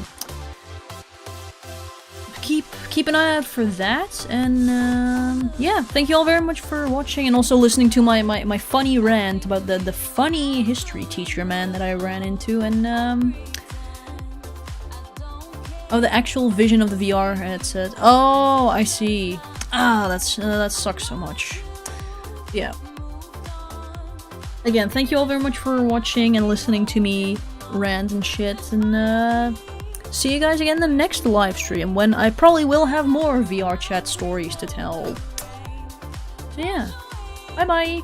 keep an eye out for that. And yeah, thank you all very much for watching and also listening to my funny rant about the funny history teacher man that I ran into, and oh, the actual vision of the VR headset. Oh, I see. Ah, that sucks so much. Yeah. Again, thank you all very much for watching and listening to me rant and shit, and see you guys again in the next live stream, when I probably will have more VR chat stories to tell. So yeah, bye bye!